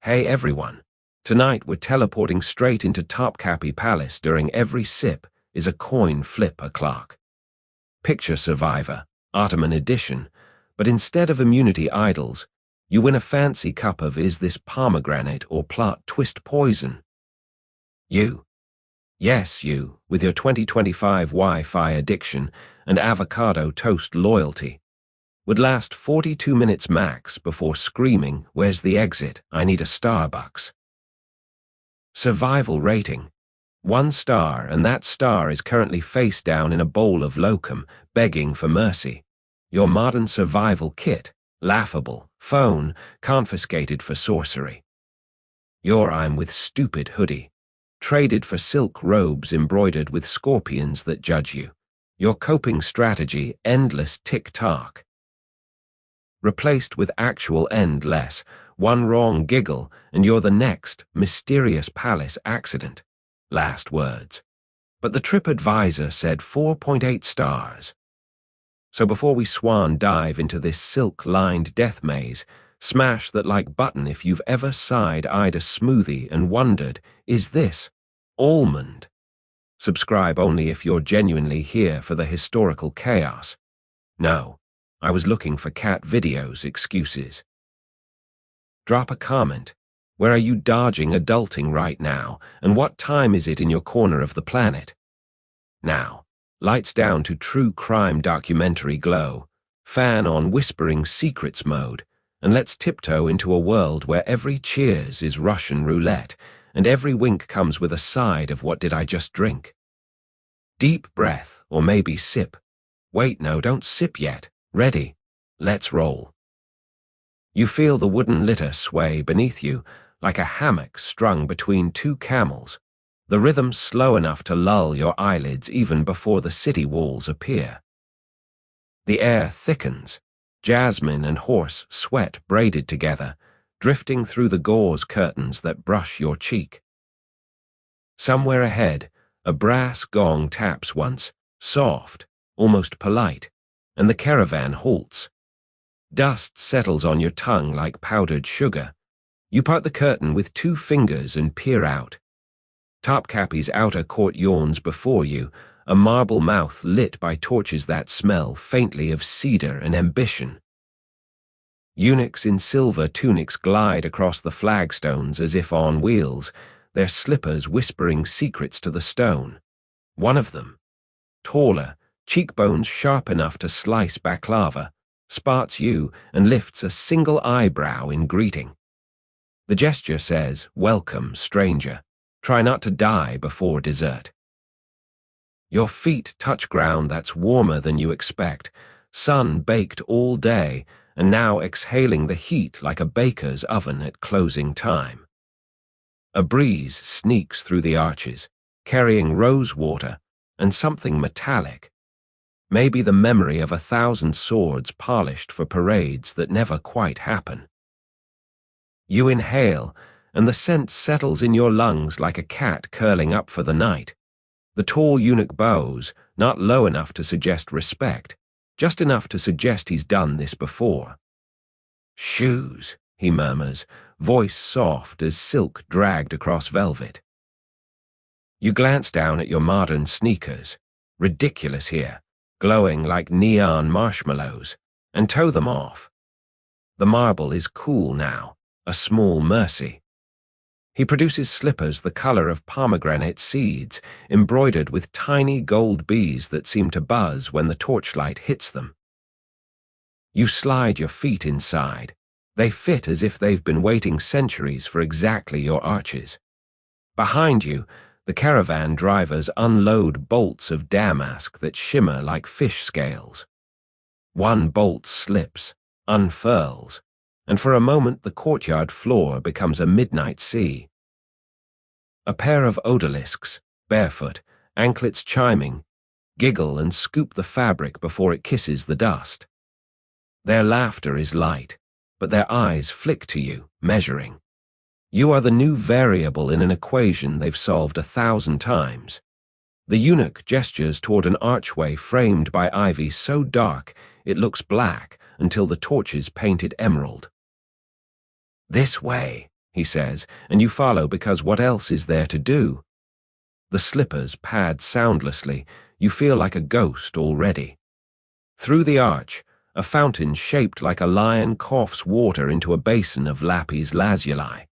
Hey everyone, tonight we're teleporting straight into Topkapi Palace. During every sip is a coin flip o'clock. Picture Survivor, Ottoman edition, but instead of immunity idols, you win a fancy cup of is this pomegranate or plot twist poison. You, yes you, with your 2025 Wi-Fi addiction and avocado toast loyalty, would last 42 minutes max before screaming, "Where's the exit? I need a Starbucks." Survival rating: 1 star, and that star is currently face down in a bowl of locum, begging for mercy. Your modern survival kit: laughable, phone, confiscated for sorcery. Your I'm with stupid hoodie, traded for silk robes embroidered with scorpions that judge you. Your coping strategy: endless tick-tock. Replaced with actual endless, one wrong giggle and you're the next mysterious palace accident. Last words. But the TripAdvisor said 4.8 stars. So before we swan dive into this silk-lined death maze, smash that like button if you've ever side-eyed a smoothie and wondered, is this almond? Subscribe only if you're genuinely here for the historical chaos. No, I was looking for cat videos excuses. Drop a comment. Where are you dodging adulting right now, and what time is it in your corner of the planet? Now, lights down to true crime documentary glow, fan on whispering secrets mode, and let's tiptoe into a world where every cheers is Russian roulette, and every wink comes with a side of "what did I just drink?" Deep breath, or maybe sip. Wait, no, don't sip yet. Ready? Let's roll. You feel the wooden litter sway beneath you, like a hammock strung between two camels, the rhythm slow enough to lull your eyelids even before the city walls appear. The air thickens, jasmine and horse sweat braided together, drifting through the gauze curtains that brush your cheek. Somewhere ahead, a brass gong taps once, soft, almost polite, and the caravan halts. Dust settles on your tongue like powdered sugar. You part the curtain with 2 fingers and peer out. Topkapi's outer court yawns before you, a marble mouth lit by torches that smell faintly of cedar and ambition. Eunuchs in silver tunics glide across the flagstones as if on wheels, their slippers whispering secrets to the stone. One of them, taller, cheekbones sharp enough to slice baklava, spots you and lifts a single eyebrow in greeting. The gesture says, "Welcome, stranger. Try not to die before dessert." Your feet touch ground that's warmer than you expect, sun-baked all day, and now exhaling the heat like a baker's oven at closing time. A breeze sneaks through the arches, carrying rose water and something metallic. Maybe the memory of 1,000 swords polished for parades that never quite happen. You inhale, and the scent settles in your lungs like a cat curling up for the night. The tall eunuch bows, not low enough to suggest respect, just enough to suggest he's done this before. "Shoes," he murmurs, voice soft as silk dragged across velvet. You glance down at your modern sneakers, ridiculous here, glowing like neon marshmallows, and toe them off. The marble is cool now, a small mercy. He produces slippers the color of pomegranate seeds, embroidered with tiny gold bees that seem to buzz when the torchlight hits them. You slide your feet inside. They fit as if they've been waiting centuries for exactly your arches. Behind you, the caravan drivers unload bolts of damask that shimmer like fish scales. One bolt slips, unfurls, and for a moment the courtyard floor becomes a midnight sea. A pair of odalisks, barefoot, anklets chiming, giggle and scoop the fabric before it kisses the dust. Their laughter is light, but their eyes flick to you, measuring. You are the new variable in an equation they've solved 1,000 times. The eunuch gestures toward an archway framed by ivy so dark it looks black until the torches paint it emerald. "This way," he says, and you follow because what else is there to do? The slippers pad soundlessly. You feel like a ghost already. Through the arch, a fountain shaped like a lion coughs water into a basin of lapis lazuli.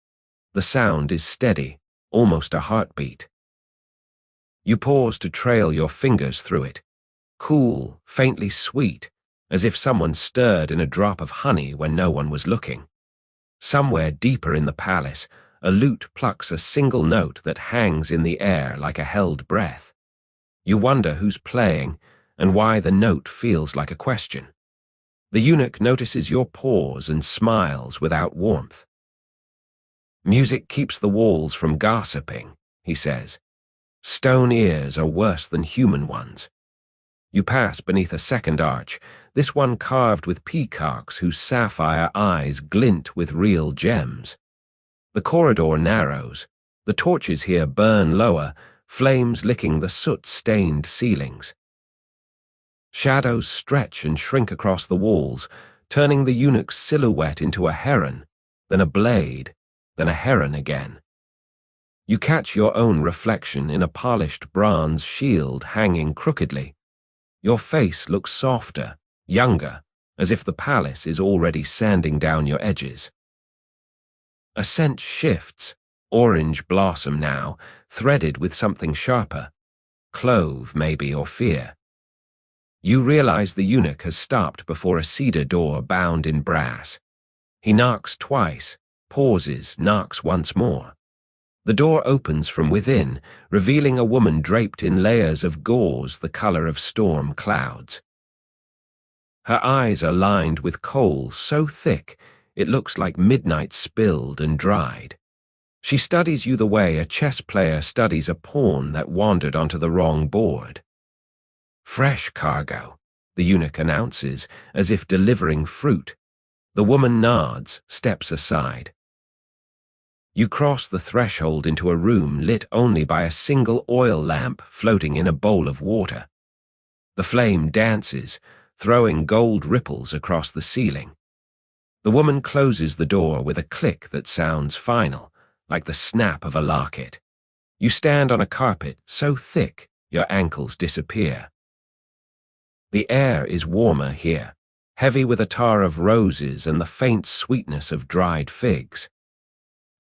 The sound is steady, almost a heartbeat. You pause to trail your fingers through it. Cool, faintly sweet, as if someone stirred in a drop of honey when no one was looking. Somewhere deeper in the palace, a lute plucks a single note that hangs in the air like a held breath. You wonder who's playing and why the note feels like a question. The eunuch notices your pause and smiles without warmth. Music keeps the walls from gossiping, he says. Stone ears are worse than human ones. You pass beneath a second arch, this one carved with peacocks whose sapphire eyes glint with real gems. The corridor narrows. The torches here burn lower, flames licking the soot-stained ceilings. Shadows stretch and shrink across the walls, turning the eunuch's silhouette into a heron, then a blade, then a heron again. You catch your own reflection in a polished bronze shield hanging crookedly. Your face looks softer, younger, as if the palace is already sanding down your edges. A scent shifts, orange blossom now, threaded with something sharper. Clove, maybe, or fear. You realize the eunuch has stopped before a cedar door bound in brass. He knocks twice, pauses, knocks once more. The door opens from within, revealing a woman draped in layers of gauze the color of storm clouds. Her eyes are lined with kohl so thick it looks like midnight spilled and dried. She studies you the way a chess player studies a pawn that wandered onto the wrong board. Fresh cargo, the eunuch announces, as if delivering fruit. The woman nods, steps aside. You cross the threshold into a room lit only by a single oil lamp floating in a bowl of water. The flame dances, throwing gold ripples across the ceiling. The woman closes the door with a click that sounds final, like the snap of a locket. You stand on a carpet so thick your ankles disappear. The air is warmer here, heavy with a tar of roses and the faint sweetness of dried figs.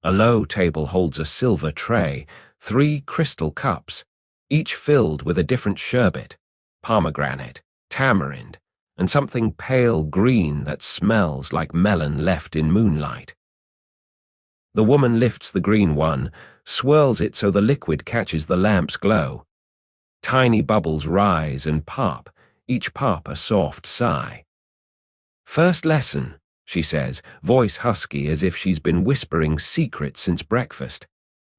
A low table holds a silver tray, 3 crystal cups, each filled with a different sherbet, pomegranate, tamarind, and something pale green that smells like melon left in moonlight. The woman lifts the green one, swirls it so the liquid catches the lamp's glow. Tiny bubbles rise and pop, each pop a soft sigh. First lesson, she says, voice husky as if she's been whispering secrets since breakfast.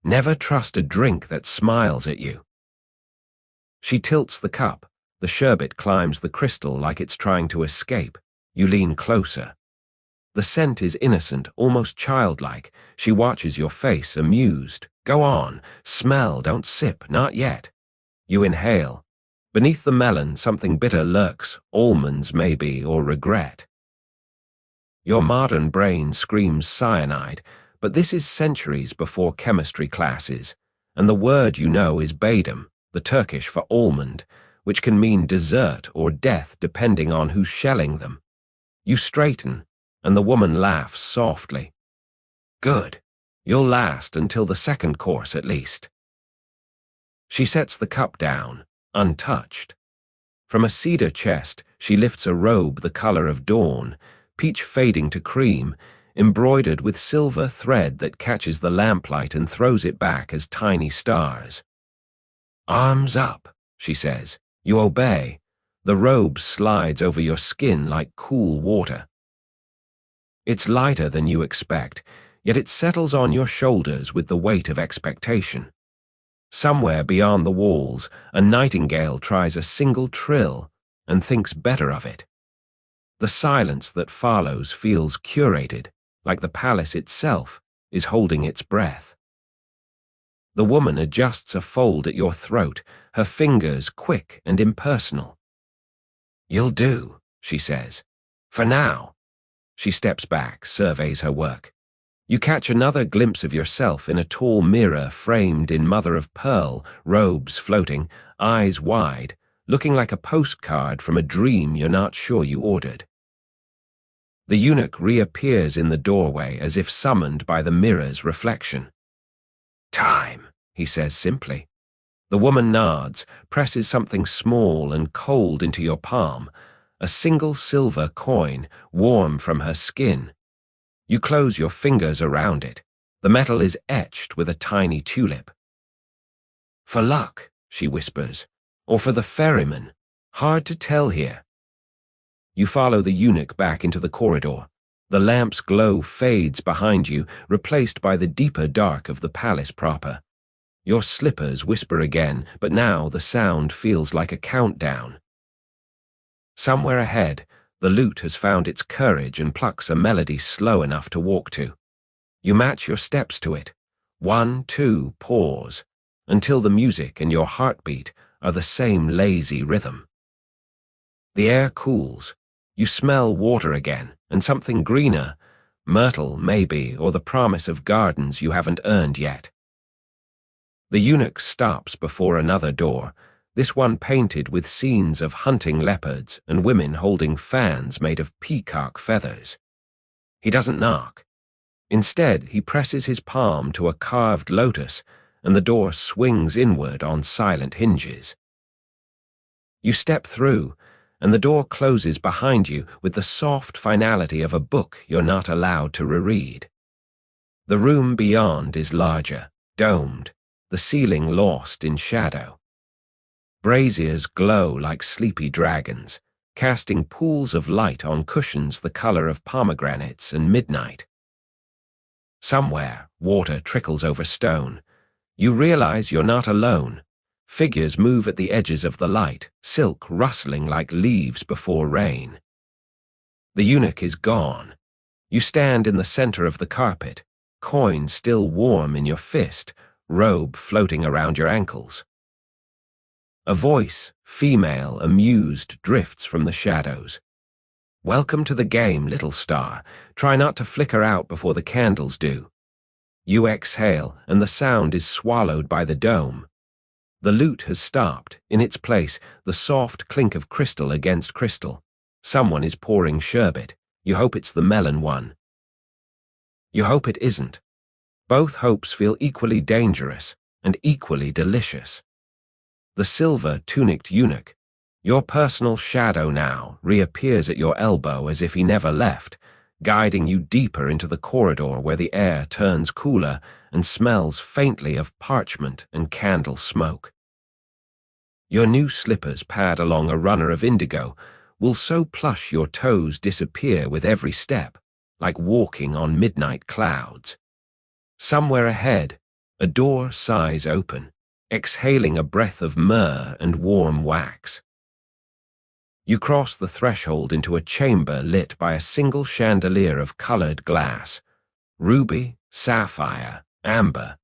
Never trust a drink that smiles at you. She tilts the cup. The sherbet climbs the crystal like it's trying to escape. You lean closer. The scent is innocent, almost childlike. She watches your face, amused. Go on, smell, don't sip, not yet. You inhale. Beneath the melon, something bitter lurks, almonds maybe, or regret. Your modern brain screams cyanide, but this is centuries before chemistry classes, and the word you know is badem, the Turkish for almond, which can mean dessert or death depending on who's shelling them. You straighten, and the woman laughs softly. Good. You'll last until the second course at least. She sets the cup down, untouched. From a cedar chest, she lifts a robe the color of dawn, peach fading to cream, embroidered with silver thread that catches the lamplight and throws it back as tiny stars. Arms up, she says. You obey. The robe slides over your skin like cool water. It's lighter than you expect, yet it settles on your shoulders with the weight of expectation. Somewhere beyond the walls, a nightingale tries a single trill and thinks better of it. The silence that follows feels curated, like the palace itself is holding its breath. The woman adjusts a fold at your throat, her fingers quick and impersonal. You'll do, she says. For now. She steps back, surveys her work. You catch another glimpse of yourself in a tall mirror framed in mother-of-pearl, robes floating, eyes wide, looking like a postcard from a dream you're not sure you ordered. The eunuch reappears in the doorway as if summoned by the mirror's reflection. "Time," he says simply. The woman nods, presses something small and cold into your palm, a single silver coin, warm from her skin. You close your fingers around it. The metal is etched with a tiny tulip. "For luck," she whispers, "or for the ferryman. Hard to tell here." You follow the eunuch back into the corridor. The lamp's glow fades behind you, replaced by the deeper dark of the palace proper. Your slippers whisper again, but now the sound feels like a countdown. Somewhere ahead, the lute has found its courage and plucks a melody slow enough to walk to. You match your steps to it. 1, 2, pause, until the music and your heartbeat are the same lazy rhythm. The air cools. You smell water again, and something greener, myrtle maybe, or the promise of gardens you haven't earned yet. The eunuch stops before another door, this one painted with scenes of hunting leopards and women holding fans made of peacock feathers. He doesn't knock. Instead, he presses his palm to a carved lotus, and the door swings inward on silent hinges. You step through, and the door closes behind you with the soft finality of a book you're not allowed to reread. The room beyond is larger, domed, the ceiling lost in shadow. Braziers glow like sleepy dragons, casting pools of light on cushions the color of pomegranates and midnight. Somewhere, water trickles over stone. You realize you're not alone. Figures move at the edges of the light, silk rustling like leaves before rain. The eunuch is gone. You stand in the center of the carpet, coin still warm in your fist, robe floating around your ankles. A voice, female, amused, drifts from the shadows. "Welcome to the game, little star. Try not to flicker out before the candles do." You exhale, and the sound is swallowed by the dome. The lute has stopped. In its place, the soft clink of crystal against crystal. Someone is pouring sherbet. You hope it's the melon one. You hope it isn't. Both hopes feel equally dangerous and equally delicious. The silver-tunicked eunuch, your personal shadow now, reappears at your elbow as if he never left, guiding you deeper into the corridor where the air turns cooler and smells faintly of parchment and candle smoke. Your new slippers pad along a runner of indigo will so plush your toes disappear with every step, like walking on midnight clouds. Somewhere ahead, a door sighs open, exhaling a breath of myrrh and warm wax. You cross the threshold into a chamber lit by a single chandelier of colored glass, ruby, sapphire, amber,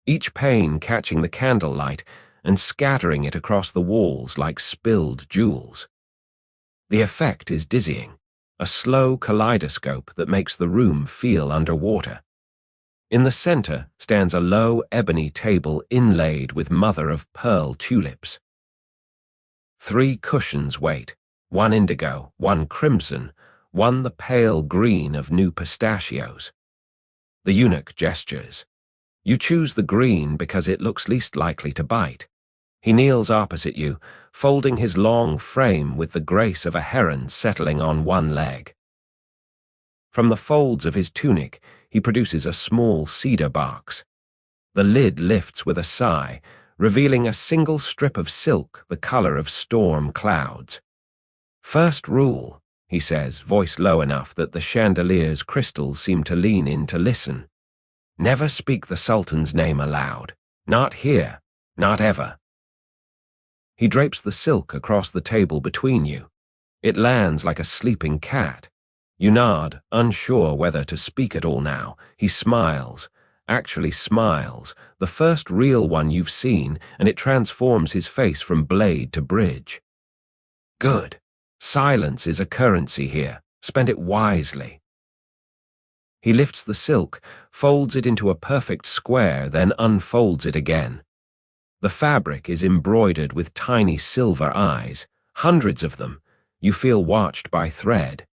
each pane catching the candlelight and scattering it across the walls like spilled jewels. The effect is dizzying, a slow kaleidoscope that makes the room feel underwater. In the center stands a low ebony table inlaid with mother-of-pearl tulips. 3 cushions wait, one indigo, one crimson, one the pale green of new pistachios. The eunuch gestures. You choose the green because it looks least likely to bite. He kneels opposite you, folding his long frame with the grace of a heron settling on one leg. From the folds of his tunic, he produces a small cedar box. The lid lifts with a sigh, revealing a single strip of silk the color of storm clouds. "First rule," he says, voice low enough that the chandelier's crystals seem to lean in to listen. "Never speak the Sultan's name aloud. Not here. Not ever." He drapes the silk across the table between you. It lands like a sleeping cat. You nod, unsure whether to speak at all now. He smiles. Actually smiles, the first real one you've seen, and it transforms his face from blade to bridge. "Good. Silence is a currency here. Spend it wisely." He lifts the silk, folds it into a perfect square, then unfolds it again. The fabric is embroidered with tiny silver eyes, hundreds of them. You feel watched by thread.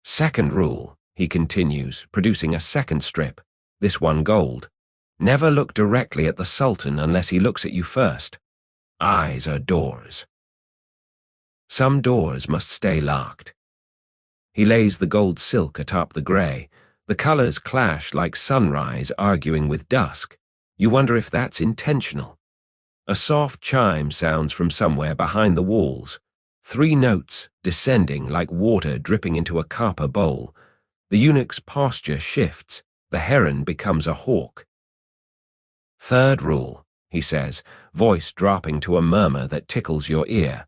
Second rule, he continues, producing a second strip, this one gold. Never look directly at the Sultan unless he looks at you first. Eyes are doors. Some doors must stay locked. He lays the gold silk atop the grey. The colors clash like sunrise arguing with dusk. You wonder if that's intentional. A soft chime sounds from somewhere behind the walls. 3 notes, descending like water dripping into a copper bowl. The eunuch's posture shifts. The heron becomes a hawk. Third rule, he says, voice dropping to a murmur that tickles your ear.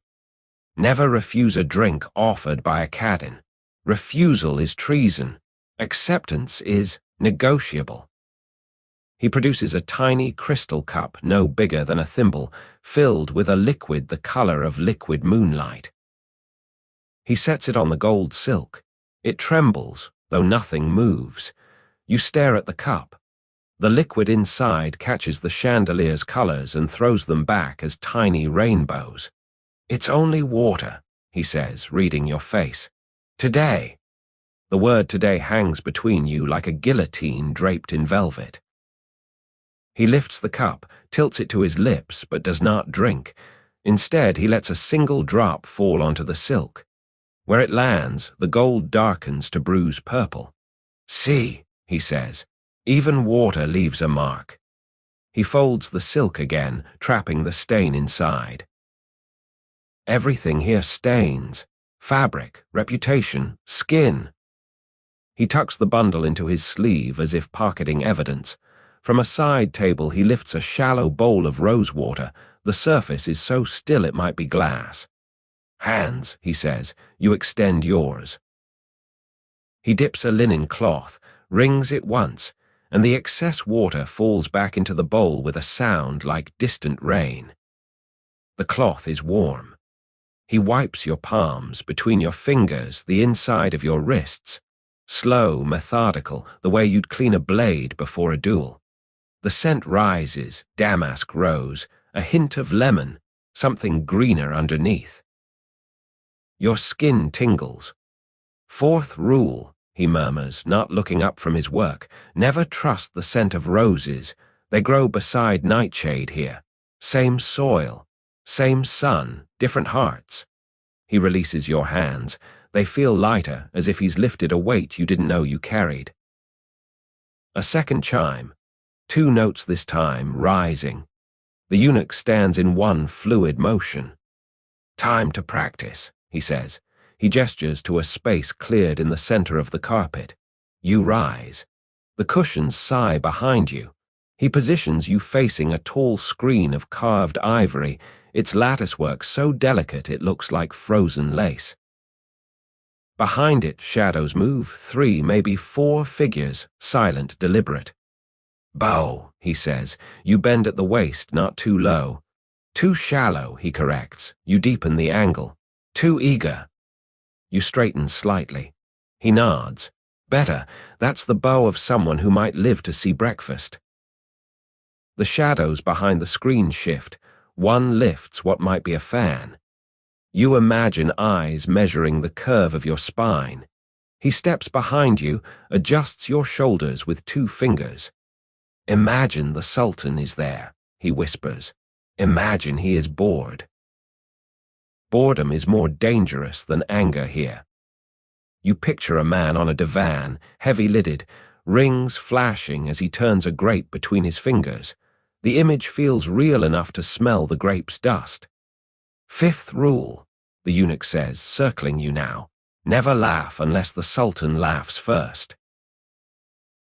Never refuse a drink offered by a cadin. Refusal is treason. Acceptance is negotiable. He produces a tiny crystal cup no bigger than a thimble, filled with a liquid the color of liquid moonlight. He sets it on the gold silk. It trembles, though nothing moves. You stare at the cup. The liquid inside catches the chandelier's colors and throws them back as tiny rainbows. It's only water, he says, reading your face. Today. The word today hangs between you like a guillotine draped in velvet. He lifts the cup, tilts it to his lips, but does not drink. Instead, he lets a single drop fall onto the silk. Where it lands, the gold darkens to bruise purple. See, he says, even water leaves a mark. He folds the silk again, trapping the stain inside. Everything here stains. Fabric, reputation, skin. He tucks the bundle into his sleeve as if pocketing evidence. From a side table he lifts a shallow bowl of rosewater. The surface is so still it might be glass. Hands, he says, you extend yours. He dips a linen cloth, wrings it once, and the excess water falls back into the bowl with a sound like distant rain. The cloth is warm. He wipes your palms, between your fingers, the inside of your wrists. Slow, methodical, the way you'd clean a blade before a duel. The scent rises, damask rose, a hint of lemon, something greener underneath. Your skin tingles. Fourth rule, he murmurs, not looking up from his work. Never trust the scent of roses. They grow beside nightshade here. Same soil, same sun, different hearts. He releases your hands. They feel lighter, as if he's lifted a weight you didn't know you carried. A second chime. 2 notes this time, rising. The eunuch stands in one fluid motion. Time to practice, he says. He gestures to a space cleared in the center of the carpet. You rise. The cushions sigh behind you. He positions you facing a tall screen of carved ivory, its latticework so delicate it looks like frozen lace. Behind it, shadows move, 3, maybe 4 figures, silent, deliberate. Bow, he says. You bend at the waist, not too low. Too shallow, he corrects. You deepen the angle. Too eager. You straighten slightly. He nods. Better, that's the bow of someone who might live to see breakfast. The shadows behind the screen shift. One lifts what might be a fan. You imagine eyes measuring the curve of your spine. He steps behind you, adjusts your shoulders with 2 fingers. Imagine the Sultan is there, he whispers. Imagine he is bored. Boredom is more dangerous than anger here. You picture a man on a divan, heavy-lidded, rings flashing as he turns a grape between his fingers. The image feels real enough to smell the grape's dust. Fifth rule, the eunuch says, circling you now. Never laugh unless the Sultan laughs first.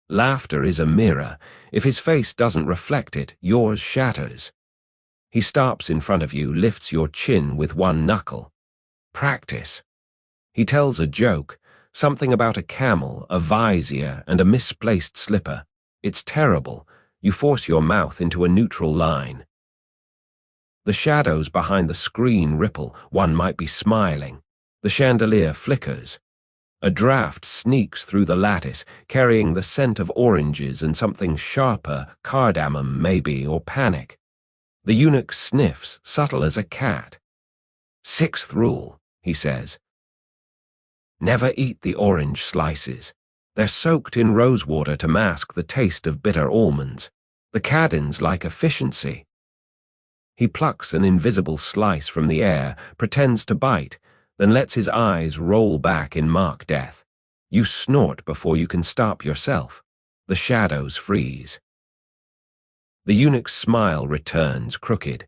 Laughter is a mirror. If his face doesn't reflect it, yours shatters. He stops in front of you, lifts your chin with 1 knuckle. Practice. He tells a joke, something about a camel, a vizier, and a misplaced slipper. It's terrible. You force your mouth into a neutral line. The shadows behind the screen ripple. One might be smiling. The chandelier flickers. A draft sneaks through the lattice, carrying the scent of oranges and something sharper, cardamom maybe, or panic. The eunuch sniffs, subtle as a cat. "Sixth rule," he says. Never eat the orange slices. They're soaked in rosewater to mask the taste of bitter almonds. The Cadins like efficiency. He plucks an invisible slice from the air, pretends to bite, then lets his eyes roll back in mock death. You snort before you can stop yourself. The shadows freeze. The eunuch's smile returns, crooked.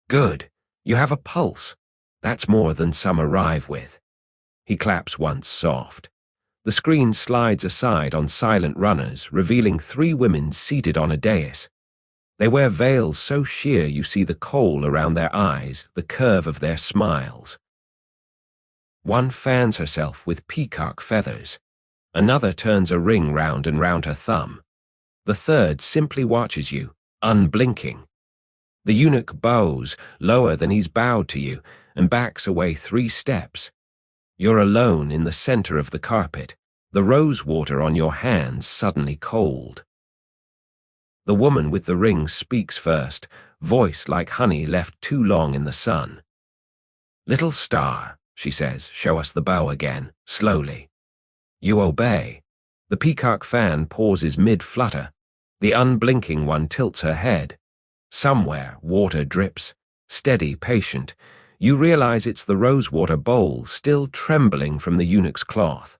"Good. You have a pulse. That's more than some arrive with." He claps once, soft. The screen slides aside on silent runners, revealing 3 women seated on a dais. They wear veils so sheer you see the kohl around their eyes, the curve of their smiles. One fans herself with peacock feathers. Another turns a ring round and round her thumb. The third simply watches you, unblinking. The eunuch bows, lower than he's bowed to you, and backs away 3 steps. You're alone in the center of the carpet, the rosewater on your hands suddenly cold. The woman with the ring speaks first, voice like honey left too long in the sun. "Little star," she says, "show us the bow again, slowly." You obey. The peacock fan pauses mid-flutter. The unblinking one tilts her head. Somewhere, water drips. Steady, patient. You realize it's the rosewater bowl still trembling from the eunuch's cloth.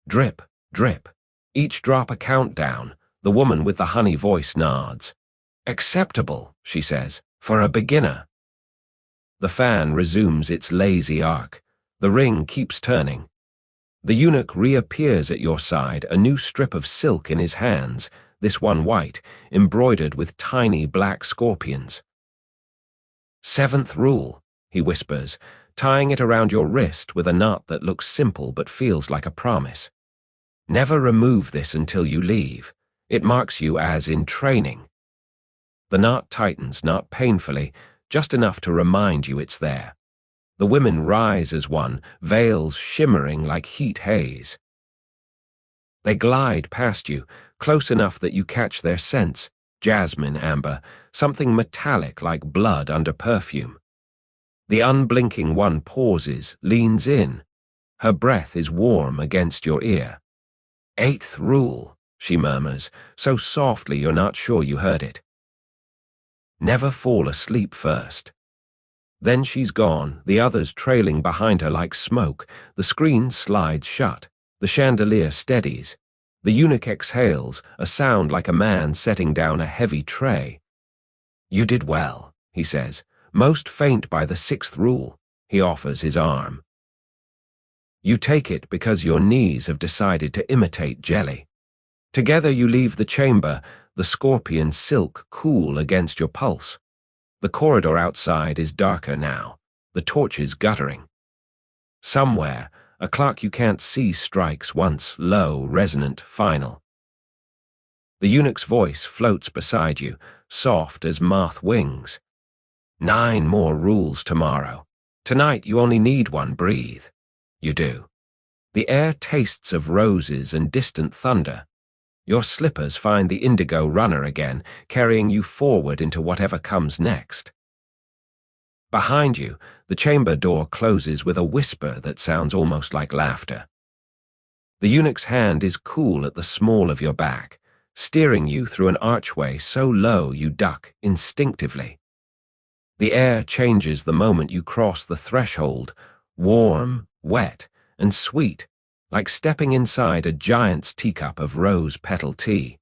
Drip, drip. Each drop a countdown. The woman with the honey voice nods. "Acceptable," she says, "for a beginner." The fan resumes its lazy arc. The ring keeps turning. The eunuch reappears at your side, a new strip of silk in his hands, this one white, embroidered with tiny black scorpions. "Seventh rule," he whispers, tying it around your wrist with a knot that looks simple but feels like a promise. "Never remove this until you leave. It marks you as in training." The knot tightens, not painfully, just enough to remind you it's there. The women rise as one, veils shimmering like heat haze. They glide past you, close enough that you catch their scents, jasmine amber, something metallic like blood under perfume. The unblinking one pauses, leans in. Her breath is warm against your ear. "Eighth rule," she murmurs, so softly you're not sure you heard it. "Never fall asleep first." Then she's gone, the others trailing behind her like smoke. The screen slides shut. The chandelier steadies. The eunuch exhales, a sound like a man setting down a heavy tray. "You did well," he says, "most faint by the 6th rule." He offers his arm. You take it because your knees have decided to imitate jelly. Together you leave the chamber, the scorpion silk cool against your pulse. The corridor outside is darker now, the torches guttering. Somewhere, a clock you can't see strikes once, low, resonant, final. The eunuch's voice floats beside you, soft as moth wings. 9 more rules tomorrow. Tonight you only need one, breathe. You do. The air tastes of roses and distant thunder. Your slippers find the indigo runner again, carrying you forward into whatever comes next. Behind you, the chamber door closes with a whisper that sounds almost like laughter. The eunuch's hand is cool at the small of your back, steering you through an archway so low you duck instinctively. The air changes the moment you cross the threshold, warm, wet, and sweet, like stepping inside a giant's teacup of rose-petal tea.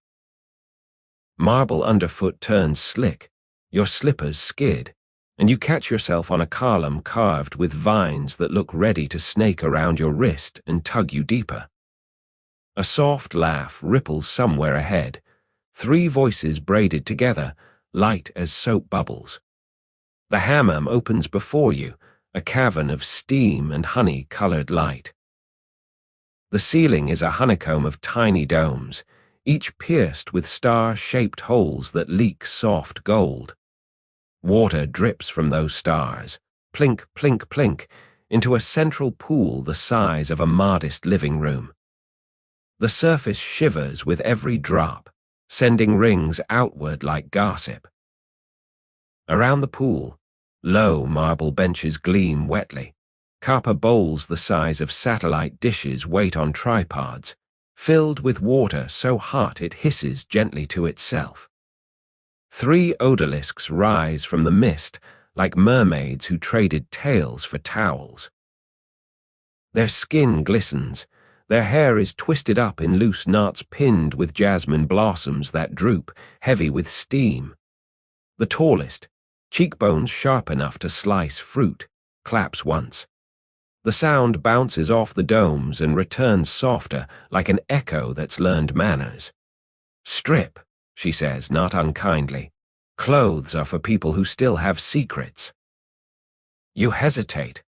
Marble underfoot turns slick, your slippers skid, and you catch yourself on a column carved with vines that look ready to snake around your wrist and tug you deeper. A soft laugh ripples somewhere ahead, 3 voices braided together, light as soap bubbles. The hammam opens before you, a cavern of steam and honey-colored light. The ceiling is a honeycomb of tiny domes, each pierced with star-shaped holes that leak soft gold. Water drips from those stars, plink, plink, plink, into a central pool the size of a modest living room. The surface shivers with every drop, sending rings outward like gossip. Around the pool, low marble benches gleam wetly. Copper bowls the size of satellite dishes wait on tripods, filled with water so hot it hisses gently to itself. 3 odalisks rise from the mist like mermaids who traded tails for towels. Their skin glistens, their hair is twisted up in loose knots pinned with jasmine blossoms that droop, heavy with steam. The tallest, cheekbones sharp enough to slice fruit, claps once. The sound bounces off the domes and returns softer, like an echo that's learned manners. "Strip," she says, not unkindly. "Clothes are for people who still have secrets." You hesitate.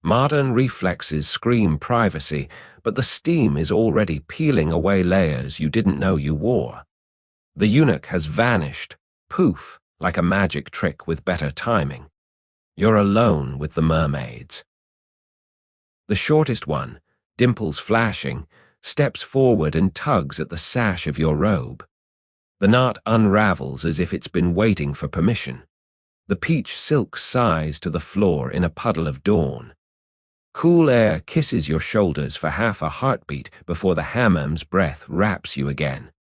Modern reflexes scream privacy, but the steam is already peeling away layers you didn't know you wore. The eunuch has vanished, poof, like a magic trick with better timing. You're alone with the mermaids. The shortest one, dimples flashing, steps forward and tugs at the sash of your robe. The knot unravels as if it's been waiting for permission. The peach silk sighs to the floor in a puddle of dawn. Cool air kisses your shoulders for half a heartbeat before the hammam's breath wraps you again.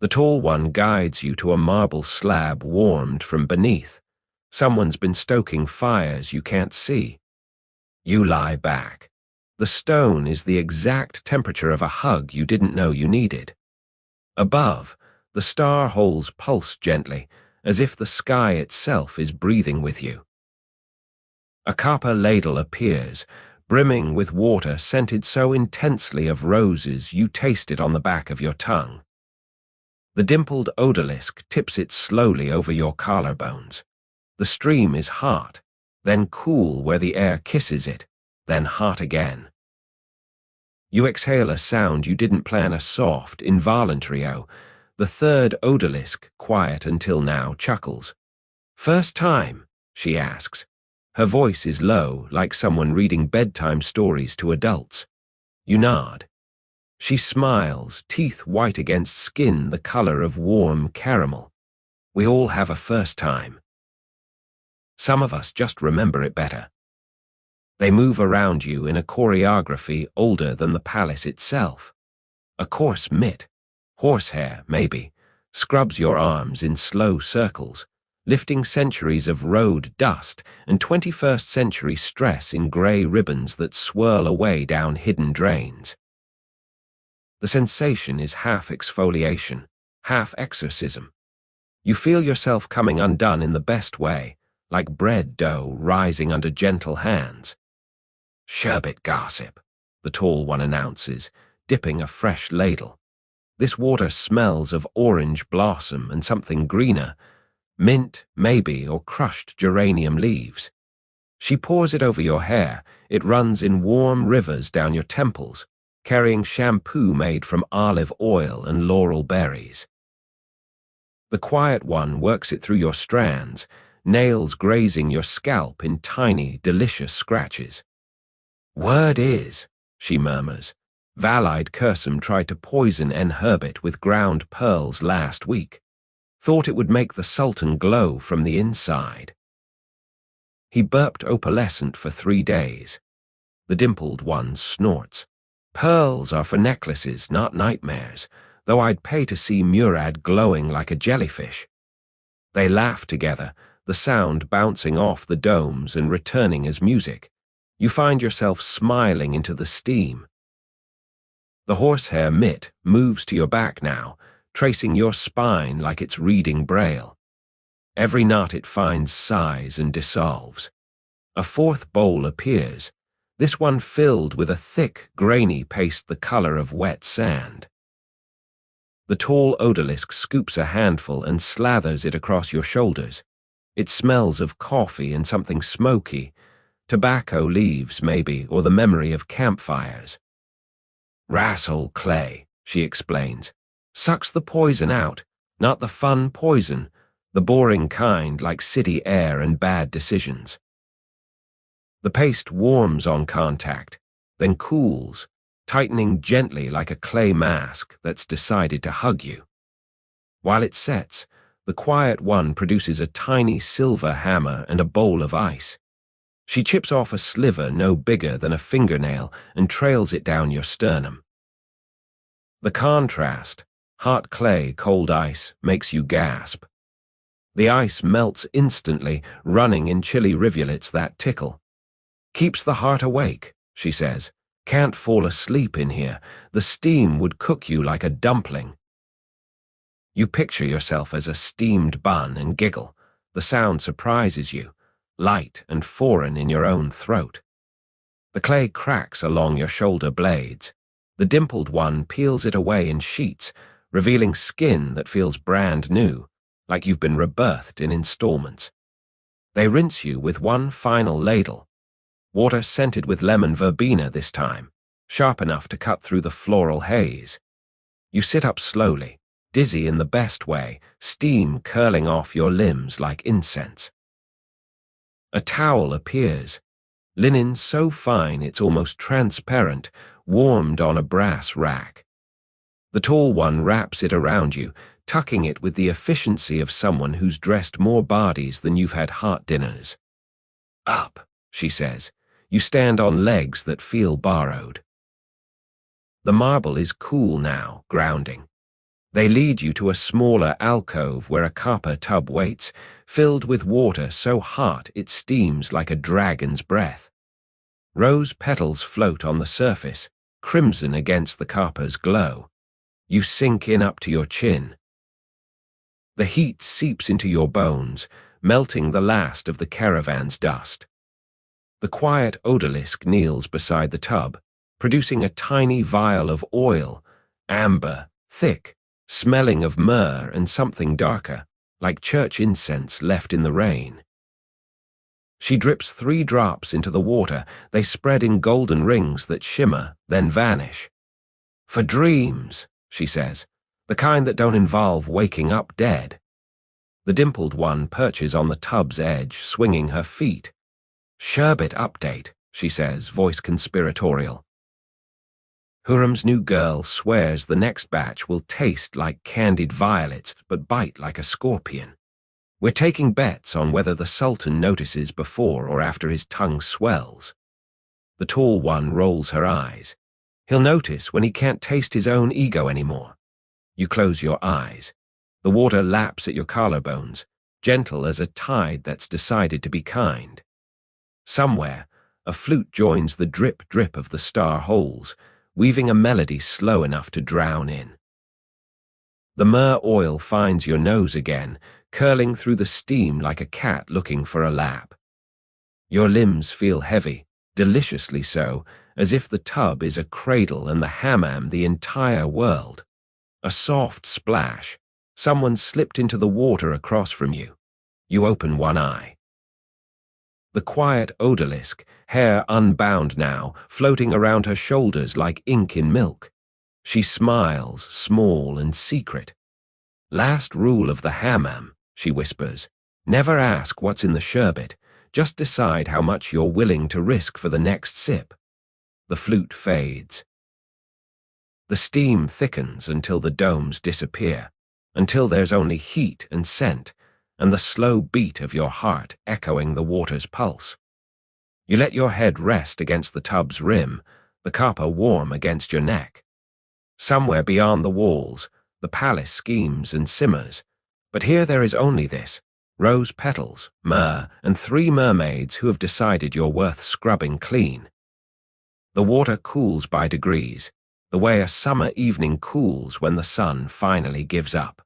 The tall one guides you to a marble slab warmed from beneath. Someone's been stoking fires you can't see. You lie back. The stone is the exact temperature of a hug you didn't know you needed. Above, the star holes pulse gently, as if the sky itself is breathing with you. A copper ladle appears, brimming with water scented so intensely of roses you taste it on the back of your tongue. The dimpled odalisk tips it slowly over your collarbones. The stream is hot, then cool where the air kisses it, then hot again. You exhale a sound you didn't plan, a soft, involuntary "oh." The third odalisk, quiet until now, chuckles. "First time?" she asks. Her voice is low, like someone reading bedtime stories to adults. You nod. She smiles, teeth white against skin the color of warm caramel. "We all have a first time. Some of us just remember it better." They move around you in a choreography older than the palace itself. A coarse mitt, horsehair maybe, scrubs your arms in slow circles, lifting centuries of road dust and 21st century stress in gray ribbons that swirl away down hidden drains. The sensation is half exfoliation, half exorcism. You feel yourself coming undone in the best way, like bread dough rising under gentle hands. "Sherbet gossip," the tall one announces, dipping a fresh ladle. "This water smells of orange blossom and something greener, mint, maybe, or crushed geranium leaves." She pours it over your hair. It runs in warm rivers down your temples, carrying shampoo made from olive oil and laurel berries. The quiet one works it through your strands, nails grazing your scalp in tiny, delicious scratches. "Word is," she murmurs, "Valide Cursum tried to poison En Herbert with ground pearls last week. Thought it would make the Sultan glow from the inside." He burped opalescent for 3 days. The dimpled one snorts. "Pearls are for necklaces, not nightmares, though I'd pay to see Murad glowing like a jellyfish." They laugh together, the sound bouncing off the domes and returning as music. You find yourself smiling into the steam. The horsehair mitt moves to your back now, tracing your spine like it's reading Braille. Every knot it finds sighs and dissolves. A fourth bowl appears, this one filled with a thick, grainy paste the color of wet sand. The tall odalisk scoops a handful and slathers it across your shoulders. It smells of coffee and something smoky, tobacco leaves maybe, or the memory of campfires. "Rasshole clay," she explains. "Sucks the poison out, not the fun poison, the boring kind like city air and bad decisions." The paste warms on contact, then cools, tightening gently like a clay mask that's decided to hug you. While it sets, the quiet one produces a tiny silver hammer and a bowl of ice. She chips off a sliver no bigger than a fingernail and trails it down your sternum. The contrast, hot clay, cold ice, makes you gasp. The ice melts instantly, running in chilly rivulets that tickle. Keeps the heart awake, she says. Can't fall asleep in here. The steam would cook you like a dumpling. You picture yourself as a steamed bun and giggle. The sound surprises you, light and foreign in your own throat. The clay cracks along your shoulder blades. The dimpled one peels it away in sheets, revealing skin that feels brand new, like you've been rebirthed in installments. They rinse you with one final ladle. Water scented with lemon verbena this time, sharp enough to cut through the floral haze. You sit up slowly, dizzy in the best way, steam curling off your limbs like incense. A towel appears, linen so fine it's almost transparent, warmed on a brass rack. The tall one wraps it around you, tucking it with the efficiency of someone who's dressed more bodies than you've had heart dinners. Up, she says. You stand on legs that feel borrowed. The marble is cool now, grounding. They lead you to a smaller alcove where a copper tub waits, filled with water so hot it steams like a dragon's breath. Rose petals float on the surface, crimson against the copper's glow. You sink in up to your chin. The heat seeps into your bones, melting the last of the caravan's dust. The quiet odalisque kneels beside the tub, producing a tiny vial of oil, amber, thick, smelling of myrrh and something darker, like church incense left in the rain. She drips 3 drops into the water. They spread in golden rings that shimmer, then vanish. For dreams, she says, the kind that don't involve waking up dead. The dimpled one perches on the tub's edge, swinging her feet. Sherbet update, she says, voice conspiratorial. Hurrem's new girl swears the next batch will taste like candied violets but bite like a scorpion. We're taking bets on whether the Sultan notices before or after his tongue swells. The tall one rolls her eyes. He'll notice when he can't taste his own ego anymore. You close your eyes. The water laps at your collarbones, gentle as a tide that's decided to be kind. Somewhere, a flute joins the drip-drip of the star holes, weaving a melody slow enough to drown in. The myrrh oil finds your nose again, curling through the steam like a cat looking for a lap. Your limbs feel heavy, deliciously so, as if the tub is a cradle and the hammam the entire world. A soft splash. Someone slipped into the water across from you. You open one eye. The quiet odalisque, hair unbound now, floating around her shoulders like ink in milk. She smiles, small and secret. Last rule of the hammam, she whispers. Never ask what's in the sherbet. Just decide how much you're willing to risk for the next sip. The flute fades. The steam thickens until the domes disappear, until there's only heat and scent, and the slow beat of your heart echoing the water's pulse. You let your head rest against the tub's rim, the copper warm against your neck. Somewhere beyond the walls, the palace schemes and simmers, but here there is only this, rose petals, myrrh, and 3 mermaids who have decided you're worth scrubbing clean. The water cools by degrees, the way a summer evening cools when the sun finally gives up.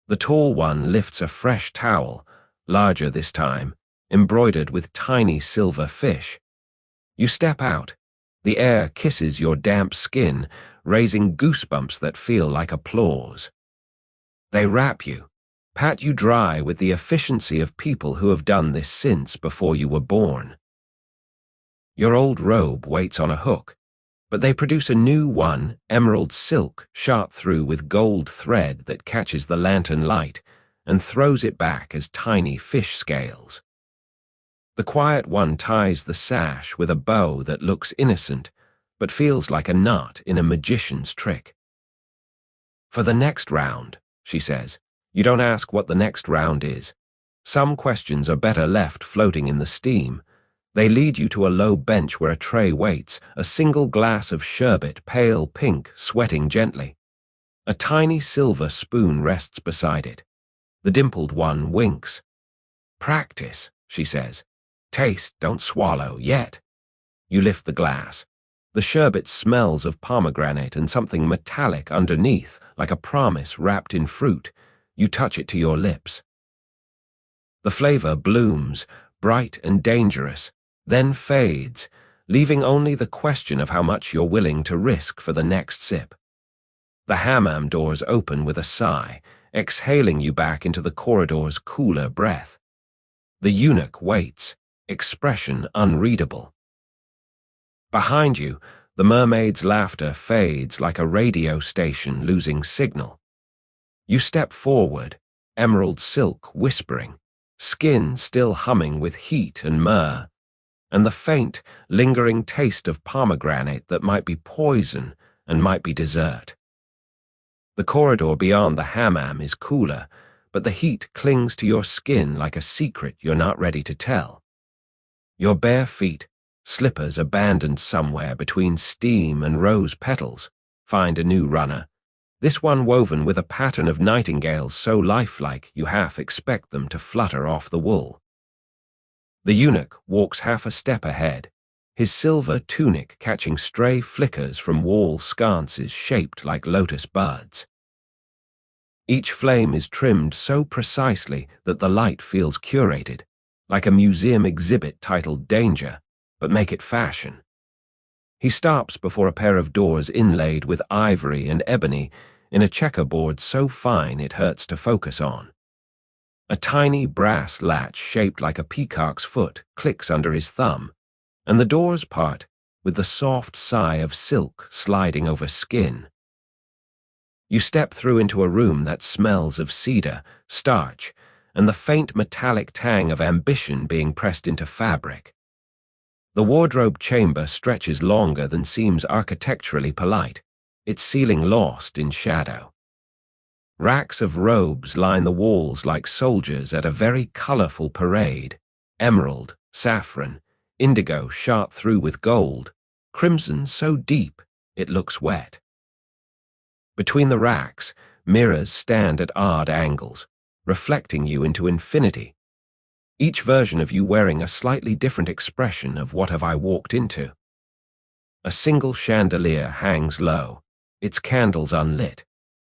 The tall one lifts a fresh towel, larger this time, embroidered with tiny silver fish. You step out. The air kisses your damp skin, raising goosebumps that feel like applause. They wrap you, pat you dry with the efficiency of people who have done this since before you were born. Your old robe waits on a hook, but they produce a new one, emerald silk, shot through with gold thread that catches the lantern light and throws it back as tiny fish scales. The quiet one ties the sash with a bow that looks innocent, but feels like a knot in a magician's trick. For the next round, she says, you don't ask what the next round is. Some questions are better left floating in the steam. They lead you to a low bench where a tray waits, a single glass of sherbet, pale pink, sweating gently. A tiny silver spoon rests beside it. The dimpled one winks. Practice, she says. Taste, don't swallow, yet. You lift the glass. The sherbet smells of pomegranate and something metallic underneath, like a promise wrapped in fruit. You touch it to your lips. The flavor blooms, bright and dangerous, then fades, leaving only the question of how much you're willing to risk for the next sip. The hammam doors open with a sigh, exhaling you back into the corridor's cooler breath. The eunuch waits, expression unreadable. Behind you, the mermaid's laughter fades like a radio station losing signal. You step forward, emerald silk whispering, skin still humming with heat and myrrh, and the faint, lingering taste of pomegranate that might be poison and might be dessert. The corridor beyond the hammam is cooler, but the heat clings to your skin like a secret you're not ready to tell. Your bare feet, slippers abandoned somewhere between steam and rose petals, find a new runner, this one woven with a pattern of nightingales so lifelike you half expect them to flutter off the wool. The eunuch walks half a step ahead, his silver tunic catching stray flickers from wall sconces shaped like lotus buds. Each flame is trimmed so precisely that the light feels curated, like a museum exhibit titled Danger, but make it fashion. He stops before a pair of doors inlaid with ivory and ebony in a checkerboard so fine it hurts to focus on. A tiny brass latch shaped like a peacock's foot clicks under his thumb, and the doors part with the soft sigh of silk sliding over skin. You step through into a room that smells of cedar, starch, and the faint metallic tang of ambition being pressed into fabric. The wardrobe chamber stretches longer than seems architecturally polite, its ceiling lost in shadow. Racks of robes line the walls like soldiers at a very colorful parade, emerald, saffron, indigo shot through with gold, crimson so deep it looks wet. Between the racks, mirrors stand at odd angles, reflecting you into infinity, each version of you wearing a slightly different expression of what have I walked into. A single chandelier hangs low, its candles unlit.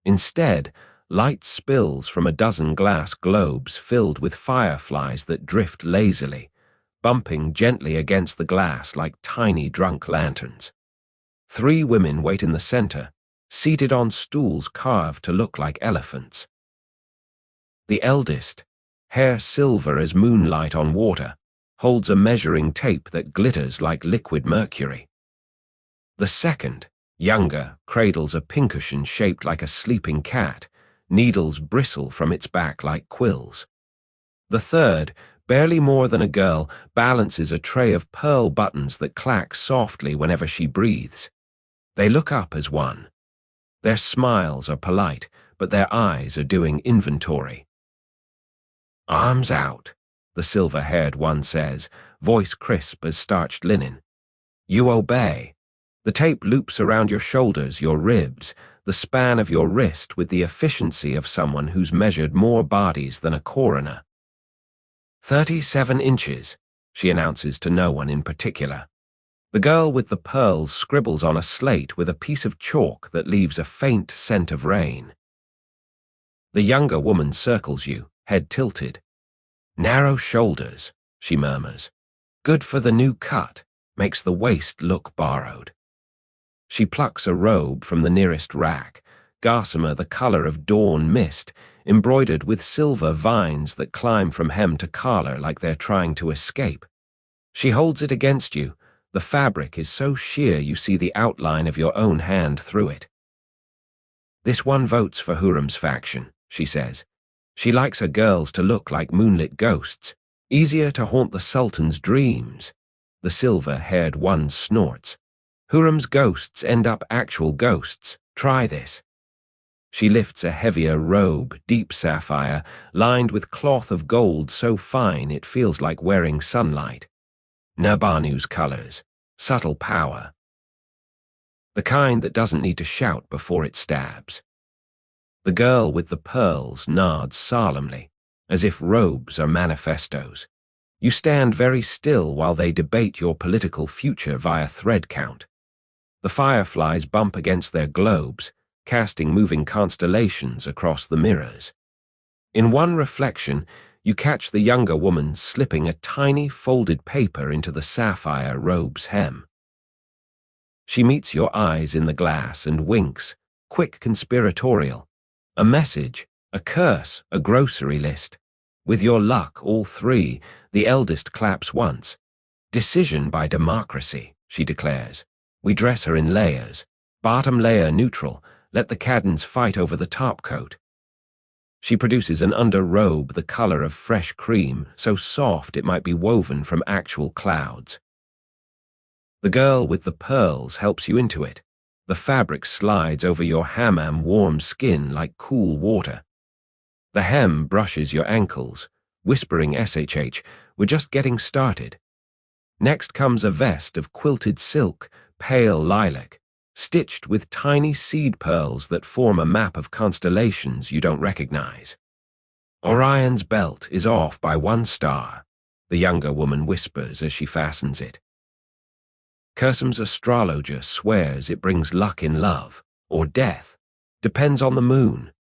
Instead, light spills from a dozen glass globes filled with fireflies that drift lazily, bumping gently against the glass like tiny drunk lanterns. 3 women wait in the center, seated on stools carved to look like elephants. The eldest, hair silver as moonlight on water, holds a measuring tape that glitters like liquid mercury. The second, younger, cradles a pincushion shaped like a sleeping cat, needles bristle from its back like quills. The third, barely more than a girl, balances a tray of pearl buttons that clack softly whenever she breathes. They look up as one. Their smiles are polite, but their eyes are doing inventory. Arms out, the silver-haired one says, voice crisp as starched linen. You obey. The tape loops around your shoulders, your ribs, the span of your wrist with the efficiency of someone who's measured more bodies than a coroner. 37 inches, she announces to no one in particular. The girl with the pearls scribbles on a slate with a piece of chalk that leaves a faint scent of rain. The younger woman circles you, head tilted. Narrow shoulders, she murmurs. Good for the new cut, makes the waist look borrowed. She plucks a robe from the nearest rack, gossamer the color of dawn mist, embroidered with silver vines that climb from hem to collar like they're trying to escape. She holds it against you. The fabric is so sheer you see the outline of your own hand through it. This one votes for Hurrem's faction, she says. She likes her girls to look like moonlit ghosts, Easier to haunt the Sultan's dreams. The silver-haired one snorts. Hurrem's ghosts end up actual ghosts. Try this. She lifts a heavier robe, deep sapphire, lined with cloth of gold so fine it feels like wearing sunlight. Nabanu's colors. Subtle power. The kind that doesn't need to shout before it stabs. The girl with the pearls nods solemnly, as if robes are manifestos. You stand very still while they debate your political future via thread count. The fireflies bump against their globes, casting moving constellations across the mirrors. In one reflection, you catch the younger woman slipping a tiny folded paper into the sapphire robe's hem. She meets your eyes in the glass and winks, quick conspiratorial. A message, a curse, a grocery list. With your luck, all three, the eldest claps once. Decision by democracy, she declares. We dress her in layers. Bottom layer neutral, let the Caddens fight over the top coat. She produces an under-robe the color of fresh cream, so soft it might be woven from actual clouds. The girl with the pearls helps you into it. The fabric slides over your hammam warm skin like cool water. The hem brushes your ankles, whispering SHH, we're just getting started. Next comes a vest of quilted silk, pale lilac, stitched with tiny seed pearls that form a map of constellations you don't recognize. Orion's belt is off by 1 star, the younger woman whispers as she fastens it. Cursem's astrologer swears it brings luck in love, or death, depends on the moon.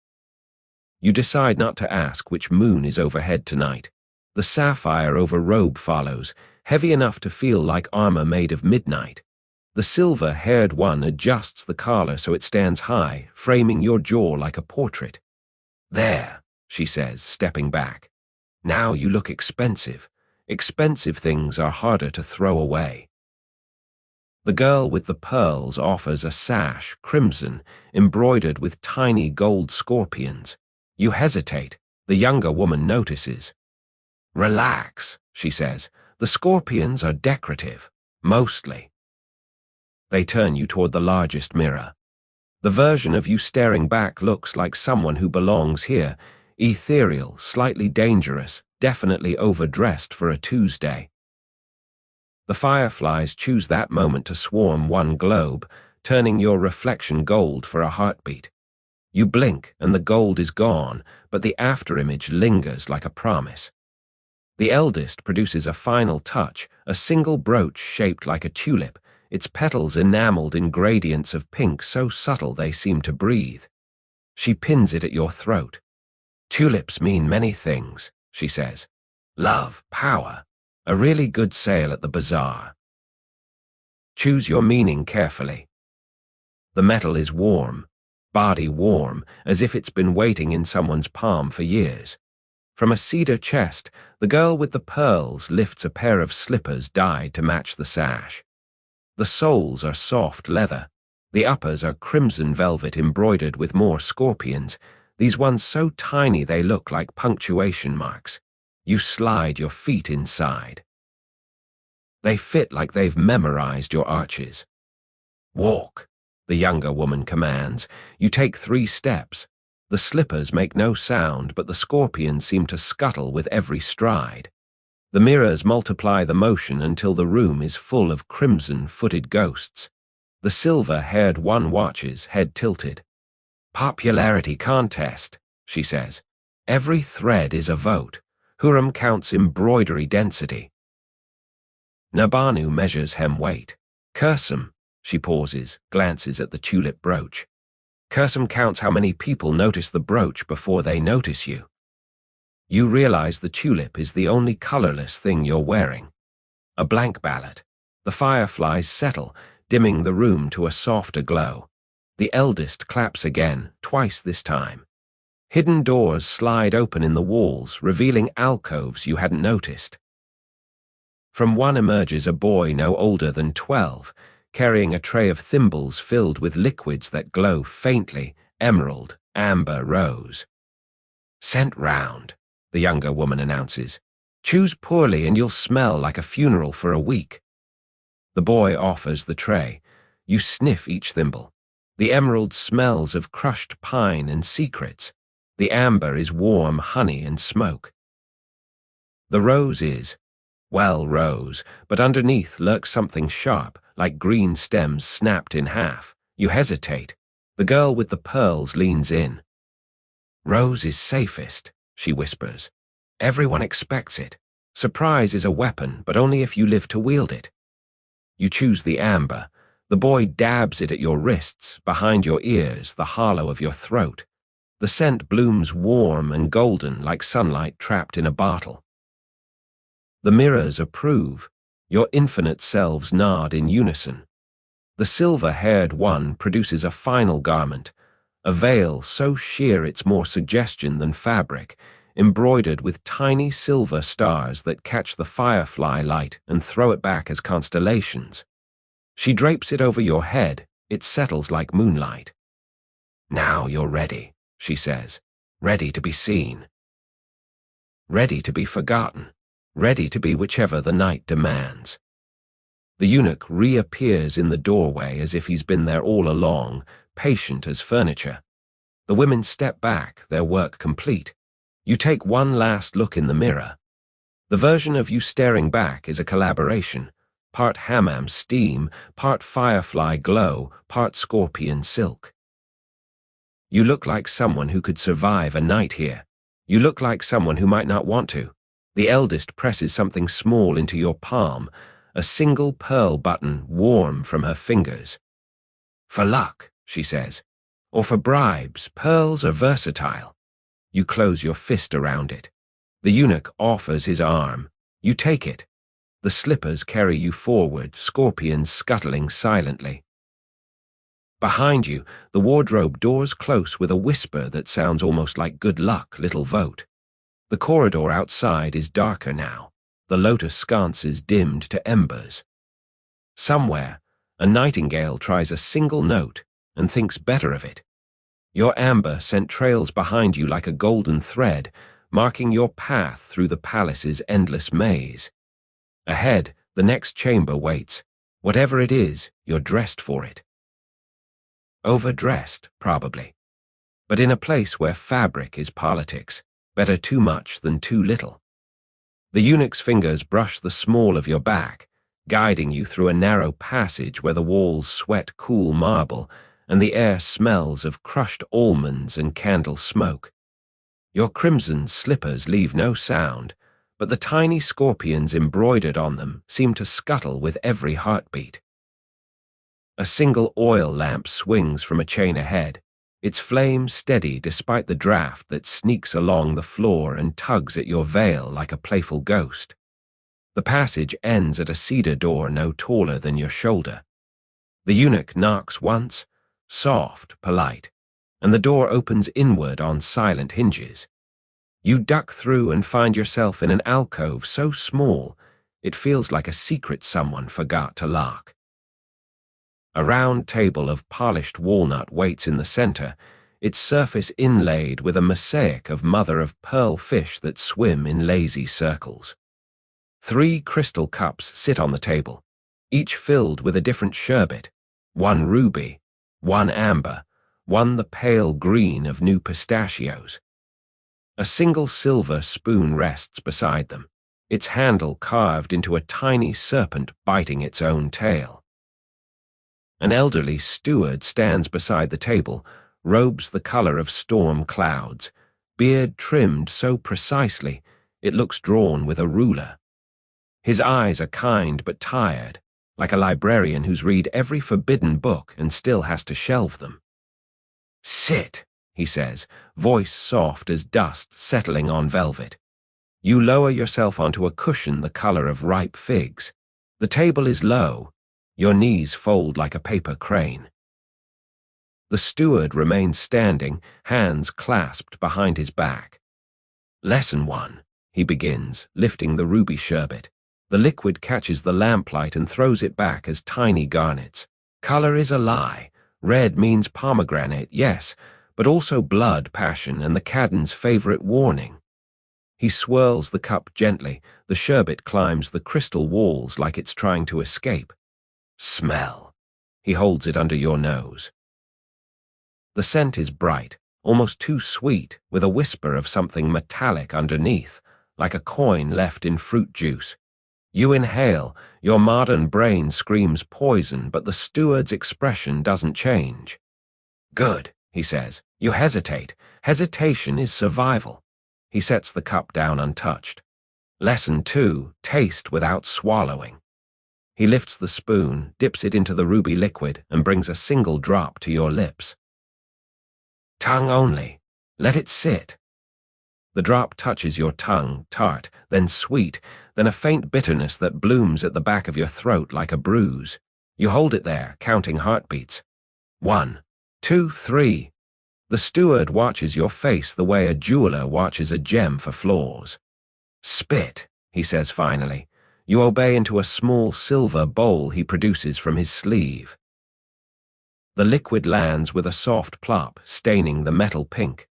You decide not to ask which moon is overhead tonight. The sapphire over robe follows, heavy enough to feel like armor made of midnight. The silver-haired one adjusts the collar so it stands high, framing your jaw like a portrait. There, she says, stepping back. Now you look expensive. Expensive things are harder to throw away. The girl with the pearls offers a sash, crimson, embroidered with tiny gold scorpions. You hesitate. The younger woman notices. Relax, she says. The scorpions are decorative, mostly. They turn you toward the largest mirror. The version of you staring back looks like someone who belongs here, ethereal, slightly dangerous, definitely overdressed for a Tuesday. The fireflies choose that moment to swarm one globe, turning your reflection gold for a heartbeat. You blink and the gold is gone, but the afterimage lingers like a promise. The eldest produces a final touch, a single brooch shaped like a tulip, its petals enameled in gradients of pink so subtle they seem to breathe. She pins it at your throat. Tulips mean many things, she says. Love, power, a really good sale at the bazaar. Choose your meaning carefully. The metal is warm, body warm, as if it's been waiting in someone's palm for years. From a cedar chest, the girl with the pearls lifts a pair of slippers dyed to match the sash. The soles are soft leather. The uppers are crimson velvet embroidered with more scorpions, these ones so tiny they look like punctuation marks. You slide your feet inside. They fit like they've memorized your arches. Walk, the younger woman commands. You take 3 steps. The slippers make no sound, but the scorpions seem to scuttle with every stride. The mirrors multiply the motion until the room is full of crimson-footed ghosts. The silver-haired one watches, head tilted. Popularity contest, she says. Every thread is a vote. Hurrem counts embroidery density. Nabanu measures hem weight. Cursum, she pauses, glances at the tulip brooch. Cursum counts how many people notice the brooch before they notice you. You realize the tulip is the only colorless thing you're wearing. A blank ballot. The fireflies settle, dimming the room to a softer glow. The eldest claps again, twice this time. Hidden doors slide open in the walls, revealing alcoves you hadn't noticed. From one emerges a boy no older than 12, carrying a tray of thimbles filled with liquids that glow faintly, emerald, amber, rose. Sent round, the younger woman announces. Choose poorly and you'll smell like a funeral for a week. The boy offers the tray. You sniff each thimble. The emerald smells of crushed pine and secrets. The amber is warm honey and smoke. The rose is, well, rose, but underneath lurks something sharp, like green stems snapped in half. You hesitate. The girl with the pearls leans in. Rose is safest, she whispers. Everyone expects it. Surprise is a weapon, but only if you live to wield it. You choose the amber. The boy dabs it at your wrists, behind your ears, the hollow of your throat. The scent blooms warm and golden like sunlight trapped in a bottle. The mirrors approve. Your infinite selves nod in unison. The silver-haired one produces a final garment, a veil so sheer it's more suggestion than fabric, embroidered with tiny silver stars that catch the firefly light and throw it back as constellations. She drapes it over your head. It settles like moonlight. Now you're ready, she says, ready to be seen. Ready to be forgotten. Ready to be whichever the night demands. The eunuch reappears in the doorway as if he's been there all along, patient as furniture. The women step back, their work complete. You take one last look in the mirror. The version of you staring back is a collaboration, part hammam steam, part firefly glow, part scorpion silk. You look like someone who could survive a night here. You look like someone who might not want to. The eldest presses something small into your palm, a single pearl button warm from her fingers. For luck, she says, or for bribes, pearls are versatile. You close your fist around it. The eunuch offers his arm. You take it. The slippers carry you forward, scorpions scuttling silently. Behind you, the wardrobe doors close with a whisper that sounds almost like good luck, little vote. The corridor outside is darker now. The lotus sconce is dimmed to embers. Somewhere, a nightingale tries a single note and thinks better of it. Your amber scent trails behind you like a golden thread, marking your path through the palace's endless maze. Ahead, the next chamber waits. Whatever it is, you're dressed for it. Overdressed, probably. But in a place where fabric is politics, better too much than too little. The eunuch's fingers brush the small of your back, guiding you through a narrow passage where the walls sweat cool marble and the air smells of crushed almonds and candle smoke. Your crimson slippers leave no sound, but the tiny scorpions embroidered on them seem to scuttle with every heartbeat. A single oil lamp swings from a chain ahead, its flame steady despite the draft that sneaks along the floor and tugs at your veil like a playful ghost. The passage ends at a cedar door no taller than your shoulder. The eunuch knocks once, soft, polite, and the door opens inward on silent hinges. You duck through and find yourself in an alcove so small it feels like a secret someone forgot to lock. A round table of polished walnut waits in the center, its surface inlaid with a mosaic of mother-of-pearl fish that swim in lazy circles. 3 crystal cups sit on the table, each filled with a different sherbet, one ruby, one amber, one the pale green of new pistachios. A single silver spoon rests beside them, its handle carved into a tiny serpent biting its own tail. An elderly steward stands beside the table, robes the color of storm clouds, beard trimmed so precisely it looks drawn with a ruler. His eyes are kind but tired, like a librarian who's read every forbidden book and still has to shelve them. "Sit," he says, voice soft as dust settling on velvet. You lower yourself onto a cushion the color of ripe figs. The table is low. Your knees fold like a paper crane. The steward remains standing, hands clasped behind his back. "Lesson 1, he begins, lifting the ruby sherbet. The liquid catches the lamplight and throws it back as tiny garnets. Color is a lie. Red means pomegranate, yes, but also blood, passion, and the Cadden's favorite warning. He swirls the cup gently. The sherbet climbs the crystal walls like it's trying to escape. Smell. He holds it under your nose. The scent is bright, almost too sweet, with a whisper of something metallic underneath, like a coin left in fruit juice. You inhale, your modern brain screams poison, but the steward's expression doesn't change. Good, he says. You hesitate. Hesitation is survival. He sets the cup down untouched. Lesson 2, taste without swallowing. He lifts the spoon, dips it into the ruby liquid, and brings a single drop to your lips. Tongue only. Let it sit. The drop touches your tongue, tart, then sweet, then a faint bitterness that blooms at the back of your throat like a bruise. You hold it there, counting heartbeats. 1, 2, 3. The steward watches your face the way a jeweler watches a gem for flaws. Spit, he says finally. You obey into a small silver bowl he produces from his sleeve. The liquid lands with a soft plop, staining the metal pink.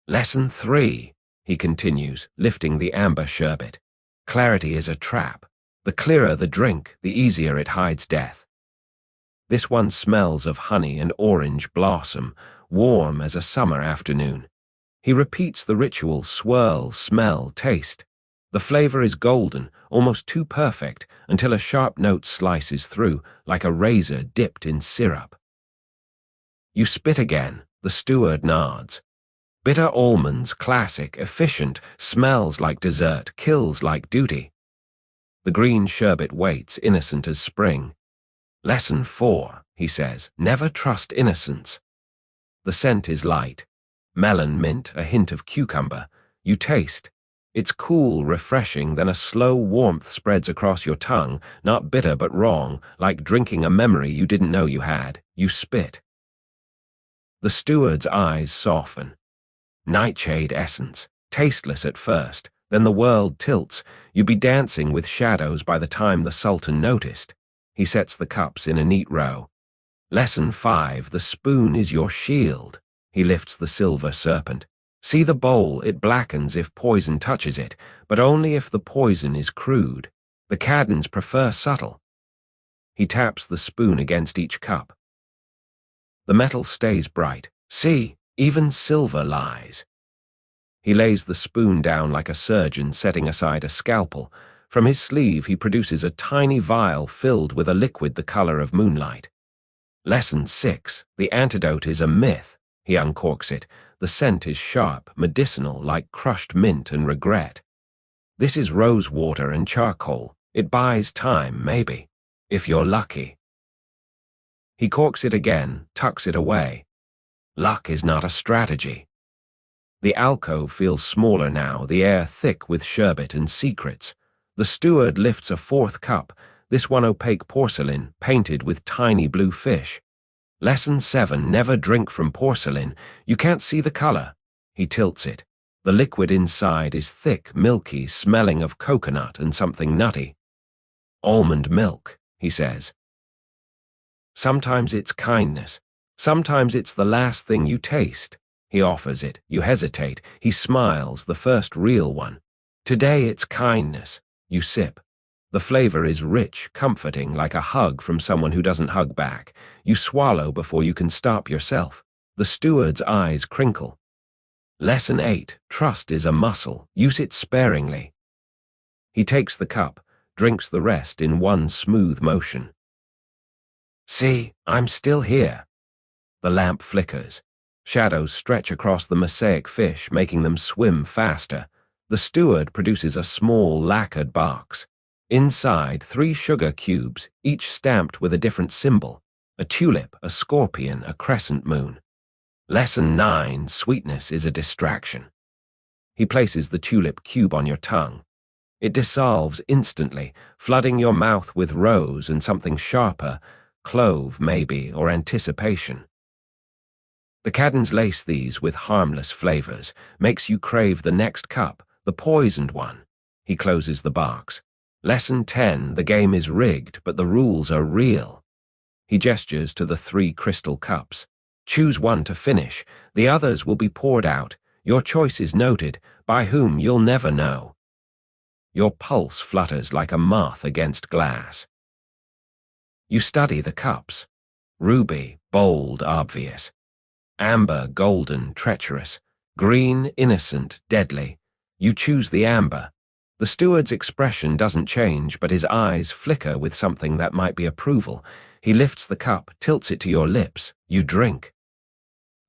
Lesson 3, he continues, lifting the amber sherbet. Clarity is a trap. The clearer the drink, the easier it hides death. This one smells of honey and orange blossom, warm as a summer afternoon. He repeats the ritual: swirl, smell, taste. The flavor is golden, almost too perfect, until a sharp note slices through, like a razor dipped in syrup. You spit again. The steward nods. Bitter almonds, classic, efficient, smells like dessert, kills like duty. The green sherbet waits, innocent as spring. Lesson 4, he says, never trust innocence. The scent is light. Melon, mint, a hint of cucumber. You taste. It's cool, refreshing, then a slow warmth spreads across your tongue, not bitter but wrong, like drinking a memory you didn't know you had. You spit. The steward's eyes soften. Nightshade essence, tasteless at first, then the world tilts. You'd be dancing with shadows by the time the Sultan noticed. He sets the cups in a neat row. Lesson 5, the spoon is your shield. He lifts the silver serpent. See the bowl, it blackens if poison touches it, but only if the poison is crude. The Cadans prefer subtle. He taps the spoon against each cup. The metal stays bright. See, even silver lies. He lays the spoon down like a surgeon setting aside a scalpel. From his sleeve he produces a tiny vial filled with a liquid the color of moonlight. Lesson 6, the antidote is a myth. He uncorks it. The scent is sharp, medicinal, like crushed mint and regret. This is rose water and charcoal. It buys time, maybe, if you're lucky. He corks it again, tucks it away. Luck is not a strategy. The alcove feels smaller now, the air thick with sherbet and secrets. The steward lifts a 4th cup, this one opaque porcelain, painted with tiny blue fish. Lesson 7, never drink from porcelain. You can't see the color. He tilts it. The liquid inside is thick, milky, smelling of coconut and something nutty. Almond milk, he says. Sometimes it's kindness. Sometimes it's the last thing you taste. He offers it. You hesitate. He smiles, the first real one. Today it's kindness. You sip. The flavor is rich, comforting, like a hug from someone who doesn't hug back. You swallow before you can stop yourself. The steward's eyes crinkle. Lesson 8, trust is a muscle. Use it sparingly. He takes the cup, drinks the rest in one smooth motion. See, I'm still here. The lamp flickers. Shadows stretch across the mosaic fish, making them swim faster. The steward produces a small lacquered box. Inside, 3 sugar cubes, each stamped with a different symbol: a tulip, a scorpion, a crescent moon. Lesson 9, sweetness is a distraction. He places the tulip cube on your tongue. It dissolves instantly, flooding your mouth with rose and something sharper, clove maybe, or anticipation. The Cadans lace these with harmless flavors, makes you crave the next cup, the poisoned one. He closes the box. Lesson 10, the game is rigged, but the rules are real. He gestures to the 3 crystal cups. Choose one to finish. The others will be poured out. Your choice is noted, by whom you'll never know. Your pulse flutters like a moth against glass. You study the cups. Ruby, bold, obvious. Amber, golden, treacherous. Green, innocent, deadly. You choose the amber. The steward's expression doesn't change, but his eyes flicker with something that might be approval. He lifts the cup, tilts it to your lips. You drink.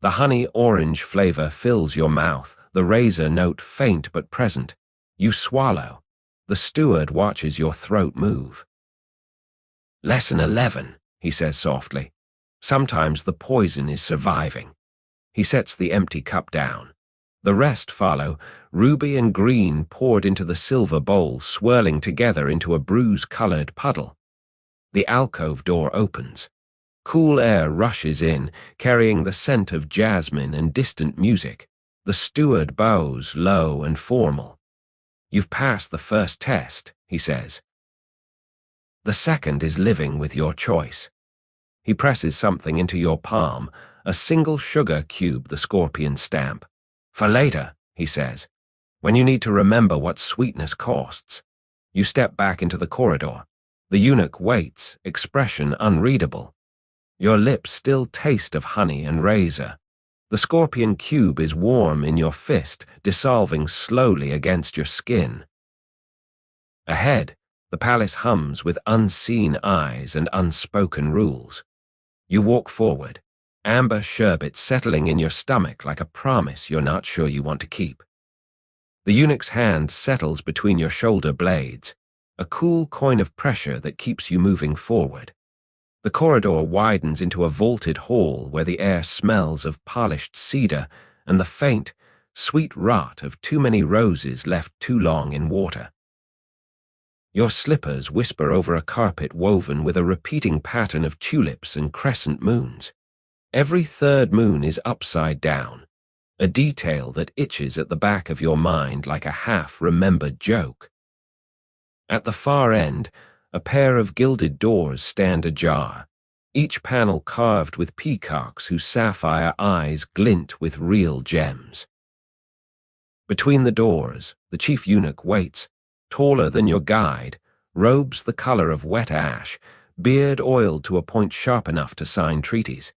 The honey-orange flavor fills your mouth, the razor note faint but present. You swallow. The steward watches your throat move. Lesson 11, he says softly. Sometimes the poison is surviving. He sets the empty cup down. The rest follow, ruby and green poured into the silver bowl, swirling together into a bruise-colored puddle. The alcove door opens. Cool air rushes in, carrying the scent of jasmine and distant music. The steward bows, low and formal. You've passed the first test, he says. The second is living with your choice. He presses something into your palm, a single sugar cube, the scorpion stamp. For later, he says, when you need to remember what sweetness costs. You step back into the corridor. The eunuch waits, expression unreadable. Your lips still taste of honey and razor. The scorpion cube is warm in your fist, dissolving slowly against your skin. Ahead, the palace hums with unseen eyes and unspoken rules. You walk forward, amber sherbet settling in your stomach like a promise you're not sure you want to keep. The eunuch's hand settles between your shoulder blades, a cool coin of pressure that keeps you moving forward. The corridor widens into a vaulted hall where the air smells of polished cedar and the faint, sweet rot of too many roses left too long in water. Your slippers whisper over a carpet woven with a repeating pattern of tulips and crescent moons. Every third moon is upside down, a detail that itches at the back of your mind like a half-remembered joke. At the far end, a pair of gilded doors stand ajar, each panel carved with peacocks whose sapphire eyes glint with real gems. Between the doors, the chief eunuch waits, taller than your guide, robes the color of wet ash, beard oiled to a point sharp enough to sign treaties.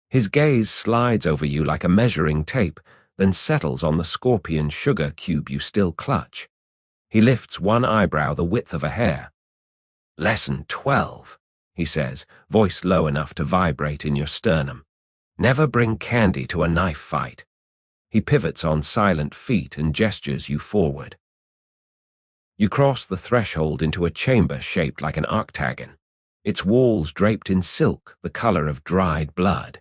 His gaze slides over you like a measuring tape, then settles on the scorpion sugar cube you still clutch. He lifts one eyebrow the width of a hair. Lesson 12, he says, voice low enough to vibrate in your sternum. Never bring candy to a knife fight. He pivots on silent feet and gestures you forward. You cross the threshold into a chamber shaped like an octagon, its walls draped in silk the color of dried blood.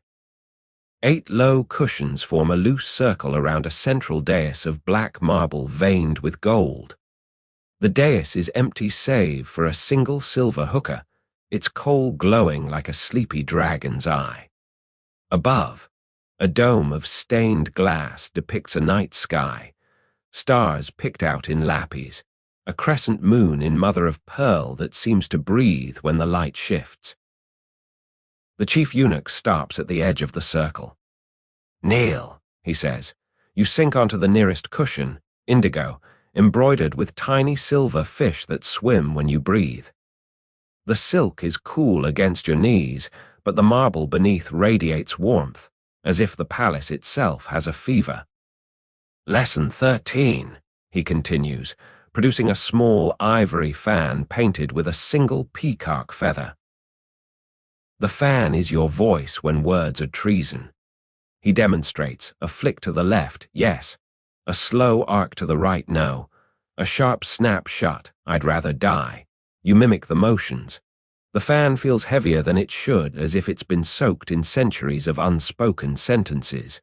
8 low cushions form a loose circle around a central dais of black marble veined with gold. The dais is empty save for a single silver hookah, its coal glowing like a sleepy dragon's eye. Above, a dome of stained glass depicts a night sky, stars picked out in lapis, a crescent moon in mother of pearl that seems to breathe when the light shifts. The chief eunuch stops at the edge of the circle. Kneel, he says. You sink onto the nearest cushion, indigo, embroidered with tiny silver fish that swim when you breathe. The silk is cool against your knees, but the marble beneath radiates warmth, as if the palace itself has a fever. Lesson 13, he continues, producing a small ivory fan painted with a single peacock feather. The fan is your voice when words are treason. He demonstrates, a flick to the left, yes, a slow arc to the right, no, a sharp snap shut, I'd rather die. You mimic the motions. The fan feels heavier than it should, as if it's been soaked in centuries of unspoken sentences.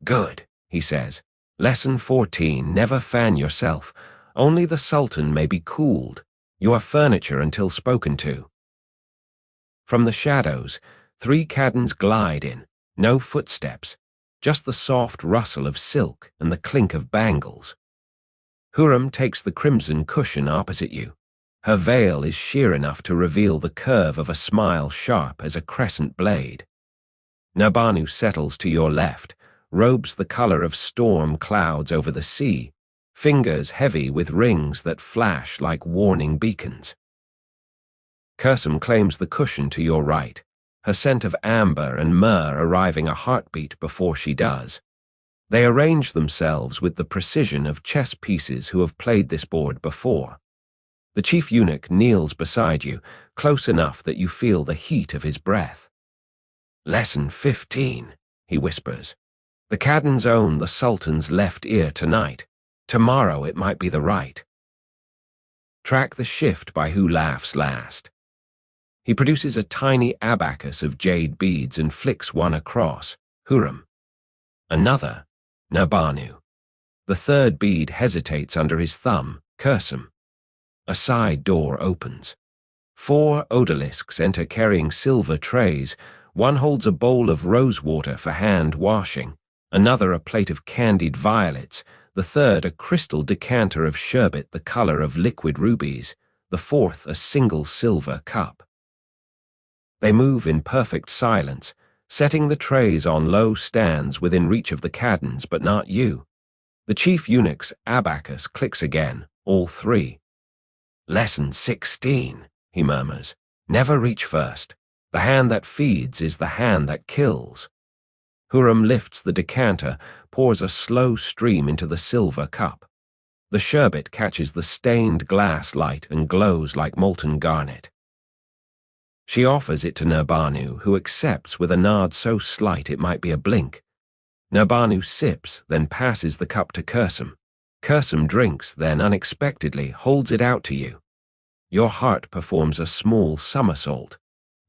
Good, he says. Lesson 14, never fan yourself. Only the Sultan may be cooled. You are furniture until spoken to. From the shadows, 3 caddens glide in, no footsteps, just the soft rustle of silk and the clink of bangles. Hurrem takes the crimson cushion opposite you. Her veil is sheer enough to reveal the curve of a smile sharp as a crescent blade. Nabanu settles to your left, robes the color of storm clouds over the sea, fingers heavy with rings that flash like warning beacons. Cursum claims the cushion to your right, her scent of amber and myrrh arriving a heartbeat before she does. They arrange themselves with the precision of chess pieces who have played this board before. The chief eunuch kneels beside you, close enough that you feel the heat of his breath. "Lesson 15, he whispers. "The Cadans own the Sultan's left ear tonight. Tomorrow it might be the right. Track the shift by who laughs last." He produces a tiny abacus of jade beads and flicks one across, Hurrem. Another, Nurbanu. The third bead hesitates under his thumb, Cursum. A side door opens. 4 odalisks enter carrying silver trays. One holds a bowl of rose water for hand washing, another a plate of candied violets, the third a crystal decanter of sherbet the color of liquid rubies, the fourth a single silver cup. They move in perfect silence, setting the trays on low stands within reach of the Cadans, but not you. The chief eunuch's abacus clicks again, all 3. "Lesson 16, he murmurs. "Never reach first. The hand that feeds is the hand that kills." Hurrem lifts the decanter, pours a slow stream into the silver cup. The sherbet catches the stained glass light and glows like molten garnet. She offers it to Nurbanu, who accepts with a nod so slight it might be a blink. Nurbanu sips, then passes the cup to Cursum. Cursum drinks, then unexpectedly holds it out to you. Your heart performs a small somersault.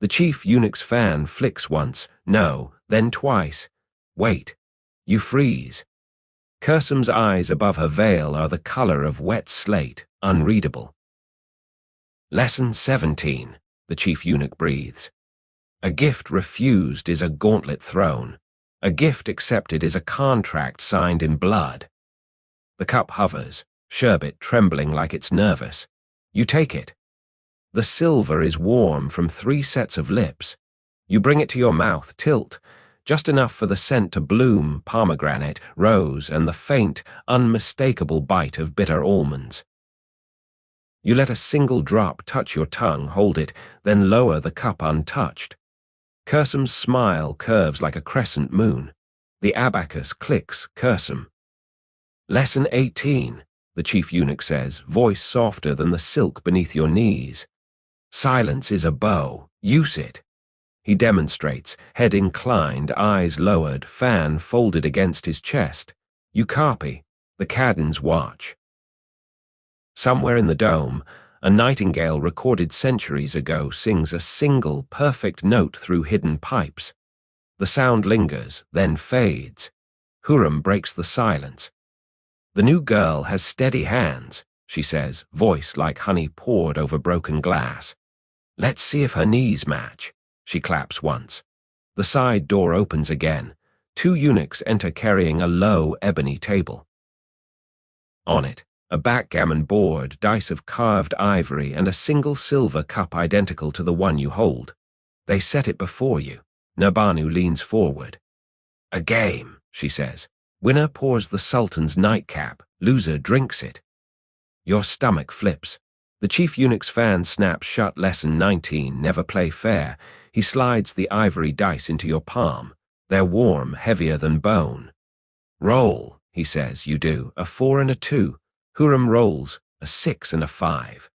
The chief eunuch's fan flicks once, no, then twice. Wait. You freeze. Cursum's eyes above her veil are the color of wet slate, unreadable. "Lesson 17, the chief eunuch breathes. "A gift refused is a gauntlet thrown. A gift accepted is a contract signed in blood." The cup hovers, sherbet trembling like it's nervous. You take it. The silver is warm from 3 sets of lips. You bring it to your mouth, tilt, just enough for the scent to bloom, pomegranate, rose, and the faint, unmistakable bite of bitter almonds. You let a single drop touch your tongue, hold it, then lower the cup untouched. Cursum's smile curves like a crescent moon. The abacus clicks, Cursum. "Lesson 18, the chief eunuch says, voice softer than the silk beneath your knees. "Silence is a bow. Use it." He demonstrates, head inclined, eyes lowered, fan folded against his chest. You copy. The Cadans watch. Somewhere in the dome, a nightingale recorded centuries ago sings a single, perfect note through hidden pipes. The sound lingers, then fades. Hurrem breaks the silence. "The new girl has steady hands," she says, voice like honey poured over broken glass. "Let's see if her knees match." She claps once. The side door opens again. 2 eunuchs enter carrying a low ebony table. On it, a backgammon board, dice of carved ivory, and a single silver cup identical to the one you hold. They set it before you. Nurbanu leans forward. "A game," she says. "Winner pours the Sultan's nightcap. Loser drinks it." Your stomach flips. The chief eunuch's fan snaps shut. Lesson 19, never play fair. He slides the ivory dice into your palm. They're warm, heavier than bone. "Roll," he says. You do. A 4 and a 2. Hurrem rolls, a 6 and a 5.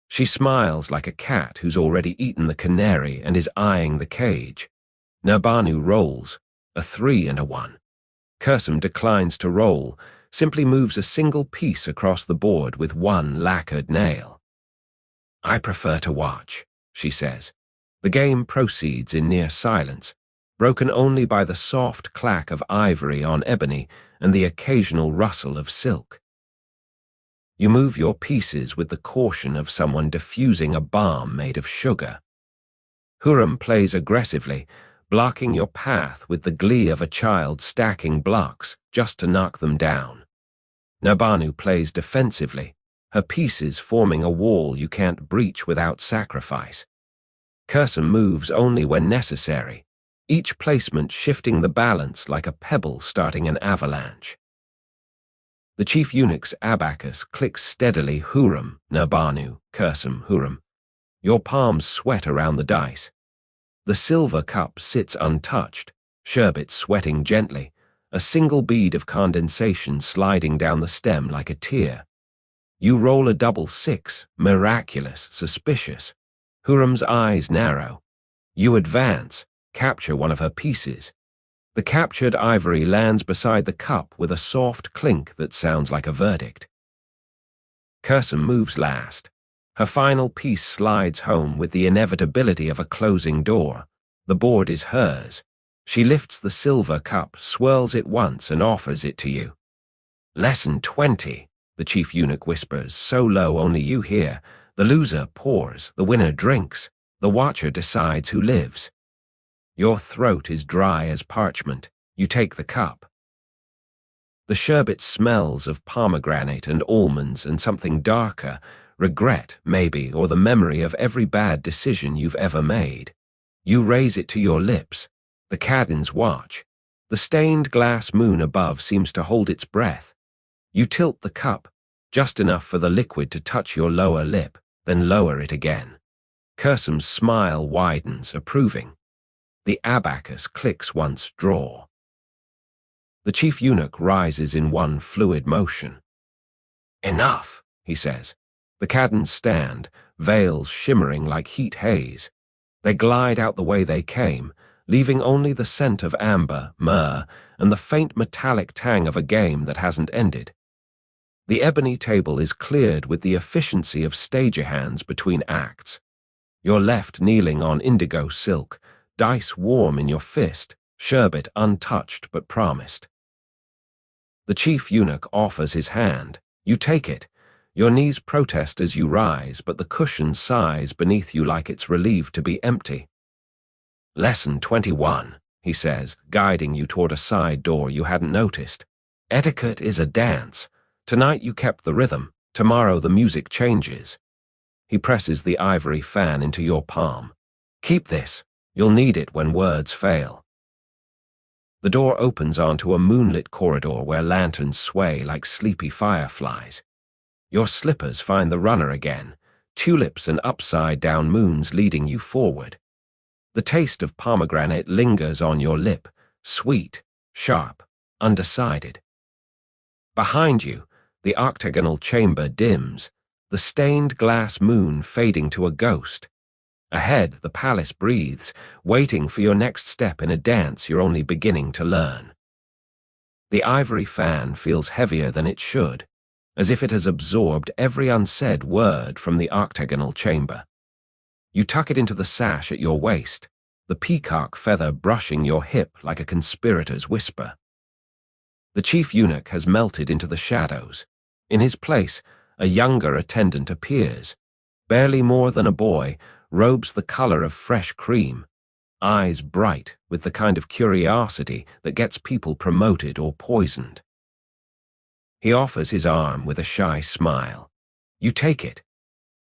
She smiles like a cat who's already eaten the canary and is eyeing the cage. Nurbanu rolls, a 3 and a 1. Cursum declines to roll, simply moves a single piece across the board with 1 lacquered nail. "I prefer to watch," she says. The game proceeds in near silence, broken only by the soft clack of ivory on ebony and the occasional rustle of silk. You move your pieces with the caution of someone diffusing a balm made of sugar. Hurrem plays aggressively, blocking your path with the glee of a child stacking blocks just to knock them down. Nurbanu plays defensively, her pieces forming a wall you can't breach without sacrifice. Cursum moves only when necessary, each placement shifting the balance like a pebble starting an avalanche. The chief eunuch's abacus clicks steadily Hurum, Nabanu, Kursum, Hurum. Your palms sweat around the dice. The silver cup sits untouched, sherbet sweating gently, a single bead of condensation sliding down the stem like a tear. You roll a double 6, miraculous, suspicious. Hurum's eyes narrow. You advance, capture one of her pieces. The captured ivory lands beside the cup with a soft clink that sounds like a verdict. Kursum moves last. Her final piece slides home with the inevitability of a closing door. The board is hers. She lifts the silver cup, swirls it once, and offers it to you. Lesson 20, the chief eunuch whispers, so low only you hear. The loser pours, the winner drinks. The watcher decides who lives. Your throat is dry as parchment. You take the cup. The sherbet smells of pomegranate and almonds and something darker, regret, maybe, or the memory of every bad decision you've ever made. You raise it to your lips. The Cadins watch. The stained glass moon above seems to hold its breath. You tilt the cup, just enough for the liquid to touch your lower lip, then lower it again. Kursum's smile widens, approving. The abacus clicks once, draw. The chief eunuch rises in one fluid motion. Enough, he says. The Cadins stand, veils shimmering like heat haze. They glide out the way they came, leaving only the scent of amber, myrrh, and the faint metallic tang of a game that hasn't ended. The ebony table is cleared with the efficiency of stager hands between acts. Your left kneeling on indigo silk, dice warm in your fist, sherbet untouched but promised. The chief eunuch offers his hand. You take it. Your knees protest as you rise, but the cushion sighs beneath you like it's relieved to be empty. Lesson 21, he says, guiding you toward a side door you hadn't noticed. Etiquette is a dance. Tonight you kept the rhythm. Tomorrow the music changes. He presses the ivory fan into your palm. Keep this. You'll need it when words fail. The door opens onto a moonlit corridor where lanterns sway like sleepy fireflies. Your slippers find the runner again, tulips and upside-down moons leading you forward. The taste of pomegranate lingers on your lip, sweet, sharp, undecided. Behind you, the octagonal chamber dims, the stained glass moon fading to a ghost. Ahead, the palace breathes, waiting for your next step in a dance you're only beginning to learn. The ivory fan feels heavier than it should, as if it has absorbed every unsaid word from the octagonal chamber. You tuck it into the sash at your waist, the peacock feather brushing your hip like a conspirator's whisper. The chief eunuch has melted into the shadows. In his place, a younger attendant appears, barely more than a boy, robes the color of fresh cream, eyes bright with the kind of curiosity that gets people promoted or poisoned. He offers his arm with a shy smile. You take it.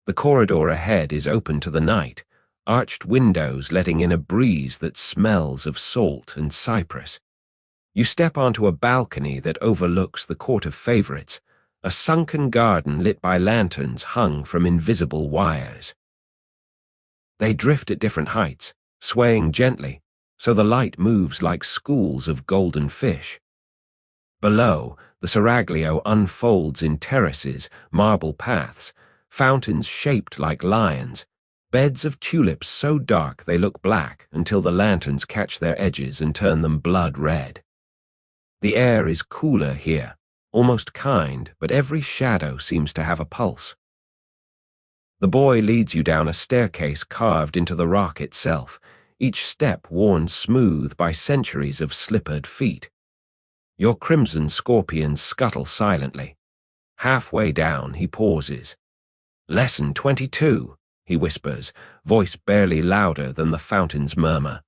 The corridor ahead is open to the night, arched windows letting in a breeze that smells of salt and cypress. You step onto a balcony that overlooks the court of favorites, a sunken garden lit by lanterns hung from invisible wires. They drift at different heights, swaying gently, so the light moves like schools of golden fish. Below, the seraglio unfolds in terraces, marble paths, fountains shaped like lions, beds of tulips so dark they look black until the lanterns catch their edges and turn them blood red. The air is cooler here, almost kind, but every shadow seems to have a pulse. The boy leads you down a staircase carved into the rock itself, each step worn smooth by centuries of slippered feet. Your crimson scorpions scuttle silently. Halfway down, he pauses. Lesson 22, he whispers, voice barely louder than the fountain's murmur.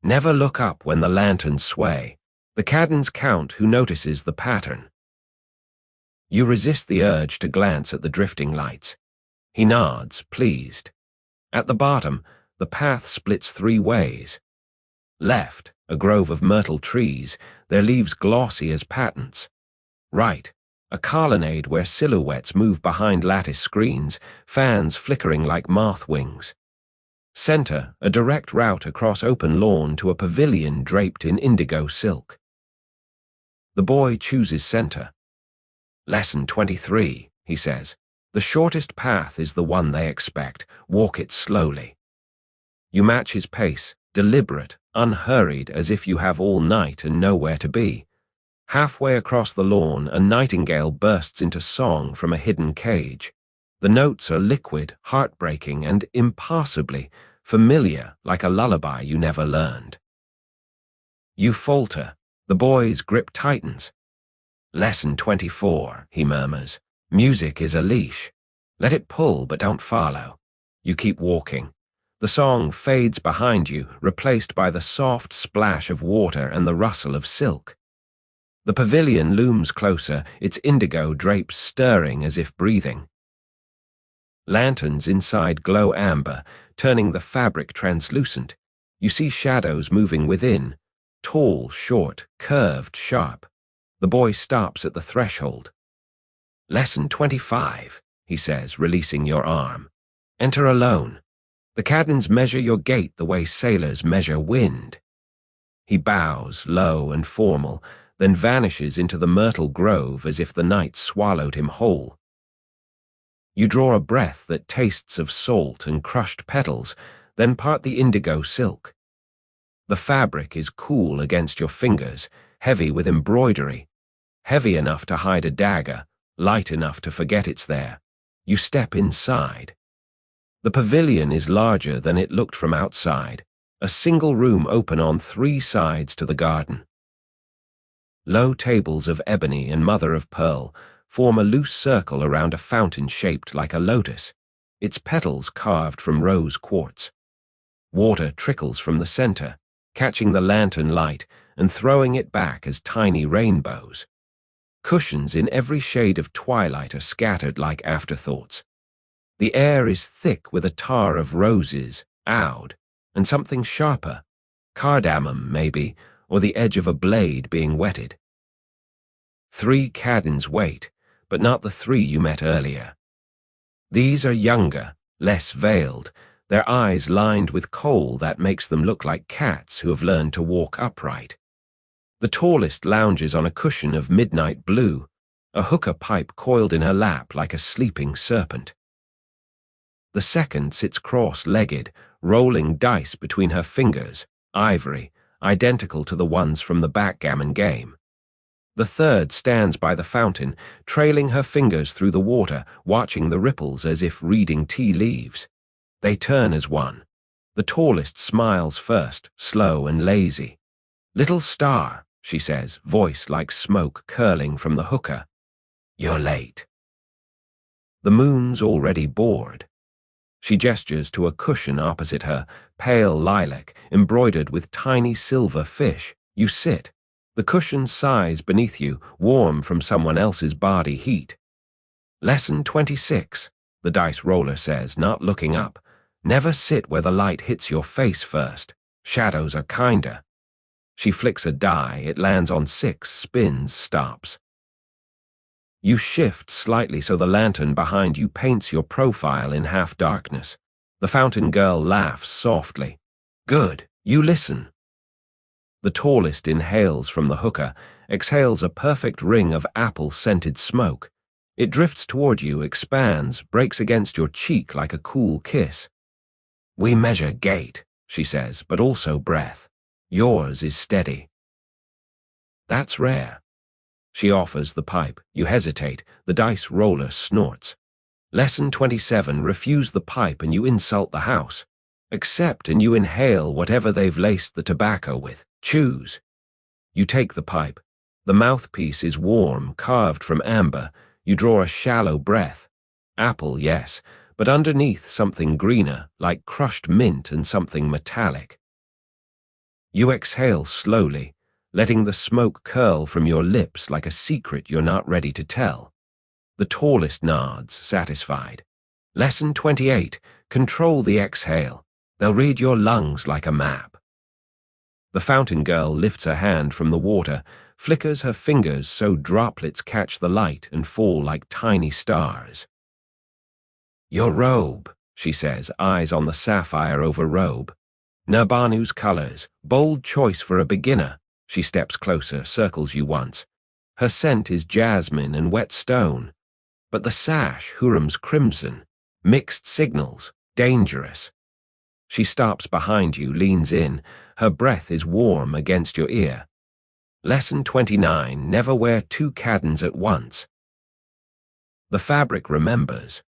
Never look up when the lanterns sway. The Cadins count who notices the pattern. You resist the urge to glance at the drifting lights. He nods, pleased. At the bottom, the path splits 3 ways. Left, a grove of myrtle trees, their leaves glossy as patents. Right, a colonnade where silhouettes move behind lattice screens, fans flickering like moth wings. Center, a direct route across open lawn to a pavilion draped in indigo silk. The boy chooses center. Lesson 23, he says. The shortest path is the one they expect. Walk it slowly. You match his pace, deliberate, unhurried, as if you have all night and nowhere to be. Halfway across the lawn, a nightingale bursts into song from a hidden cage. The notes are liquid, heartbreaking, and impassably familiar, like a lullaby you never learned. You falter. The boy's grip tightens. Lesson 24, he murmurs. Music is a leash. Let it pull, but don't follow. You keep walking. The song fades behind you, replaced by the soft splash of water and the rustle of silk. The pavilion looms closer, its indigo drapes stirring as if breathing. Lanterns inside glow amber, turning the fabric translucent. You see shadows moving within, tall, short, curved, sharp. The boy stops at the threshold. Lesson 25, he says, releasing your arm. Enter alone. The Cadins measure your gait the way sailors measure wind. He bows, low and formal, then vanishes into the myrtle grove as if the night swallowed him whole. You draw a breath that tastes of salt and crushed petals, then part the indigo silk. The fabric is cool against your fingers, heavy with embroidery, heavy enough to hide a dagger, light enough to forget it's there. You step inside. The pavilion is larger than it looked from outside, a single room open on 3 sides to the garden. Low tables of ebony and mother of pearl form a loose circle around a fountain shaped like a lotus, its petals carved from rose quartz. Water trickles from the center, catching the lantern light and throwing it back as tiny rainbows. Cushions in every shade of twilight are scattered like afterthoughts. The air is thick with a tar of roses, oud, and something sharper, cardamom maybe, or the edge of a blade being whetted. 3 Cadins wait, but not the 3 you met earlier. These are younger, less veiled, their eyes lined with kohl that makes them look like cats who have learned to walk upright. The tallest lounges on a cushion of midnight blue, a hookah pipe coiled in her lap like a sleeping serpent. The second sits cross-legged, rolling dice between her fingers, ivory, identical to the ones from the backgammon game. The third stands by the fountain, trailing her fingers through the water, watching the ripples as if reading tea leaves. They turn as one. The tallest smiles first, slow and lazy. "Little star," she says, voice like smoke curling from the hookah. "You're late." The moon's already bored. She gestures to a cushion opposite her, pale lilac, embroidered with tiny silver fish. You sit. The cushion sighs beneath you, warm from someone else's body heat. Lesson 26, the dice roller says, not looking up. Never sit where the light hits your face first. Shadows are kinder. She flicks a die, it lands on 6, spins, stops. You shift slightly so the lantern behind you paints your profile in half-darkness. The fountain girl laughs softly. "Good, you listen." The tallest inhales from the hookah, exhales a perfect ring of apple-scented smoke. It drifts toward you, expands, breaks against your cheek like a cool kiss. "We measure gait," she says, "but also breath. Yours is steady." That's rare. She offers the pipe. You hesitate. The dice roller snorts. Lesson 27, refuse the pipe and you insult the house. Accept and you inhale whatever they've laced the tobacco with. Choose. You take the pipe. The mouthpiece is warm, carved from amber. You draw a shallow breath. Apple, yes, but underneath something greener, like crushed mint and something metallic. You exhale slowly, letting the smoke curl from your lips like a secret you're not ready to tell. The tallest nods, satisfied. Lesson 28, control the exhale. They'll read your lungs like a map. The fountain girl lifts her hand from the water, flickers her fingers so droplets catch the light and fall like tiny stars. "Your robe," she says, eyes on the sapphire over robe. "Nurbanu's colors, bold choice for a beginner." She steps closer, circles you once. Her scent is jasmine and wet stone. But the sash, Hurrem's crimson, mixed signals, dangerous. She stops behind you, leans in. Her breath is warm against your ear. Lesson 29, never wear two caddens at once. The fabric remembers.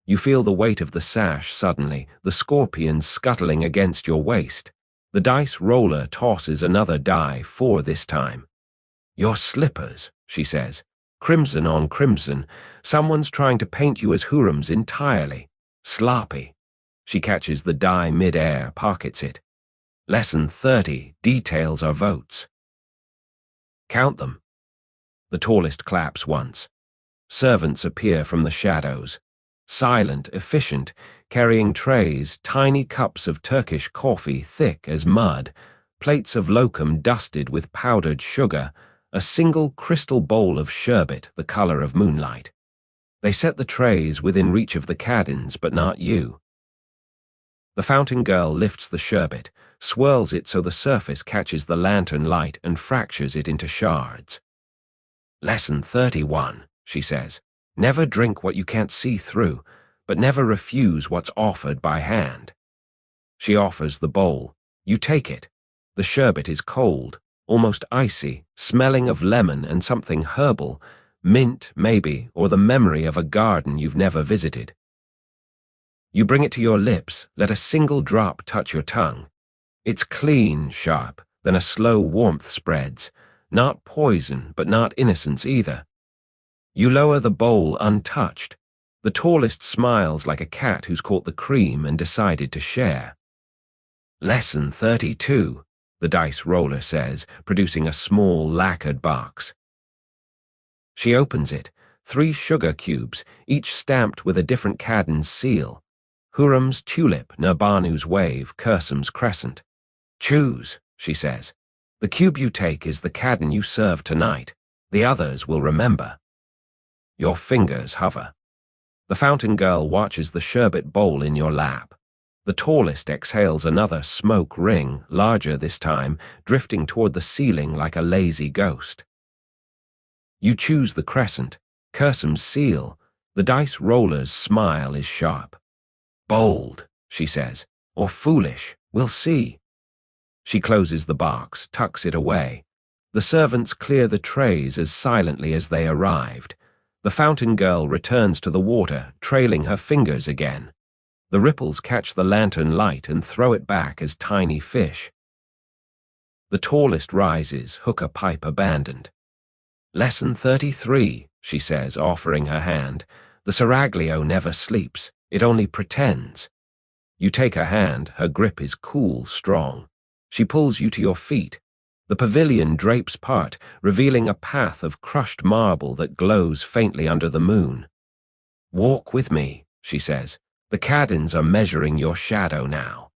You feel the weight of the sash suddenly, the scorpions scuttling against your waist. The dice roller tosses another die, 4 this time. "Your slippers," she says. Crimson on crimson. Someone's trying to paint you as Hurrem's entirely. Sloppy. She catches the die mid-air, pockets it. Lesson 30, details are votes. Count them. The tallest claps once. Servants appear from the shadows. Silent, efficient, carrying trays, tiny cups of Turkish coffee thick as mud, plates of lokum dusted with powdered sugar, a single crystal bowl of sherbet the color of moonlight. They set the trays within reach of the caddens, but not you. The fountain girl lifts the sherbet, swirls it so the surface catches the lantern light and fractures it into shards. Lesson 31, she says. Never drink what you can't see through, but never refuse what's offered by hand. She offers the bowl. You take it. The sherbet is cold, almost icy, smelling of lemon and something herbal, mint maybe, or the memory of a garden you've never visited. You bring it to your lips, let a single drop touch your tongue. It's clean, sharp, then a slow warmth spreads. Not poison, but not innocence either. You lower the bowl untouched. The tallest smiles like a cat who's caught the cream and decided to share. Lesson 32, the dice roller says, producing a small lacquered box. She opens it, 3 sugar cubes, each stamped with a different cadden's seal. Hurrem's tulip, Nurbanu's wave, Kursum's crescent. Choose, she says. The cube you take is the cadden you serve tonight. The others will remember. Your fingers hover. The fountain girl watches the sherbet bowl in your lap. The tallest exhales another smoke ring, larger this time, drifting toward the ceiling like a lazy ghost. You choose the crescent, Kursum's seal. The dice roller's smile is sharp. Bold, she says, or foolish, we'll see. She closes the box, tucks it away. The servants clear the trays as silently as they arrived. The fountain girl returns to the water, trailing her fingers again. The ripples catch the lantern light and throw it back as tiny fish. The tallest rises, hookah pipe abandoned. Lesson 33, she says, offering her hand. The seraglio never sleeps. It only pretends. You take her hand, her grip is cool, strong. She pulls you to your feet. The pavilion drapes part, revealing a path of crushed marble that glows faintly under the moon. Walk with me, she says. The caddens are measuring your shadow now.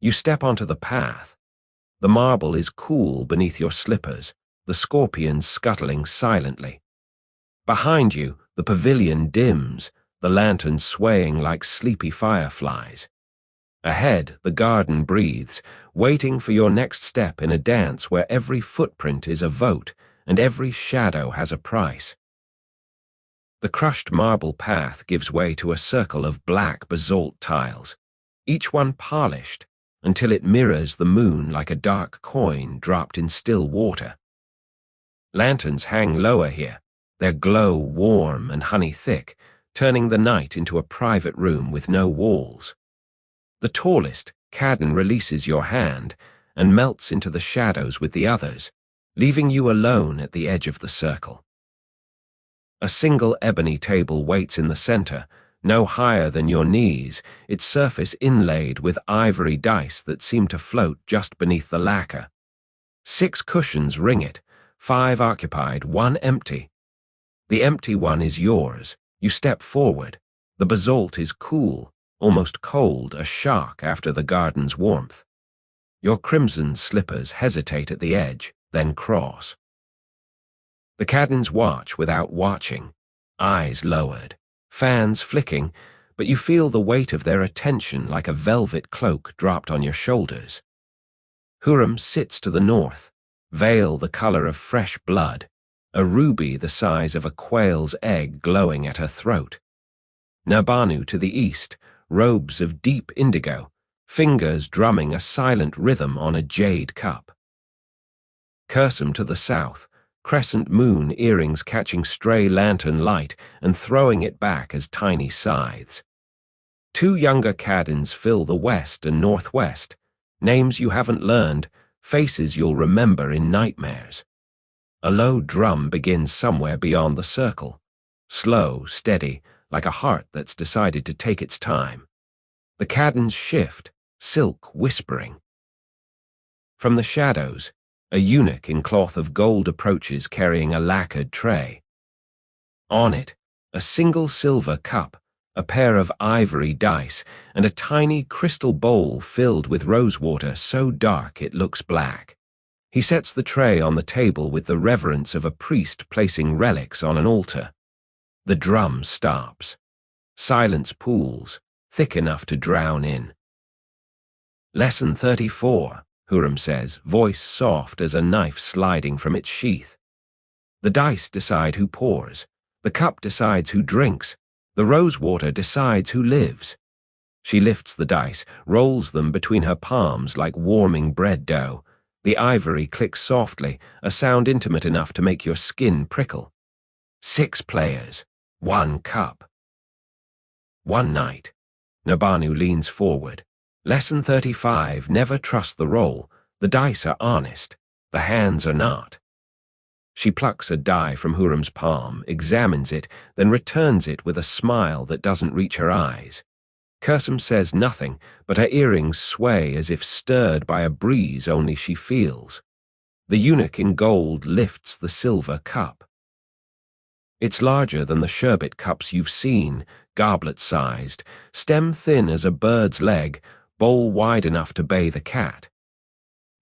You step onto the path. The marble is cool beneath your slippers, the scorpions scuttling silently. Behind you, the pavilion dims, the lanterns swaying like sleepy fireflies. Ahead, the garden breathes, waiting for your next step in a dance where every footprint is a vote and every shadow has a price. The crushed marble path gives way to a circle of black basalt tiles, each one polished until it mirrors the moon like a dark coin dropped in still water. Lanterns hang lower here, their glow warm and honey-thick, turning the night into a private room with no walls. The tallest, cadden releases your hand and melts into the shadows with the others, leaving you alone at the edge of the circle. A single ebony table waits in the center, no higher than your knees, its surface inlaid with ivory dice that seem to float just beneath the lacquer. 6 cushions ring it, 5 occupied, 1 empty. The empty one is yours. You step forward. The basalt is cool, almost cold, a shock after the garden's warmth. Your crimson slippers hesitate at the edge, then cross. The cadins watch without watching, eyes lowered, fans flicking, but you feel the weight of their attention like a velvet cloak dropped on your shoulders. Hurrem sits to the north, veil the color of fresh blood, a ruby the size of a quail's egg glowing at her throat. Nurbanu to the east, robes of deep indigo, fingers drumming a silent rhythm on a jade cup. Kursum to the south, crescent moon earrings catching stray lantern light and throwing it back as tiny scythes. Two younger cadins fill the west and northwest, names you haven't learned, faces you'll remember in nightmares. A low drum begins somewhere beyond the circle, slow, steady, like a heart that's decided to take its time. The cadins shift, silk whispering. From the shadows, a eunuch in cloth of gold approaches carrying a lacquered tray. On it, a single silver cup, a pair of ivory dice, and a tiny crystal bowl filled with rosewater so dark it looks black. He sets the tray on the table with the reverence of a priest placing relics on an altar. The drum stops. Silence pools, thick enough to drown in. Lesson 34, Hurrem says, voice soft as a knife sliding from its sheath. The dice decide who pours. The cup decides who drinks. The rosewater decides who lives. She lifts the dice, rolls them between her palms like warming bread dough. The ivory clicks softly, a sound intimate enough to make your skin prickle. 6 players, 1 cup. One night. Nurbanu leans forward. Lesson 35, never trust the roll. The dice are honest. The hands are not. She plucks a die from Hurrem's palm, examines it, then returns it with a smile that doesn't reach her eyes. Kursum says nothing, but her earrings sway as if stirred by a breeze only she feels. The eunuch in gold lifts the silver cup. It's larger than the sherbet cups you've seen, goblet-sized, stem thin as a bird's leg, bowl wide enough to bathe a cat.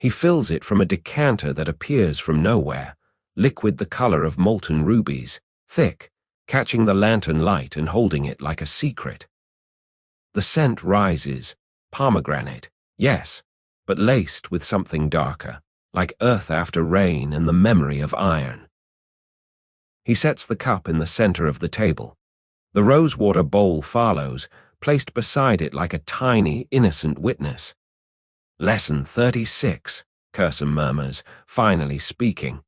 He fills it from a decanter that appears from nowhere, liquid the color of molten rubies, thick, catching the lantern light and holding it like a secret. The scent rises, pomegranate, yes, but laced with something darker, like earth after rain and the memory of iron. He sets the cup in the center of the table. The rosewater bowl follows, placed beside it like a tiny, innocent witness. Lesson 36, Kursum murmurs, finally speaking.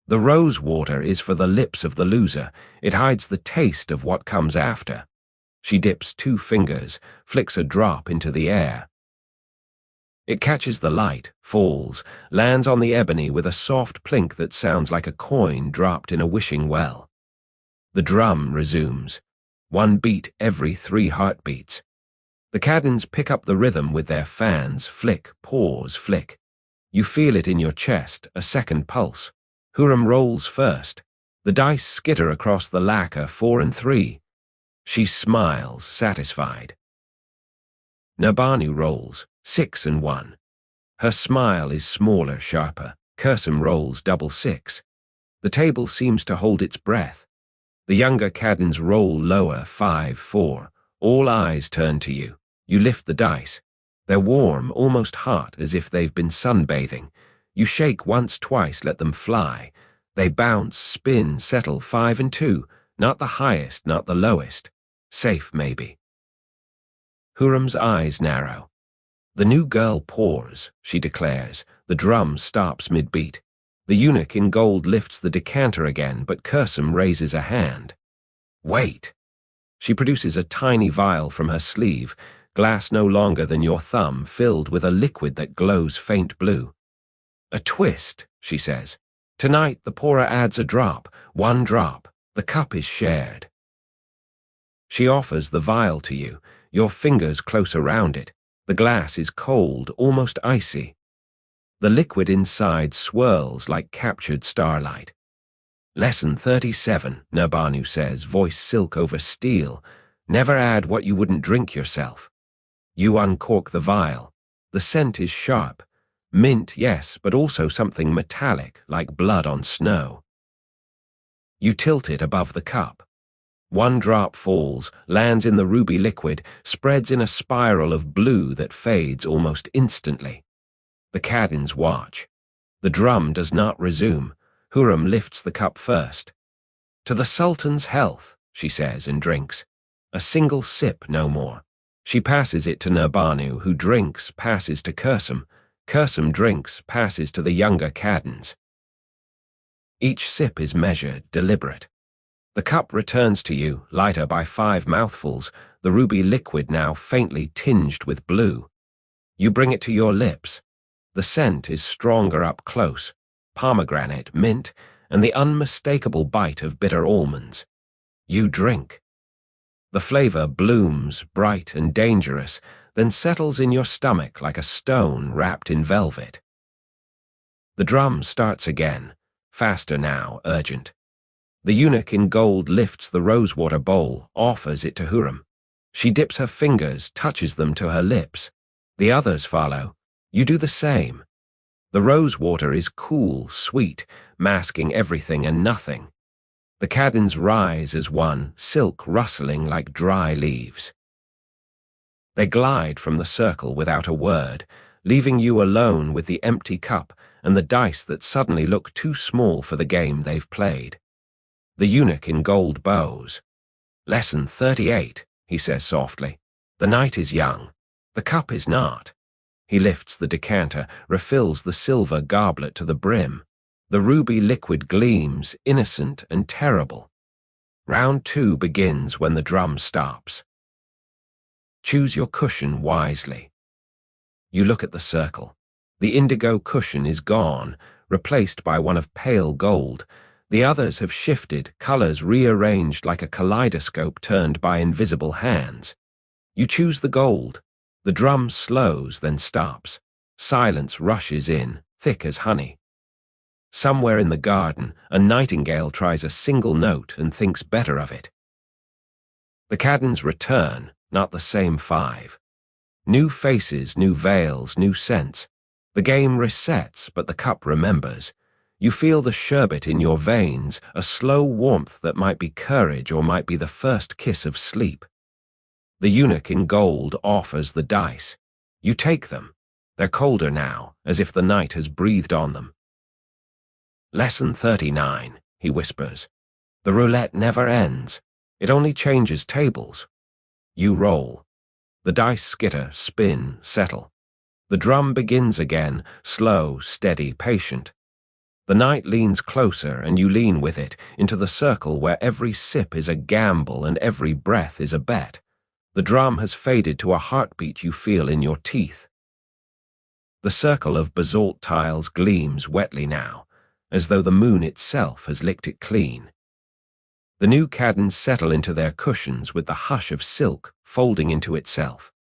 The rosewater is for the lips of the loser. It hides the taste of what comes after. She dips 2 fingers, flicks a drop into the air. It catches the light, falls, lands on the ebony with a soft plink that sounds like a coin dropped in a wishing well. The drum resumes. 1 beat every 3 heartbeats. The cadins pick up the rhythm with their fans, flick, pause, flick. You feel it in your chest, a second pulse. Hurrem rolls first. The dice skitter across the lacquer, 4 and 3. She smiles, satisfied. Nurbanu rolls, 6 and 1. Her smile is smaller, sharper. Kursum rolls double 6. The table seems to hold its breath. The younger cadins roll lower, 5, 4. All eyes turn to you. You lift the dice. They're warm, almost hot, as if they've been sunbathing. You shake once, twice, let them fly. They bounce, spin, settle, 5 and 2. Not the highest, not the lowest. Safe, maybe. Hurrem's eyes narrow. The new girl pours, she declares. The drum stops mid-beat. The eunuch in gold lifts the decanter again, but Kursum raises a hand. Wait! She produces a tiny vial from her sleeve, glass no longer than your thumb, filled with a liquid that glows faint blue. A twist, she says. Tonight the pourer adds a drop, 1 drop. The cup is shared. She offers the vial to you, your fingers close around it. The glass is cold, almost icy. The liquid inside swirls like captured starlight. Lesson 37, Nurbanu says, voice silk over steel. Never add what you wouldn't drink yourself. You uncork the vial. The scent is sharp. Mint, yes, but also something metallic, like blood on snow. You tilt it above the cup. One drop falls, lands in the ruby liquid, spreads in a spiral of blue that fades almost instantly. The Cadins watch. The drum does not resume. Hurrem lifts the cup first. "To the Sultan's health," she says and drinks. A single sip, no more. She passes it to Nurbanu, who drinks, passes to Kursum. Kursum drinks, passes to the younger Cadins. Each sip is measured, deliberate. The cup returns to you, lighter by 5 mouthfuls, the ruby liquid now faintly tinged with blue. You bring it to your lips. The scent is stronger up close, pomegranate, mint, and the unmistakable bite of bitter almonds. You drink. The flavor blooms, bright and dangerous, then settles in your stomach like a stone wrapped in velvet. The drum starts again, faster now, urgent. The eunuch in gold lifts the rosewater bowl, offers it to Hurrem. She dips her fingers, touches them to her lips. The others follow. You do the same. The rosewater is cool, sweet, masking everything and nothing. The Cadins rise as one, silk rustling like dry leaves. They glide from the circle without a word, leaving you alone with the empty cup and the dice that suddenly look too small for the game they've played. The eunuch in gold bows. "Lesson 38, he says softly. "The night is young. The cup is not." He lifts the decanter, refills the silver goblet to the brim. The ruby liquid gleams, innocent and terrible. Round 2 begins when the drum stops. Choose your cushion wisely. You look at the circle. The indigo cushion is gone, replaced by one of pale gold. The others have shifted, colors rearranged like a kaleidoscope turned by invisible hands. You choose the gold. The drum slows, then stops. Silence rushes in, thick as honey. Somewhere in the garden, a nightingale tries a single note and thinks better of it. The Cadins return, not the same 5. New faces, new veils, new scents. The game resets, but the cup remembers. You feel the sherbet in your veins, a slow warmth that might be courage or might be the first kiss of sleep. The eunuch in gold offers the dice. You take them. They're colder now, as if the night has breathed on them. "Lesson 39, he whispers. "The roulette never ends. It only changes tables." You roll. The dice skitter, spin, settle. The drum begins again, slow, steady, patient. The night leans closer, and you lean with it, into the circle where every sip is a gamble and every breath is a bet. The drum has faded to a heartbeat you feel in your teeth. The circle of basalt tiles gleams wetly now, as though the moon itself has licked it clean. The new Cadins settle into their cushions with the hush of silk folding into itself.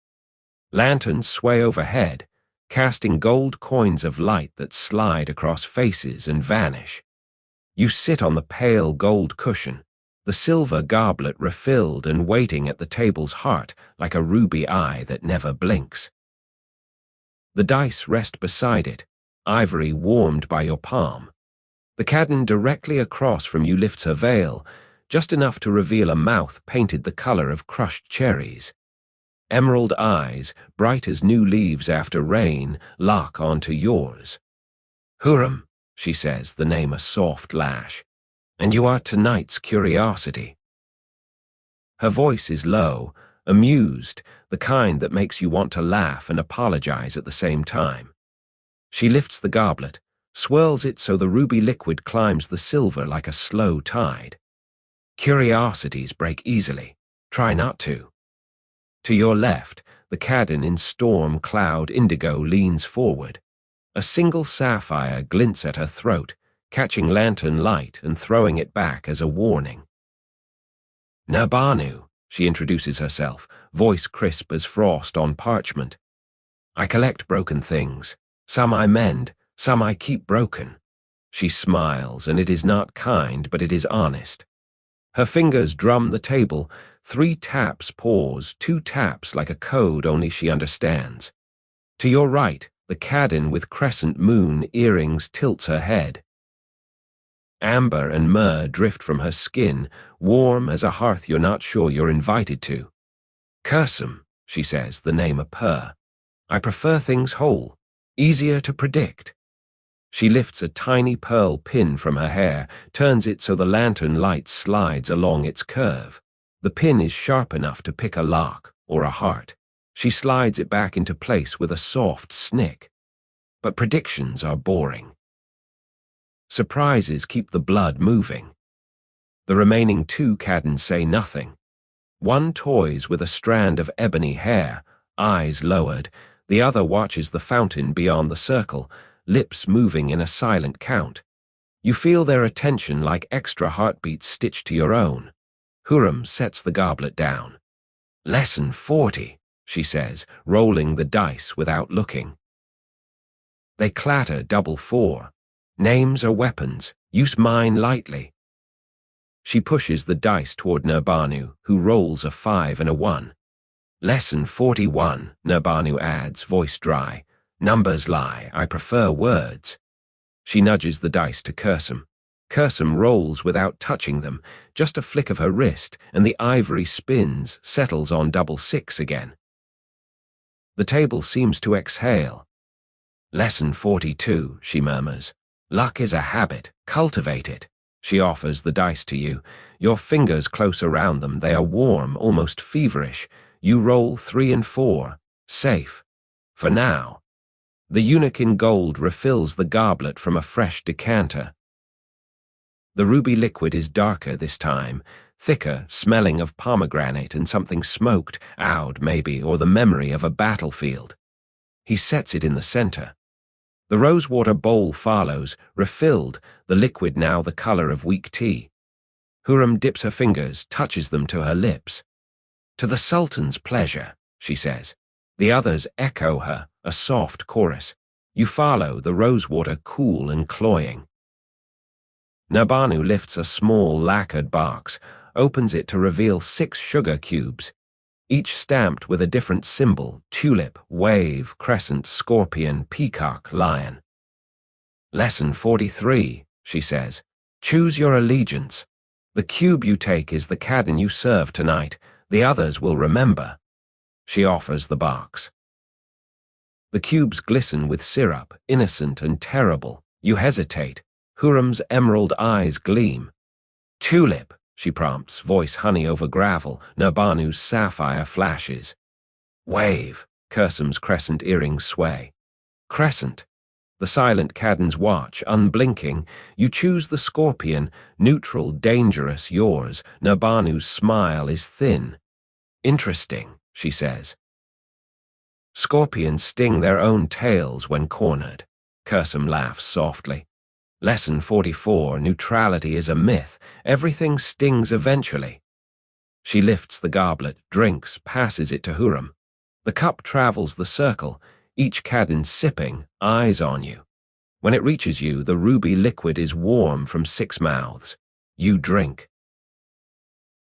Lanterns sway overhead, casting gold coins of light that slide across faces and vanish. You sit on the pale gold cushion, the silver goblet refilled and waiting at the table's heart like a ruby eye that never blinks. The dice rest beside it, ivory warmed by your palm. The Cadin directly across from you lifts her veil, just enough to reveal a mouth painted the color of crushed cherries. Emerald eyes, bright as new leaves after rain, lock onto yours. "Hurrem," she says, the name a soft lash, "and you are tonight's curiosity." Her voice is low, amused, the kind that makes you want to laugh and apologize at the same time. She lifts the goblet, swirls it so the ruby liquid climbs the silver like a slow tide. Curiosities break easily. Try not to. To your left, the Cadin in storm cloud indigo leans forward. A single sapphire glints at her throat, catching lantern light and throwing it back as a warning. "Nurbanu," she introduces herself, voice crisp as frost on parchment. "I collect broken things. Some I mend, some I keep broken." She smiles, and it is not kind, but it is honest. Her fingers drum the table, 3 taps pause, 2 taps like a code only she understands. To your right, The cadin with crescent moon earrings tilts her head. Amber and myrrh drift from her skin, warm as a hearth you're not sure you're invited to. Cursum, she says, the name a purr. I prefer things whole, easier to predict. She lifts a tiny pearl pin from her hair, turns it so the lantern light slides along its curve. The pin is sharp enough to pick a lock or a heart. She slides it back into place with a soft snick. But predictions are boring. Surprises keep the blood moving. The remaining two cadins say nothing. One toys with a strand of ebony hair, eyes lowered. The other watches the fountain beyond the circle, lips moving in a silent count. You feel their attention like extra heartbeats stitched to your own. Huram sets the goblet down. Lesson 40, she says, rolling the dice without looking. They clatter double 4. Names are weapons. Use mine lightly. She pushes the dice toward Nurbanu, who rolls a 5 and a 1. Lesson 41, Nurbanu adds, voice dry. Numbers lie, I prefer words. She nudges the dice to Cursum. Cursum rolls without touching them, just a flick of her wrist, and the ivory spins, settles on double 6 again. The table seems to exhale. Lesson 42, she murmurs. Luck is a habit, cultivate it. She offers the dice to you. Your fingers close around them, they are warm, almost feverish. You roll 3 and 4. Safe. For now. The eunuch in gold refills the goblet from a fresh decanter. The ruby liquid is darker this time, thicker, smelling of pomegranate and something smoked, oud maybe, or the memory of a battlefield. He sets it in the center. The rosewater bowl follows, refilled, the liquid now the color of weak tea. Huram dips her fingers, touches them to her lips. To the Sultan's pleasure, she says. The others echo her, a soft chorus. You follow, the rosewater cool and cloying. Nurbanu lifts a small lacquered box, opens it to reveal 6 sugar cubes, each stamped with a different symbol: tulip, wave, crescent, scorpion, peacock, lion. Lesson 43, she says. Choose your allegiance. The cube you take is the cadin you serve tonight. The others will remember. She offers the box. The cubes glisten with syrup, innocent and terrible. You hesitate. Huram's emerald eyes gleam. Tulip, she prompts, voice honey over gravel. Nurbanu's sapphire flashes. Wave, Cursum's crescent earrings sway. Crescent. The silent cadins watch, unblinking. You choose the scorpion, neutral, dangerous, yours. Nurbanu's smile is thin. Interesting, she says. Scorpions sting their own tails when cornered. Cursum laughs softly. Lesson 44, neutrality is a myth. Everything stings eventually. She lifts the goblet, drinks, passes it to Huram. The cup travels the circle, each cadin sipping, eyes on you. When it reaches you, the ruby liquid is warm from 6 mouths. You drink.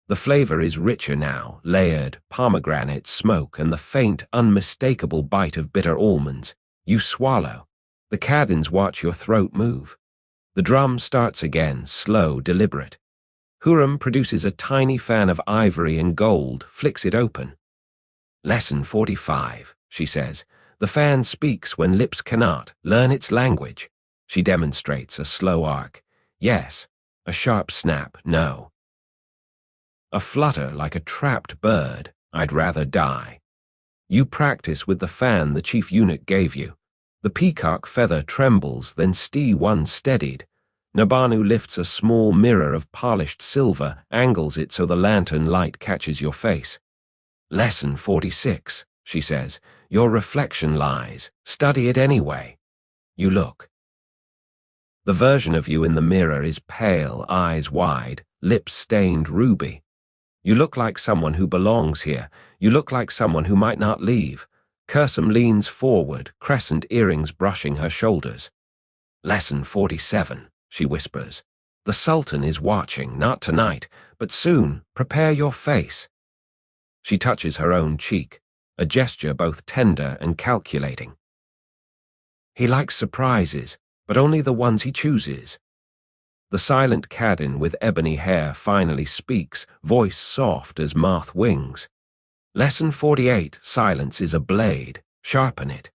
The flavor is richer now, layered, pomegranate, smoke, and the faint, unmistakable bite of bitter almonds. You swallow. The cadins watch your throat move. The drum starts again, slow, deliberate. Huram produces a tiny fan of ivory and gold, flicks it open. Lesson 45, she says. The fan speaks when lips cannot. Learn its language. She demonstrates a slow arc. Yes. A sharp snap. No. A flutter like a trapped bird. I'd rather die. You practice with the fan the chief eunuch gave you. The peacock feather trembles, then one steadied. Nurbanu lifts a small mirror of polished silver, angles it so the lantern light catches your face. Lesson 46, she says. Your reflection lies. Study it anyway. You look. The version of you in the mirror is pale, eyes wide, lips stained ruby. You look like someone who belongs here. You look like someone who might not leave. Cursum leans forward, crescent earrings brushing her shoulders. Lesson 47, she whispers. The Sultan is watching, not tonight, but soon. Prepare your face. She touches her own cheek, a gesture both tender and calculating. He likes surprises, but only the ones he chooses. The silent cadin with ebony hair finally speaks, voice soft as moth wings. Lesson 48, silence is a blade. Sharpen it.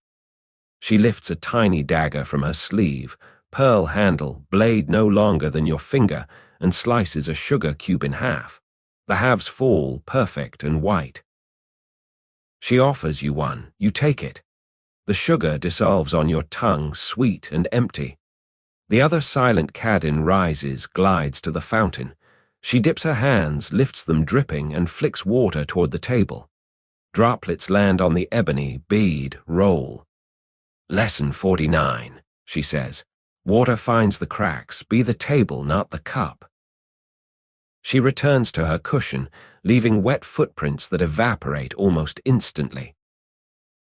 She lifts a tiny dagger from her sleeve, pearl handle, blade no longer than your finger, and slices a sugar cube in half. The halves fall, perfect and white. She offers you one. You take it. The sugar dissolves on your tongue, sweet and empty. The other silent cadin rises, glides to the fountain. She dips her hands, lifts them dripping, and flicks water toward the table. Droplets land on the ebony, bead, roll. Lesson 49, she says. Water finds the cracks. Be the table, not the cup. She returns to her cushion, leaving wet footprints that evaporate almost instantly.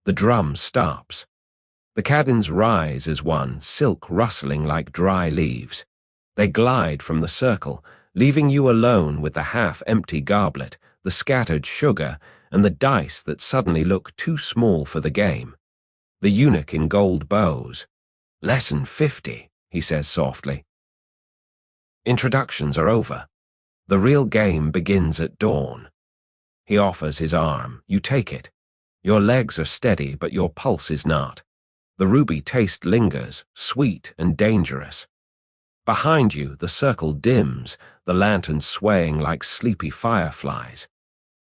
The drum stops. The cadins rise as one, silk rustling like dry leaves. They glide from the circle, leaving you alone with the half-empty goblet, the scattered sugar, and the dice that suddenly look too small for the game. The eunuch in gold bows. Lesson 50, he says softly. Introductions are over. The real game begins at dawn. He offers his arm. You take it. Your legs are steady, but your pulse is not. The ruby taste lingers, sweet and dangerous. Behind you, the circle dims, the lanterns swaying like sleepy fireflies.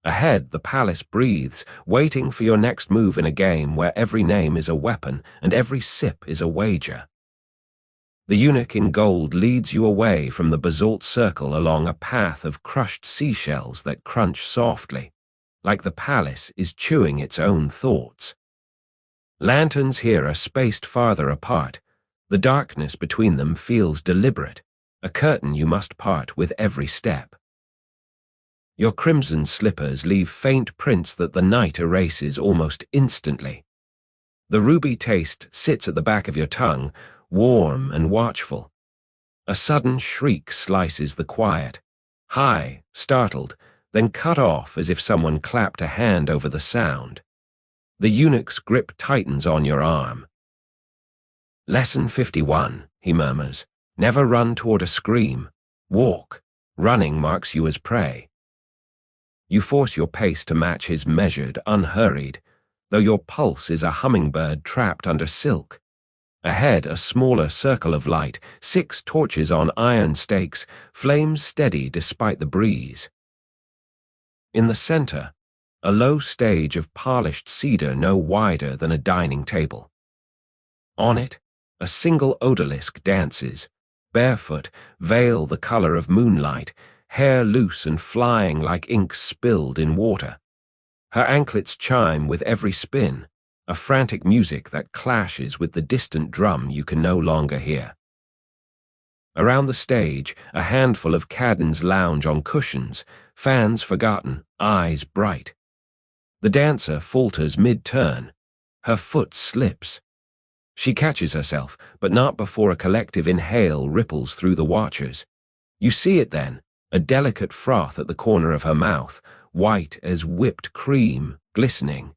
Ahead, the palace breathes, waiting for your next move in a game where every name is a weapon and every sip is a wager. The eunuch in gold leads you away from the basalt circle along a path of crushed seashells that crunch softly, like the palace is chewing its own thoughts. Lanterns here are spaced farther apart. The darkness between them feels deliberate, a curtain you must part with every step. Your crimson slippers leave faint prints that the night erases almost instantly. The ruby taste sits at the back of your tongue, warm and watchful. A sudden shriek slices the quiet, high, startled, then cut off as if someone clapped a hand over the sound. The eunuch's grip tightens on your arm. Lesson 51, he murmurs. Never run toward a scream. Walk. Running marks you as prey. You force your pace to match his measured, unhurried, though your pulse is a hummingbird trapped under silk. Ahead, a smaller circle of light, 6 torches on iron stakes, flames steady despite the breeze. In the center, a low stage of polished cedar no wider than a dining table. On it, a single odalisque dances, barefoot, veil the color of moonlight, hair loose and flying like ink spilled in water. Her anklets chime with every spin, a frantic music that clashes with the distant drum you can no longer hear. Around the stage, a handful of cadins lounge on cushions, fans forgotten, eyes bright. The dancer falters mid-turn. Her foot slips. She catches herself, but not before a collective inhale ripples through the watchers. You see it then, a delicate froth at the corner of her mouth, white as whipped cream, glistening.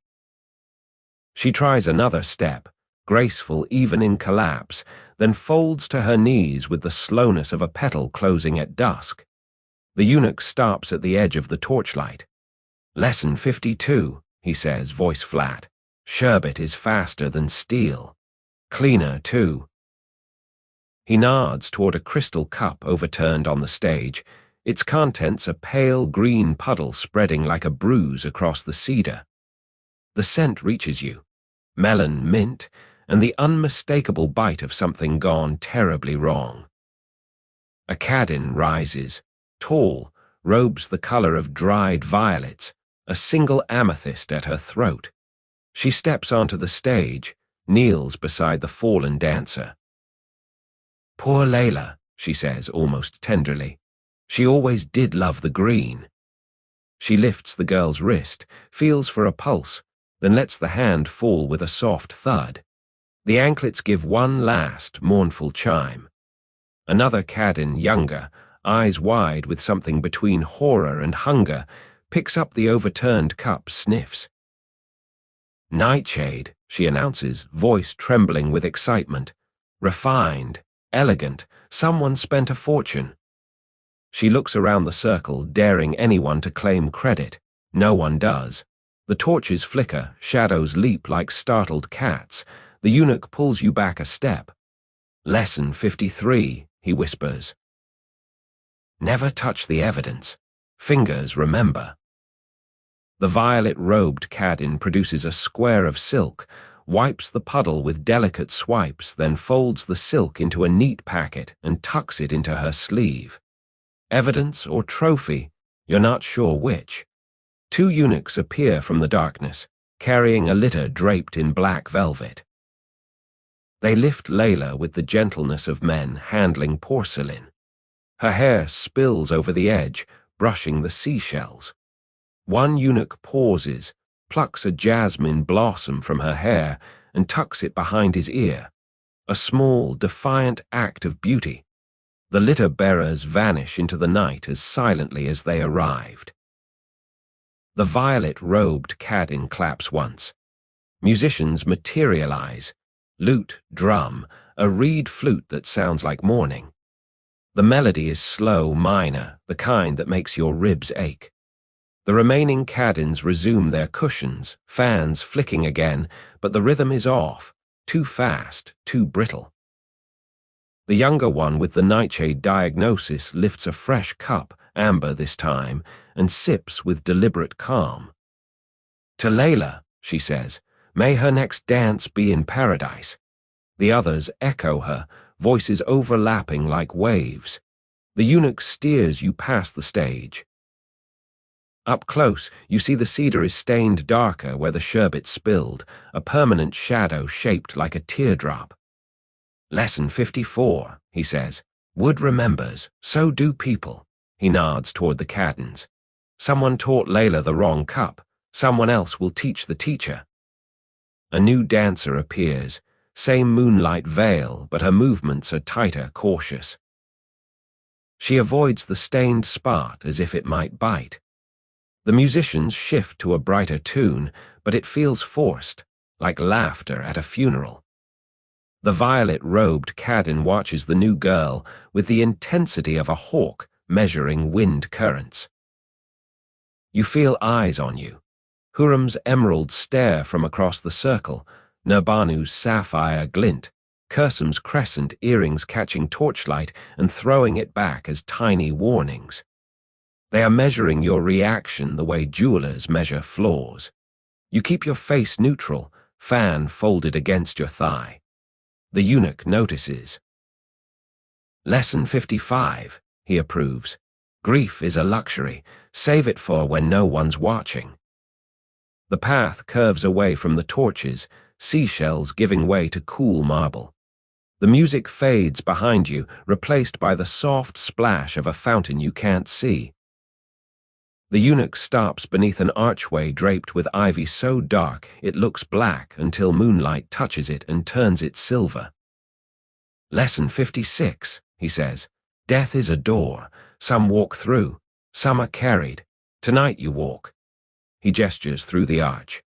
She tries another step, graceful even in collapse, then folds to her knees with the slowness of a petal closing at dusk. The eunuch stops at the edge of the torchlight. Lesson 52, he says, voice flat. Sherbet is faster than steel. Cleaner, too. He nods toward a crystal cup overturned on the stage, its contents a pale green puddle spreading like a bruise across the cedar. The scent reaches you, melon, mint, and the unmistakable bite of something gone terribly wrong. A cadin rises, tall, robes the color of dried violets, a single amethyst at her throat. She steps onto the stage, kneels beside the fallen dancer. Poor Layla, she says almost tenderly. She always did love the green. She lifts the girl's wrist, feels for a pulse, then lets the hand fall with a soft thud. The anklets give one last, mournful chime. Another cadin, younger, eyes wide with something between horror and hunger, picks up the overturned cup, sniffs. Nightshade, she announces, voice trembling with excitement. Refined, elegant, someone spent a fortune. She looks around the circle, daring anyone to claim credit. No one does. The torches flicker, shadows leap like startled cats. The eunuch pulls you back a step. Lesson 53, he whispers. Never touch the evidence. Fingers remember. The violet-robed cadin produces a square of silk, wipes the puddle with delicate swipes, then folds the silk into a neat packet and tucks it into her sleeve. Evidence or trophy, you're not sure which. Two eunuchs appear from the darkness, carrying a litter draped in black velvet. They lift Layla with the gentleness of men handling porcelain. Her hair spills over the edge, brushing the seashells. One eunuch pauses, plucks a jasmine blossom from her hair, and tucks it behind his ear. A small, defiant act of beauty. The litter bearers vanish into the night as silently as they arrived. The violet-robed cadin claps once. Musicians materialize. Lute, drum, a reed flute that sounds like morning. The melody is slow, minor, the kind that makes your ribs ache. The remaining cadins resume their cushions, fans flicking again, but the rhythm is off, too fast, too brittle. The younger one with the nightshade diagnosis lifts a fresh cup, amber this time, and sips with deliberate calm. To Layla, she says, may her next dance be in paradise. The others echo her, voices overlapping like waves. The eunuch steers you past the stage. Up close, you see the cedar is stained darker where the sherbet spilled, a permanent shadow shaped like a teardrop. Lesson 54, he says. Wood remembers, so do people. He nods toward the cadins. Someone taught Layla the wrong cup. Someone else will teach the teacher. A new dancer appears. Same moonlight veil, but her movements are tighter, cautious. She avoids the stained spot as if it might bite. The musicians shift to a brighter tune, but it feels forced, like laughter at a funeral. The violet-robed cadin watches the new girl with the intensity of a hawk measuring wind currents. You feel eyes on you. Hurrem's emerald stare from across the circle, Nurbanu's sapphire glint, Kursam's crescent earrings catching torchlight and throwing it back as tiny warnings. They are measuring your reaction the way jewelers measure flaws. You keep your face neutral, fan folded against your thigh. The eunuch notices. Lesson 55, he approves. Grief is a luxury. Save it for when no one's watching. The path curves away from the torches, seashells giving way to cool marble. The music fades behind you, replaced by the soft splash of a fountain you can't see. The eunuch stops beneath an archway draped with ivy so dark it looks black until moonlight touches it and turns it silver. Lesson 56, he says. Death is a door. Some walk through. Some are carried. Tonight you walk. He gestures through the arch.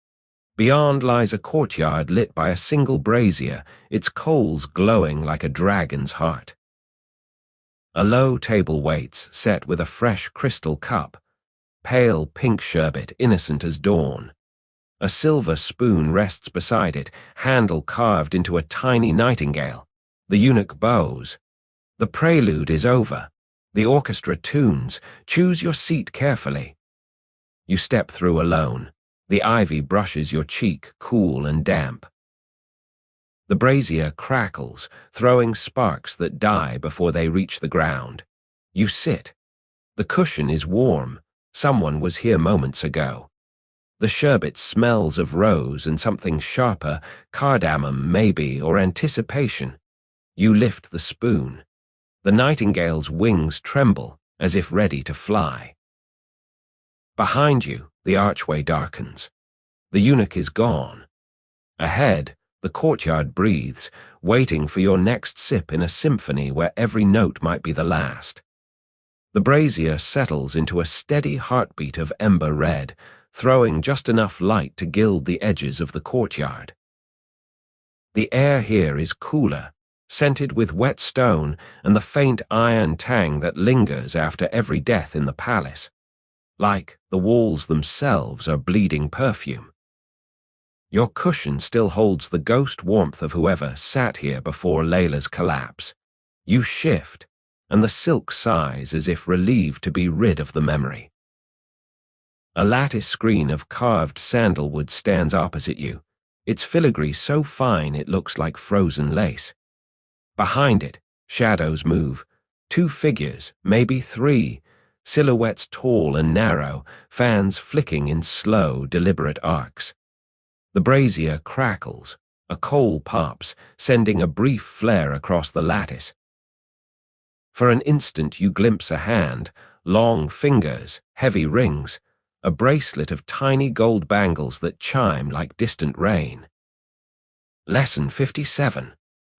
Beyond lies a courtyard lit by a single brazier, its coals glowing like a dragon's heart. A low table waits, set with a fresh crystal cup. Pale pink sherbet, innocent as dawn. A silver spoon rests beside it, handle carved into a tiny nightingale. The eunuch bows. The prelude is over. The orchestra tunes. Choose your seat carefully. You step through alone. The ivy brushes your cheek, cool and damp. The brazier crackles, throwing sparks that die before they reach the ground. You sit. The cushion is warm. Someone was here moments ago. The sherbet smells of rose and something sharper, cardamom maybe, or anticipation. You lift the spoon. The nightingale's wings tremble, as if ready to fly. Behind you, the archway darkens. The eunuch is gone. Ahead, the courtyard breathes, waiting for your next sip in a symphony where every note might be the last. The brazier settles into a steady heartbeat of ember red, throwing just enough light to gild the edges of the courtyard. The air here is cooler, scented with wet stone and the faint iron tang that lingers after every death in the palace. Like the walls themselves are bleeding perfume. Your cushion still holds the ghost warmth of whoever sat here before Layla's collapse. You shift, and the silk sighs as if relieved to be rid of the memory. A lattice screen of carved sandalwood stands opposite you, its filigree so fine it looks like frozen lace. Behind it, shadows move, 2 figures, maybe 3, silhouettes tall and narrow, fans flicking in slow, deliberate arcs. The brazier crackles, a coal pops, sending a brief flare across the lattice. For an instant you glimpse a hand, long fingers, heavy rings, a bracelet of tiny gold bangles that chime like distant rain. Lesson 57.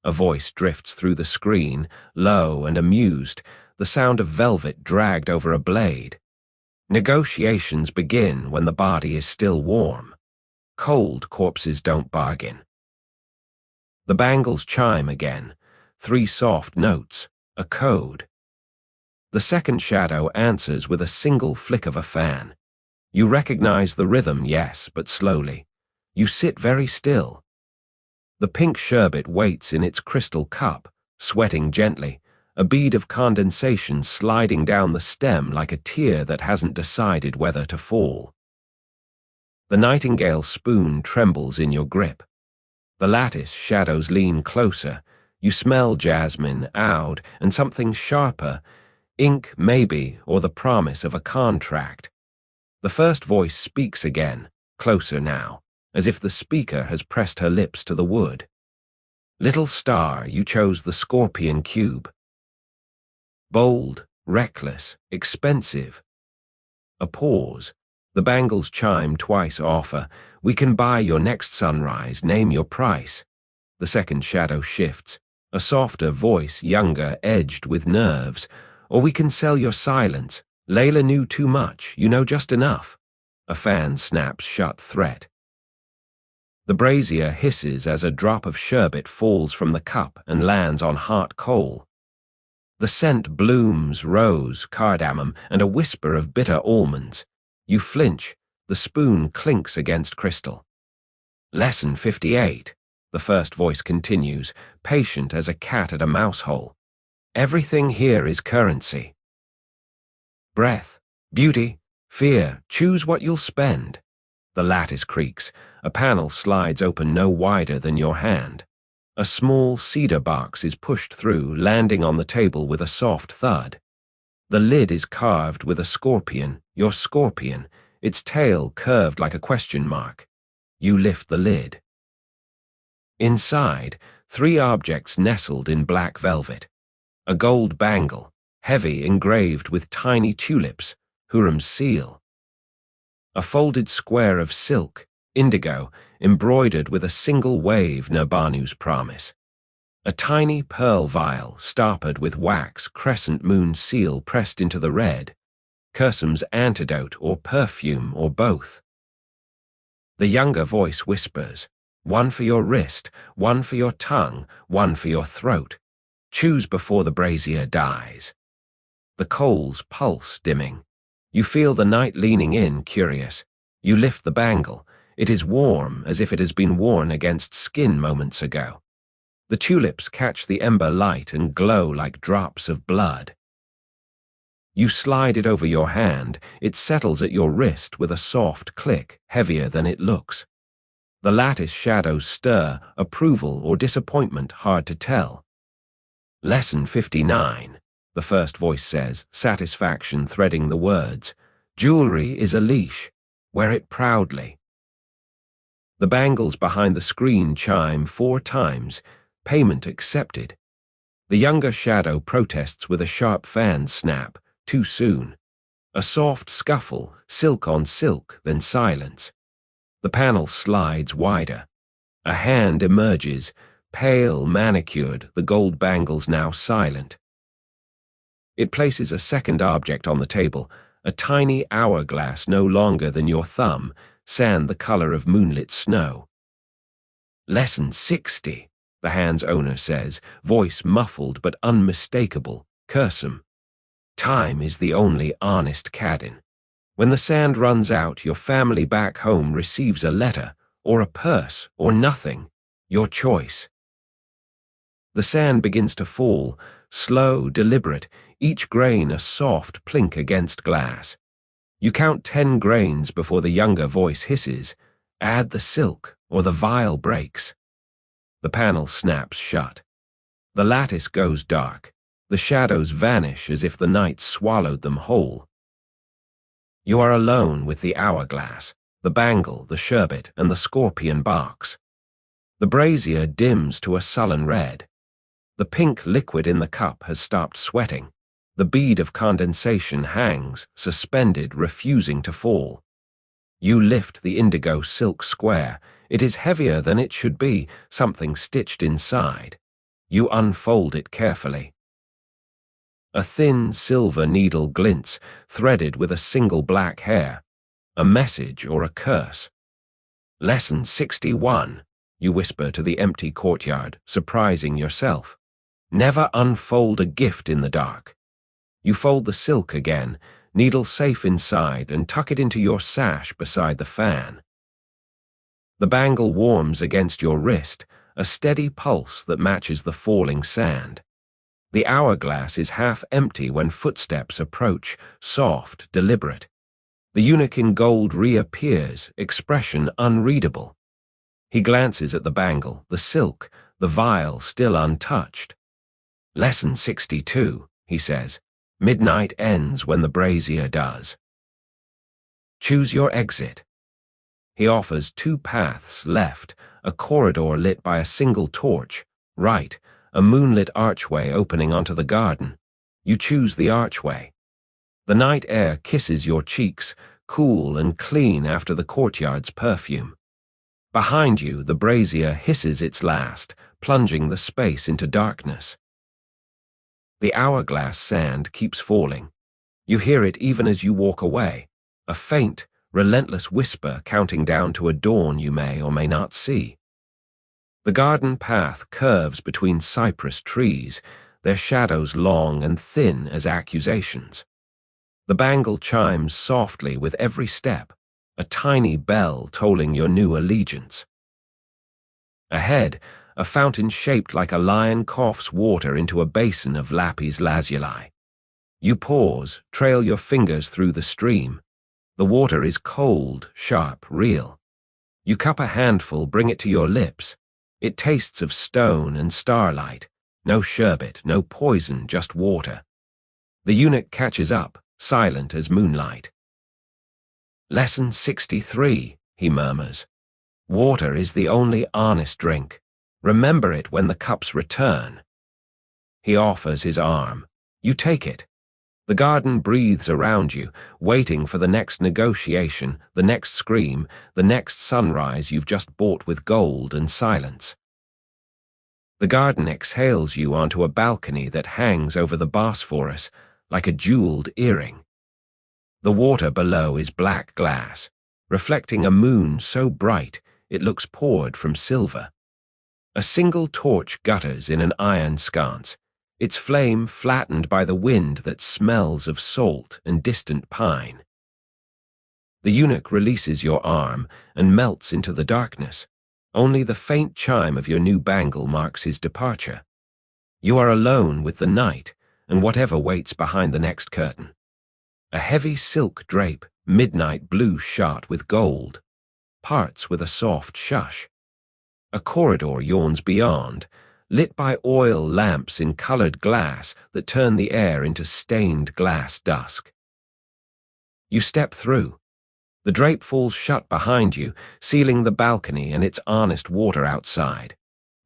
A voice drifts through the screen, low and amused, the sound of velvet dragged over a blade. Negotiations begin when the body is still warm. Cold corpses don't bargain. The bangles chime again, 3 soft notes, a code. The second shadow answers with a single flick of a fan. You recognize the rhythm, yes, but slowly. You sit very still. The pink sherbet waits in its crystal cup, sweating gently, a bead of condensation sliding down the stem like a tear that hasn't decided whether to fall. The nightingale spoon trembles in your grip. The lattice shadows lean closer. You smell jasmine, oud, and something sharper, ink maybe, or the promise of a contract. The first voice speaks again, closer now, as if the speaker has pressed her lips to the wood. Little star, you chose the scorpion cube. Bold, reckless, expensive. A pause. The bangles chime twice offer. We can buy your next sunrise, name your price. The second shadow shifts. A softer voice, younger, edged with nerves. Or we can sell your silence. Layla knew too much, you know just enough. A fan snaps shut threat. The brazier hisses as a drop of sherbet falls from the cup and lands on hot coal. The scent blooms, rose, cardamom, and a whisper of bitter almonds. You flinch, the spoon clinks against crystal. Lesson 58. The first voice continues, patient as a cat at a mouse hole. Everything here is currency. Breath, beauty, fear, choose what you'll spend. The lattice creaks. A panel slides open no wider than your hand. A small cedar box is pushed through, landing on the table with a soft thud. The lid is carved with a scorpion, your scorpion, its tail curved like a question mark. You lift the lid. Inside, 3 objects nestled in black velvet. A gold bangle, heavy, engraved with tiny tulips, Hurrem's seal. A folded square of silk, indigo, embroidered with a single wave, Nurbanu's promise. A tiny pearl vial, stoppered with wax, crescent moon seal pressed into the red. Kursum's antidote, or perfume, or both. The younger voice whispers, 1 for your wrist, 1 for your tongue, 1 for your throat. Choose before the brazier dies. The coals pulse, dimming. You feel the night leaning in, curious. You lift the bangle. It is warm, as if it has been worn against skin moments ago. The tulips catch the ember light and glow like drops of blood. You slide it over your hand. It settles at your wrist with a soft click, heavier than it looks. The lattice shadows stir, approval or disappointment hard to tell. Lesson 59. The first voice says, satisfaction threading the words. Jewelry is a leash. Wear it proudly. The bangles behind the screen chime 4 times. Payment accepted. The younger shadow protests with a sharp fan snap. Too soon. A soft scuffle, silk on silk, then silence. The panel slides wider. A hand emerges, pale, manicured, the gold bangles now silent. It places a second object on the table, a tiny hourglass no longer than your thumb, sand the color of moonlit snow. Lesson 60. the hand's owner says, voice muffled but unmistakable. Curse 'em. Time is the only honest cadin. When the sand runs out, your family back home receives a letter, or a purse, or nothing. Your choice. The sand begins to fall, slow, deliberate, each grain a soft plink against glass. You count 10 grains before the younger voice hisses, add the silk, or the vial breaks. The panel snaps shut. The lattice goes dark. The shadows vanish as if the night swallowed them whole. You are alone with the hourglass, the bangle, the sherbet, and the scorpion box. The brazier dims to a sullen red. The pink liquid in the cup has stopped sweating. The bead of condensation hangs, suspended, refusing to fall. You lift the indigo silk square. It is heavier than it should be, something stitched inside. You unfold it carefully. A thin silver needle glints, threaded with a single black hair. A message or a curse. Lesson 61, you whisper to the empty courtyard, surprising yourself. Never unfold a gift in the dark. You fold the silk again, needle safe inside, and tuck it into your sash beside the fan. The bangle warms against your wrist, a steady pulse that matches the falling sand. The hourglass is half empty when footsteps approach, soft, deliberate. The eunuch in gold reappears, expression unreadable. He glances at the bangle, the silk, the vial still untouched. Lesson 62, he says. Midnight ends when the brazier does. Choose your exit. He offers 2 paths left, a corridor lit by a single torch. Right, a moonlit archway opening onto the garden. You choose the archway. The night air kisses your cheeks, cool and clean after the courtyard's perfume. Behind you, the brazier hisses its last, plunging the space into darkness. The hourglass sand keeps falling. You hear it even as you walk away, a faint, relentless whisper counting down to a dawn you may or may not see. The garden path curves between cypress trees, their shadows long and thin as accusations. The bangle chimes softly with every step, a tiny bell tolling your new allegiance. Ahead, a fountain shaped like a lion coughs water into a basin of lapis lazuli. You pause, trail your fingers through the stream. The water is cold, sharp, real. You cup a handful, bring it to your lips. It tastes of stone and starlight. No sherbet, no poison, just water. The eunuch catches up, silent as moonlight. Lesson 63, he murmurs. Water is the only honest drink. Remember it when the cups return. He offers his arm. You take it. The garden breathes around you, waiting for the next negotiation, the next scream, the next sunrise you've just bought with gold and silence. The garden exhales you onto a balcony that hangs over the Bosphorus like a jeweled earring. The water below is black glass, reflecting a moon so bright it looks poured from silver. A single torch gutters in an iron sconce, its flame flattened by the wind that smells of salt and distant pine. The eunuch releases your arm and melts into the darkness. Only the faint chime of your new bangle marks his departure. You are alone with the night and whatever waits behind the next curtain. A heavy silk drape, midnight blue shot with gold, parts with a soft shush. A corridor yawns beyond, lit by oil lamps in colored glass that turn the air into stained glass dusk. You step through. The drape falls shut behind you, sealing the balcony and its honest water outside.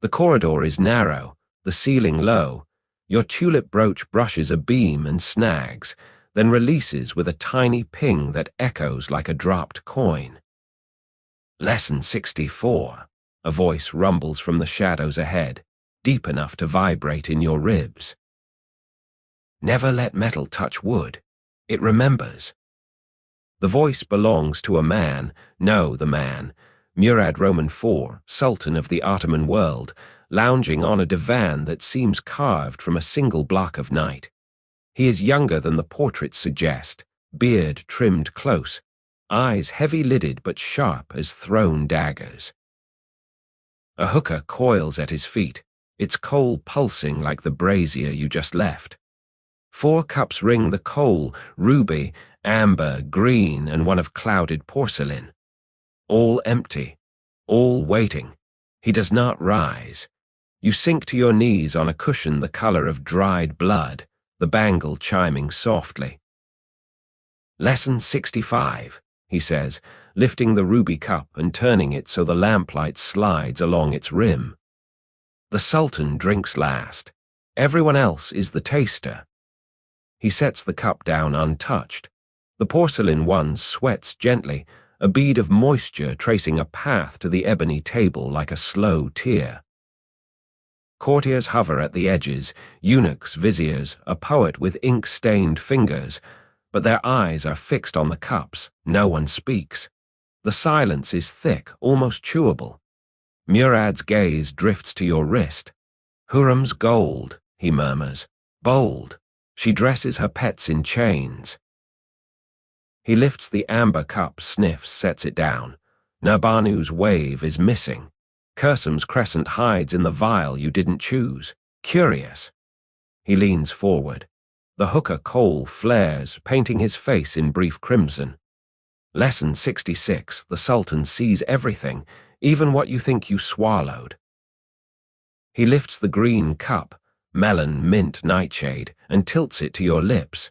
The corridor is narrow, the ceiling low. Your tulip brooch brushes a beam and snags, then releases with a tiny ping that echoes like a dropped coin. Lesson 64. A voice rumbles from the shadows ahead, deep enough to vibrate in your ribs. Never let metal touch wood. It remembers. The voice belongs to a man, no, the man, Murad Roman IV, Sultan of the Ottoman world, lounging on a divan that seems carved from a single block of night. He is younger than the portraits suggest, beard trimmed close, eyes heavy-lidded but sharp as thrown daggers. A hookah coils at his feet, its coal pulsing like the brazier you just left. 4 cups ring the coal, ruby, amber, green, and one of clouded porcelain. All empty, all waiting. He does not rise. You sink to your knees on a cushion the color of dried blood, the bangle chiming softly. Lesson 65, he says, lifting the ruby cup and turning it so the lamplight slides along its rim. The Sultan drinks last. Everyone else is the taster. He sets the cup down untouched. The porcelain one sweats gently, a bead of moisture tracing a path to the ebony table like a slow tear. Courtiers hover at the edges, eunuchs, viziers, a poet with ink-stained fingers, but their eyes are fixed on the cups. No one speaks. The silence is thick, almost chewable. Murad's gaze drifts to your wrist. Hurrem's gold, he murmurs. Bold. She dresses her pets in chains. He lifts the amber cup, sniffs, sets it down. Nurbanu's wave is missing. Kursam's crescent hides in the vial you didn't choose. Curious. He leans forward. The hookah coal flares, painting his face in brief crimson. Lesson 66, the Sultan sees everything, even what you think you swallowed. He lifts the green cup, melon mint nightshade, and tilts it to your lips.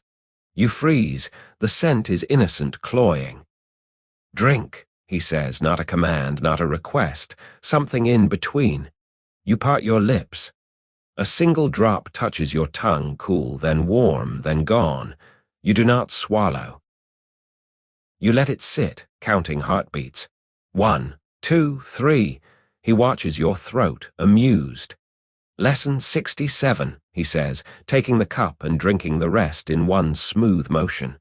You freeze, the scent is innocent, cloying. Drink, he says, not a command, not a request, something in between. You part your lips. A single drop touches your tongue, cool, then warm, then gone. You do not swallow. You let it sit, counting heartbeats. 1, 2, 3. He watches your throat, amused. Lesson 67, he says, taking the cup and drinking the rest in one smooth motion.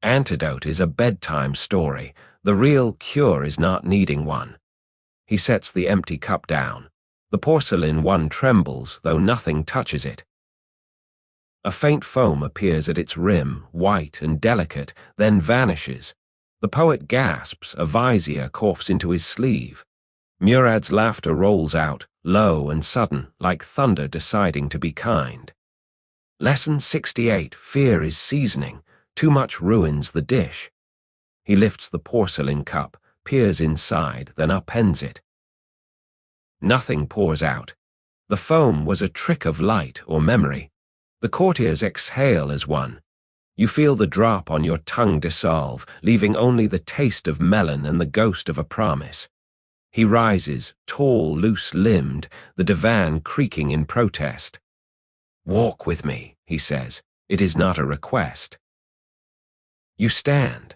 Antidote is a bedtime story. The real cure is not needing one. He sets the empty cup down. The porcelain one trembles, though nothing touches it. A faint foam appears at its rim, white and delicate, then vanishes. The poet gasps, a vizier coughs into his sleeve. Murad's laughter rolls out, low and sudden, like thunder deciding to be kind. Lesson 68, fear is seasoning. Too much ruins the dish. He lifts the porcelain cup, peers inside, then upends it. Nothing pours out. The foam was a trick of light or memory. The courtiers exhale as one. You feel the drop on your tongue dissolve, leaving only the taste of melon and the ghost of a promise. He rises, tall, loose-limbed, the divan creaking in protest. Walk with me, he says. It is not a request. You stand.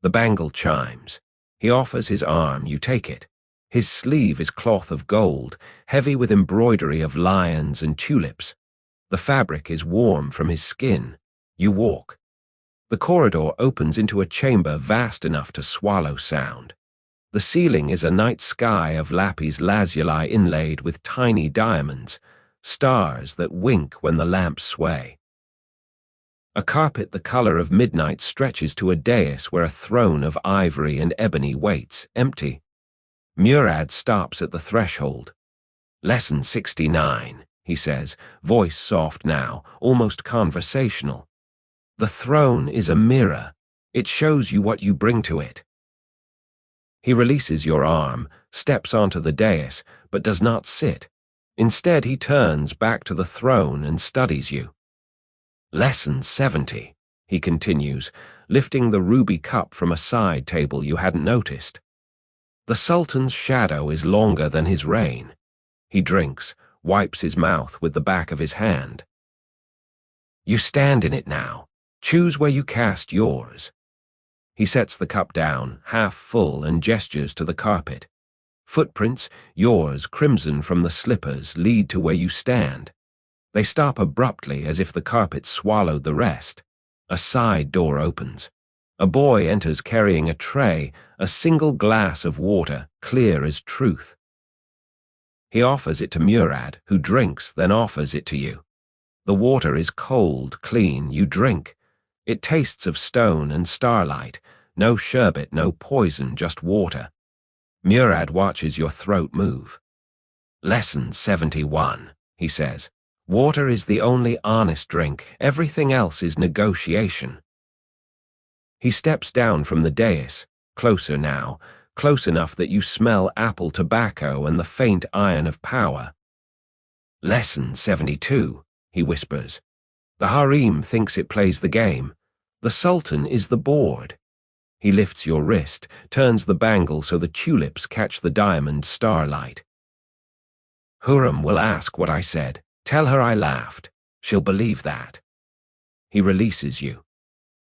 The bangle chimes. He offers his arm, you take it. His sleeve is cloth of gold, heavy with embroidery of lions and tulips. The fabric is warm from his skin. You walk. The corridor opens into a chamber vast enough to swallow sound. The ceiling is a night sky of lapis lazuli inlaid with tiny diamonds, stars that wink when the lamps sway. A carpet the color of midnight stretches to a dais where a throne of ivory and ebony waits, empty. Murad stops at the threshold. Lesson 69, he says, voice soft now, almost conversational. The throne is a mirror. It shows you what you bring to it. He releases your arm, steps onto the dais, but does not sit. Instead, he turns back to the throne and studies you. Lesson 70, he continues, lifting the ruby cup from a side table you hadn't noticed. The Sultan's shadow is longer than his reign. He drinks, wipes his mouth with the back of his hand. You stand in it now. Choose where you cast yours. He sets the cup down, half full, and gestures to the carpet. Footprints, yours, crimson from the slippers, lead to where you stand. They stop abruptly as if the carpet swallowed the rest. A side door opens. A boy enters carrying a tray, a single glass of water, clear as truth. He offers it to Murad, who drinks, then offers it to you. The water is cold, clean, you drink. It tastes of stone and starlight. No sherbet, no poison, just water. Murad watches your throat move. Lesson 71, he says. Water is the only honest drink. Everything else is negotiation. He steps down from the dais, closer now, close enough that you smell apple tobacco and the faint iron of power. Lesson 72, he whispers. The harem thinks it plays the game. The sultan is the board. He lifts your wrist, turns the bangle so the tulips catch the diamond starlight. Hurrem will ask what I said. Tell her I laughed. She'll believe that. He releases you.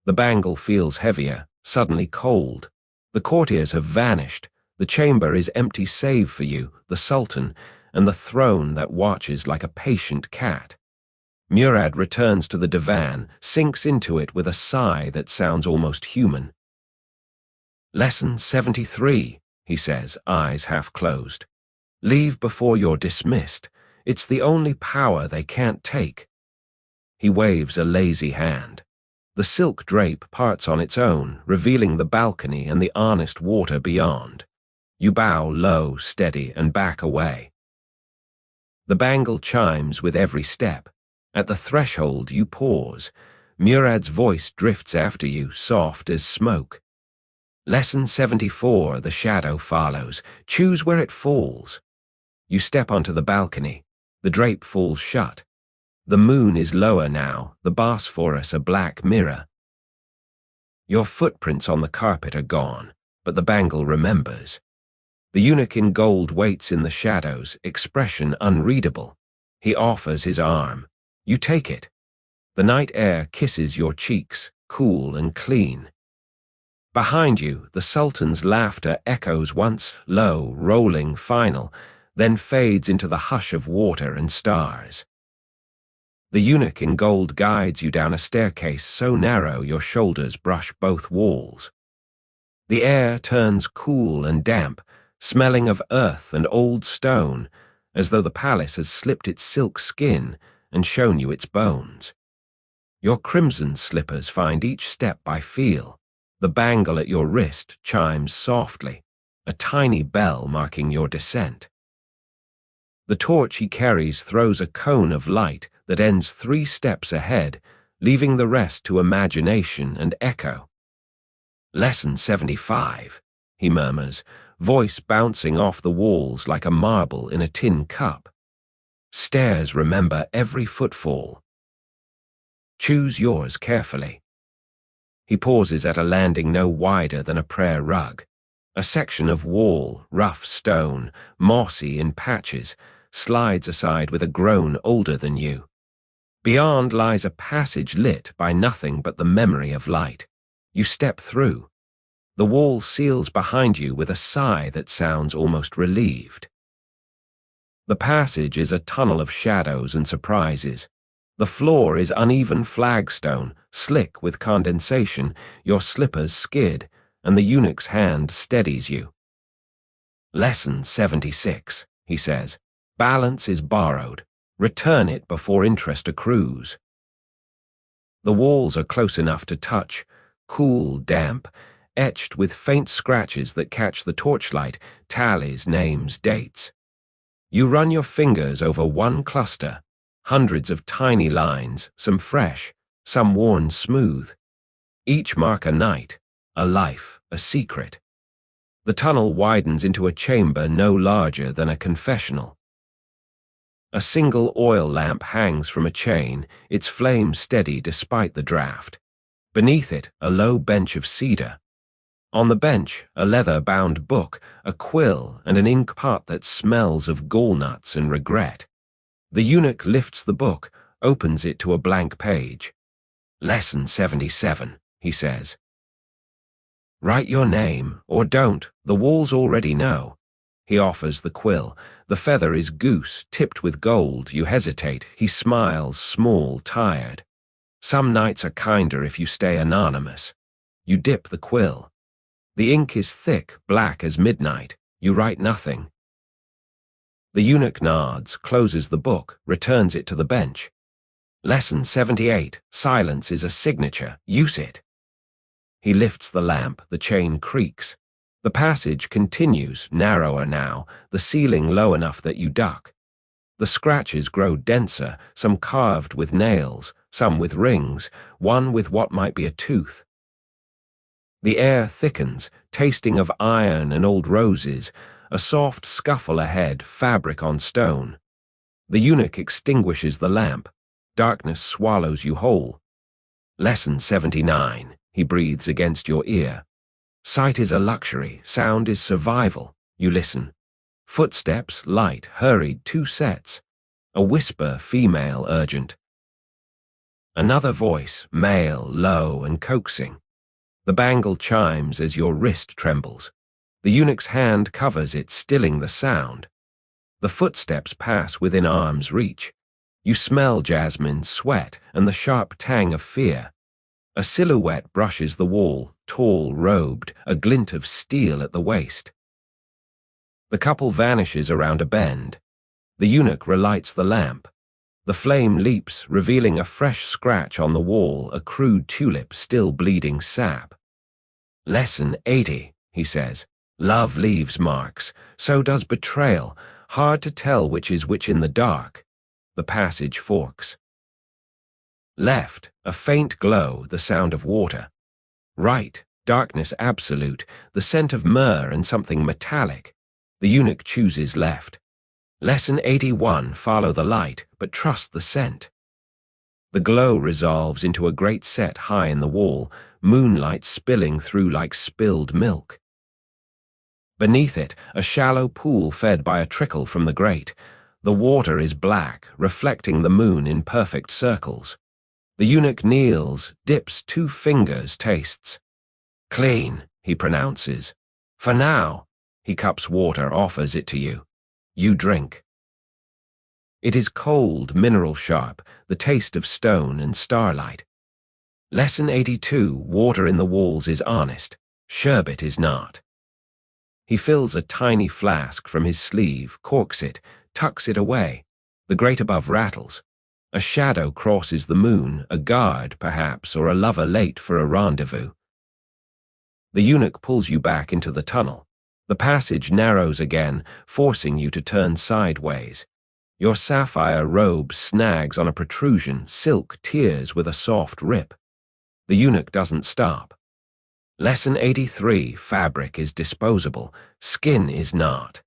The bangle feels heavier, suddenly cold. The courtiers have vanished. The chamber is empty save for you, the sultan, and the throne that watches like a patient cat. Murad returns to the divan, sinks into it with a sigh that sounds almost human. Lesson 73, he says, eyes half closed. Leave before you're dismissed. It's the only power they can't take. He waves a lazy hand. The silk drape parts on its own, revealing the balcony and the honest water beyond. You bow low, steady, and back away. The bangle chimes with every step. At the threshold, you pause. Murad's voice drifts after you, soft as smoke. Lesson 74, the shadow follows. Choose where it falls. You step onto the balcony. The drape falls shut. The moon is lower now, the Bosphorus a black mirror. Your footprints on the carpet are gone, but the bangle remembers. The eunuch in gold waits in the shadows, expression unreadable. He offers his arm. You take it. The night air kisses your cheeks, cool and clean. Behind you, the sultan's laughter echoes once, low, rolling, final, then fades into the hush of water and stars. The eunuch in gold guides you down a staircase so narrow your shoulders brush both walls. The air turns cool and damp, smelling of earth and old stone, as though the palace has slipped its silk skin and shown you its bones. Your crimson slippers find each step by feel. The bangle at your wrist chimes softly, a tiny bell marking your descent. The torch he carries throws a cone of light that ends 3 steps ahead, leaving the rest to imagination and echo. Lesson 75, he murmurs, voice bouncing off the walls like a marble in a tin cup. Stairs remember every footfall. Choose yours carefully. He pauses at a landing no wider than a prayer rug. A section of wall, rough stone, mossy in patches, slides aside with a groan older than you. Beyond lies a passage lit by nothing but the memory of light. You step through. The wall seals behind you with a sigh that sounds almost relieved. The passage is a tunnel of shadows and surprises. The floor is uneven flagstone, slick with condensation, your slippers skid, and the eunuch's hand steadies you. Lesson 76, he says. Balance is borrowed. Return it before interest accrues. The walls are close enough to touch, cool, damp, etched with faint scratches that catch the torchlight, tallies, names, dates. You run your fingers over one cluster, hundreds of tiny lines, some fresh, some worn smooth. Each mark a night, a life, a secret. The tunnel widens into a chamber no larger than a confessional. A single oil lamp hangs from a chain, its flame steady despite the draft. Beneath it, a low bench of cedar. On the bench, a leather-bound book, a quill, and an ink pot that smells of gallnuts and regret. The eunuch lifts the book, opens it to a blank page. Lesson 77, he says. Write your name, or don't, the walls already know. He offers the quill. The feather is goose, tipped with gold. You hesitate. He smiles, small, tired. Some nights are kinder if you stay anonymous. You dip the quill. The ink is thick, black as midnight. You write nothing. The eunuch nods, closes the book, returns it to the bench. Lesson 78. Silence is a signature. Use it. He lifts the lamp, the chain creaks. The passage continues, narrower now, the ceiling low enough that you duck. The scratches grow denser, some carved with nails, some with rings, one with what might be a tooth. The air thickens, tasting of iron and old roses, a soft scuffle ahead, fabric on stone. The eunuch extinguishes the lamp. Darkness swallows you whole. Lesson 79. He breathes against your ear. Sight is a luxury, sound is survival. You listen. Footsteps, light, hurried, 2 sets. A whisper, female, urgent. Another voice, male, low and coaxing. The bangle chimes as your wrist trembles. The eunuch's hand covers it, stilling the sound. The footsteps pass within arm's reach. You smell jasmine, sweat, and the sharp tang of fear. A silhouette brushes the wall, tall, robed, a glint of steel at the waist. The couple vanishes around a bend. The eunuch relights the lamp. The flame leaps, revealing a fresh scratch on the wall, a crude tulip still bleeding sap. Lesson 80, he says. Love leaves marks, so does betrayal, hard to tell which is which in the dark. The passage forks. Left, a faint glow, the sound of water. Right, darkness absolute, the scent of myrrh and something metallic. The eunuch chooses left. Lesson 81, follow the light, but trust the scent. The glow resolves into a great set high in the wall, moonlight spilling through like spilled milk. Beneath it, a shallow pool fed by a trickle from the grate. The water is black, reflecting the moon in perfect circles. The eunuch kneels, dips 2 fingers, tastes. Clean, he pronounces. For now, he cups water, offers it to you. You drink. It is cold, mineral sharp, the taste of stone and starlight. Lesson 82, water in the walls is honest, sherbet is not. He fills a tiny flask from his sleeve, corks it, tucks it away. The grate above rattles. A shadow crosses the moon, a guard, perhaps, or a lover late for a rendezvous. The eunuch pulls you back into the tunnel. The passage narrows again, forcing you to turn sideways. Your sapphire robe snags on a protrusion, silk tears with a soft rip. The eunuch doesn't stop. Lesson 83, fabric is disposable, skin is not.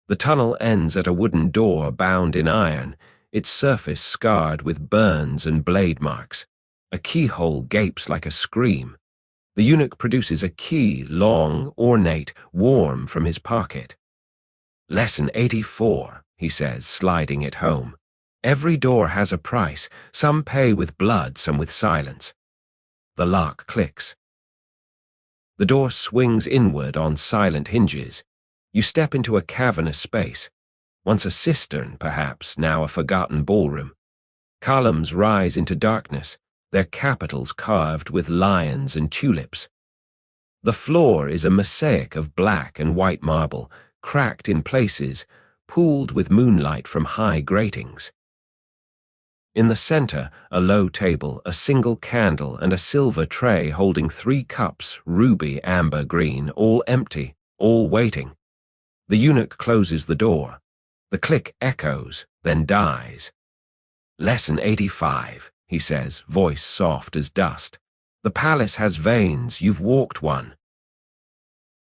The tunnel ends at a wooden door bound in iron, its surface scarred with burns and blade marks. A keyhole gapes like a scream. The eunuch produces a key, long, ornate, warm, from his pocket. Lesson 84, he says, sliding it home. Every door has a price, some pay with blood, some with silence. The lock clicks. The door swings inward on silent hinges. You step into a cavernous space. Once a cistern, perhaps, now a forgotten ballroom. Columns rise into darkness, their capitals carved with lions and tulips. The floor is a mosaic of black and white marble, cracked in places, pooled with moonlight from high gratings. In the center, a low table, a single candle, and a silver tray holding 3 cups, ruby, amber, green, all empty, all waiting. The eunuch closes the door. The click echoes, then dies. Lesson 85, he says, voice soft as dust. The palace has veins, you've walked one.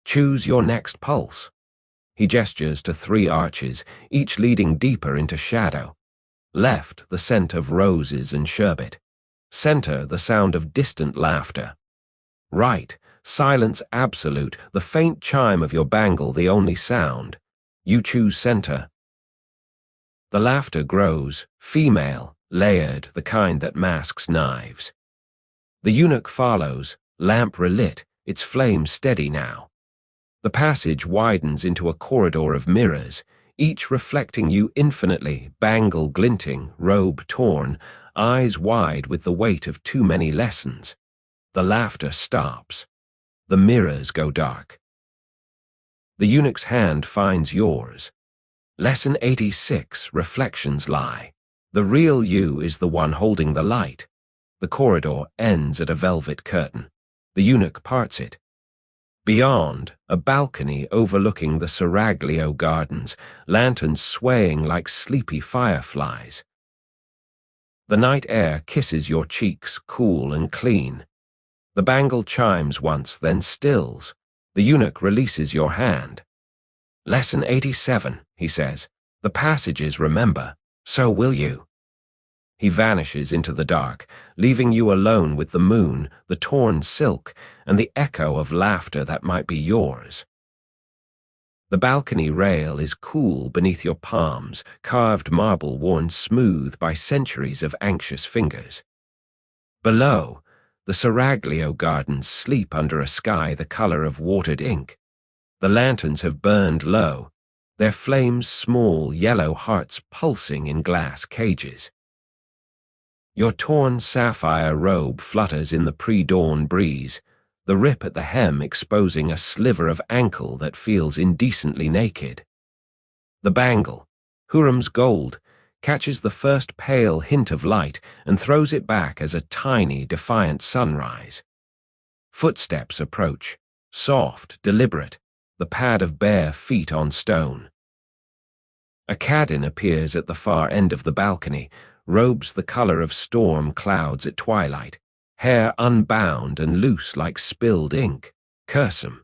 Choose your next pulse. He gestures to 3 arches, each leading deeper into shadow. Left, the scent of roses and sherbet. Center, the sound of distant laughter. Right, silence absolute, the faint chime of your bangle the only sound. You choose center. The laughter grows, female, layered, the kind that masks knives. The eunuch follows, lamp relit, its flame steady now. The passage widens into a corridor of mirrors, each reflecting you infinitely, bangle glinting, robe torn, eyes wide with the weight of too many lessons. The laughter stops. The mirrors go dark. The eunuch's hand finds yours. Lesson 86, Reflections Lie. The real you is the one holding the light. The corridor ends at a velvet curtain. The eunuch parts it. Beyond, a balcony overlooking the Seraglio gardens, lanterns swaying like sleepy fireflies. The night air kisses your cheeks, cool and clean. The bangle chimes once, then stills. The eunuch releases your hand. Lesson 87, he says. The passages remember, so will you. He vanishes into the dark, leaving you alone with the moon, the torn silk, and the echo of laughter that might be yours. The balcony rail is cool beneath your palms, carved marble worn smooth by centuries of anxious fingers. Below, the Seraglio gardens sleep under a sky the color of watered ink. The lanterns have burned low, their flames small yellow hearts pulsing in glass cages. Your torn sapphire robe flutters in the pre-dawn breeze, the rip at the hem exposing a sliver of ankle that feels indecently naked. The bangle, Hurrem's gold, catches the first pale hint of light and throws it back as a tiny, defiant sunrise. Footsteps approach, soft, deliberate, the pad of bare feet on stone. A cadin appears at the far end of the balcony, robes the color of storm clouds at twilight, hair unbound and loose like spilled ink. Curse 'em.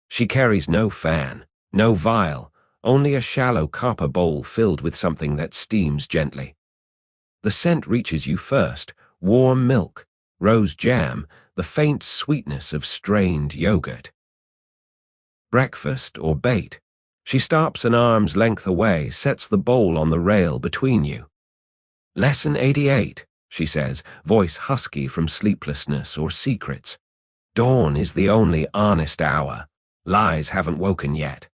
She carries no fan, no vial, only a shallow copper bowl filled with something that steams gently. The scent reaches you first, warm milk, rose jam, the faint sweetness of strained yogurt. Breakfast or bait? She stops an arm's length away, sets the bowl on the rail between you. Lesson 88, she says, voice husky from sleeplessness or secrets. Dawn is the only honest hour. Lies haven't woken yet.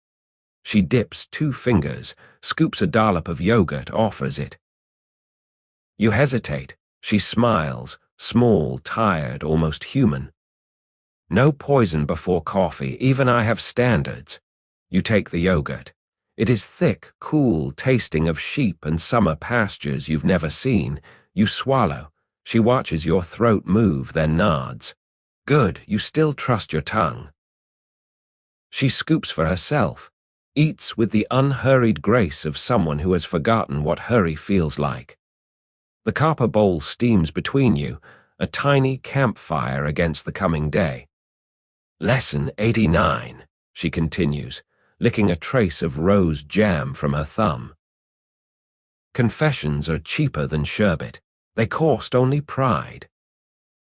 She dips 2 fingers, scoops a dollop of yogurt, offers it. You hesitate. She smiles, small, tired, almost human. No poison before coffee, even I have standards. You take the yogurt. It is thick, cool, tasting of sheep and summer pastures you've never seen. You swallow. She watches your throat move, then nods. Good, you still trust your tongue. She scoops for herself, eats with the unhurried grace of someone who has forgotten what hurry feels like. The copper bowl steams between you, a tiny campfire against the coming day. Lesson 89, she continues, licking a trace of rose jam from her thumb. Confessions are cheaper than sherbet. They cost only pride.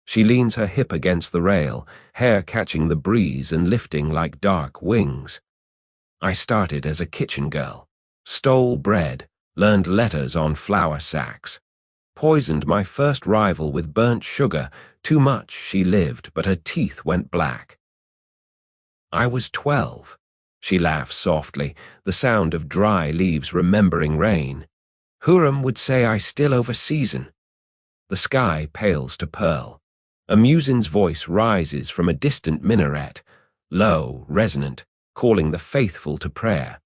She leans her hip against the rail, hair catching the breeze and lifting like dark wings. I started as a kitchen girl, stole bread, learned letters on flour sacks, poisoned my first rival with burnt sugar. Too much she lived, but her teeth went black. I was 12. She laughs softly, the sound of dry leaves remembering rain. Hurrem would say I still over season. The sky pales to pearl. A muezzin's voice rises from a distant minaret, low, resonant, calling the faithful to prayer.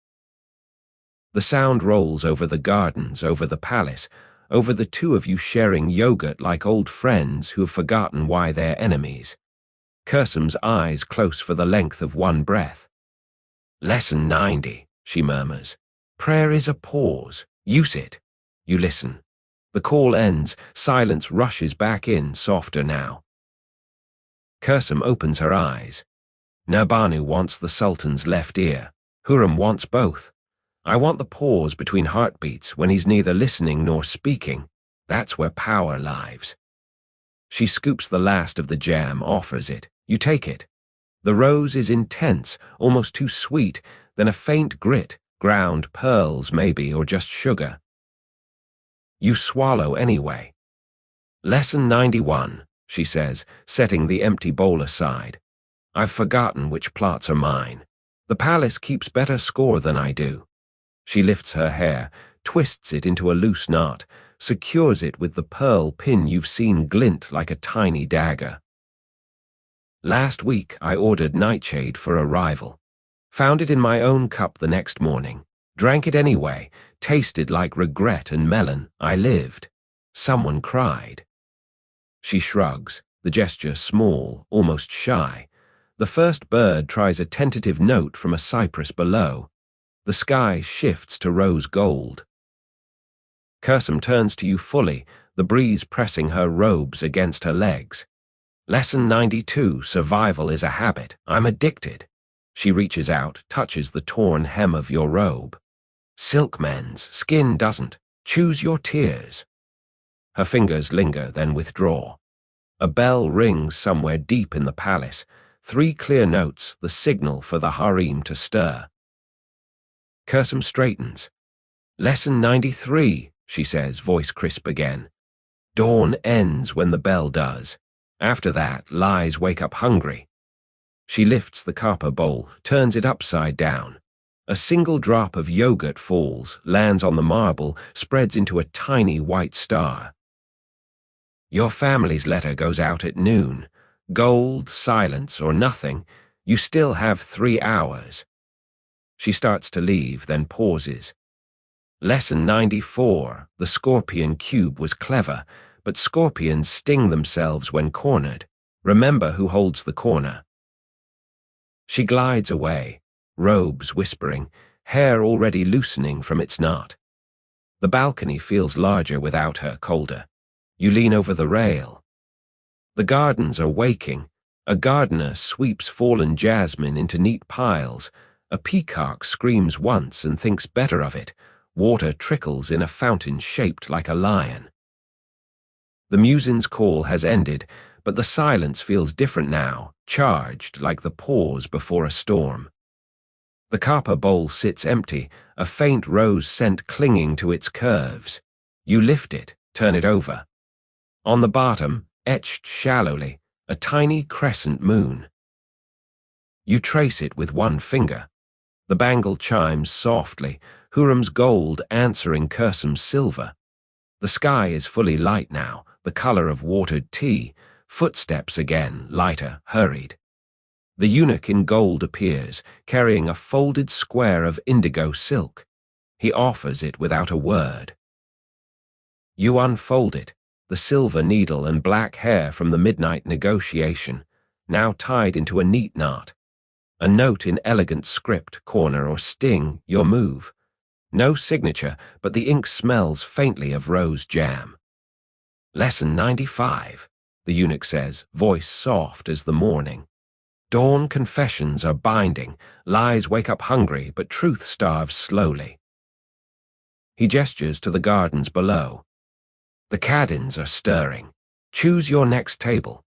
The sound rolls over the gardens, over the palace, over the 2 of you sharing yogurt like old friends who have forgotten why they're enemies. Cursem's eyes close for the length of one breath. Lesson 90, she murmurs. Prayer is a pause. Use it. You listen. The call ends. Silence rushes back in, softer now. Cursum opens her eyes. Nurbanu wants the Sultan's left ear. Hurrem wants both. I want the pause between heartbeats when he's neither listening nor speaking. That's where power lives. She scoops the last of the jam, offers it. You take it. The rose is intense, almost too sweet, then a faint grit, ground pearls maybe, or just sugar. You swallow anyway. Lesson 91, she says, setting the empty bowl aside. I've forgotten which plots are mine. The palace keeps better score than I do. She lifts her hair, twists it into a loose knot, secures it with the pearl pin you've seen glint like a tiny dagger. Last week I ordered nightshade for a rival. Found it in my own cup the next morning. Drank it anyway, tasted like regret and melon. I lived. Someone cried. She shrugs, the gesture small, almost shy. The first bird tries a tentative note from a cypress below. The sky shifts to rose gold. Cursum turns to you fully, the breeze pressing her robes against her legs. Lesson 92, survival is a habit. I'm addicted. She reaches out, touches the torn hem of your robe. Silk mends, skin doesn't. Choose your tears. Her fingers linger, then withdraw. A bell rings somewhere deep in the palace. 3 clear notes, the signal for the harem to stir. Cursum straightens. Lesson 93, she says, voice crisp again. Dawn ends when the bell does. After that, lies wake up hungry. She lifts the copper bowl, turns it upside down. A single drop of yogurt falls, lands on the marble, spreads into a tiny white star. Your family's letter goes out at noon. Gold, silence, or nothing, you still have 3 hours. She starts to leave, then pauses. Lesson 94, the scorpion cube was clever, but scorpions sting themselves when cornered. Remember who holds the corner. She glides away, robes whispering, hair already loosening from its knot. The balcony feels larger without her, colder. You lean over the rail. The gardens are waking. A gardener sweeps fallen jasmine into neat piles. A peacock screams once and thinks better of it. Water trickles in a fountain shaped like a lion. The muezzin's call has ended, but the silence feels different now, charged like the pause before a storm. The copper bowl sits empty, a faint rose scent clinging to its curves. You lift it, turn it over. On the bottom, etched shallowly, a tiny crescent moon. You trace it with one finger. The bangle chimes softly, Hurrem's gold answering Cursum's silver. The sky is fully light now, the color of watered tea. Footsteps again, lighter, hurried. The eunuch in gold appears, carrying a folded square of indigo silk. He offers it without a word. You unfold it, the silver needle and black hair from the midnight negotiation, now tied into a neat knot. A note in elegant script, corner or sting, your move. No signature, but the ink smells faintly of rose jam. Lesson 95, the eunuch says, voice soft as the morning. Dawn confessions are binding, lies wake up hungry, but truth starves slowly. He gestures to the gardens below. The cadins are stirring. Choose your next table.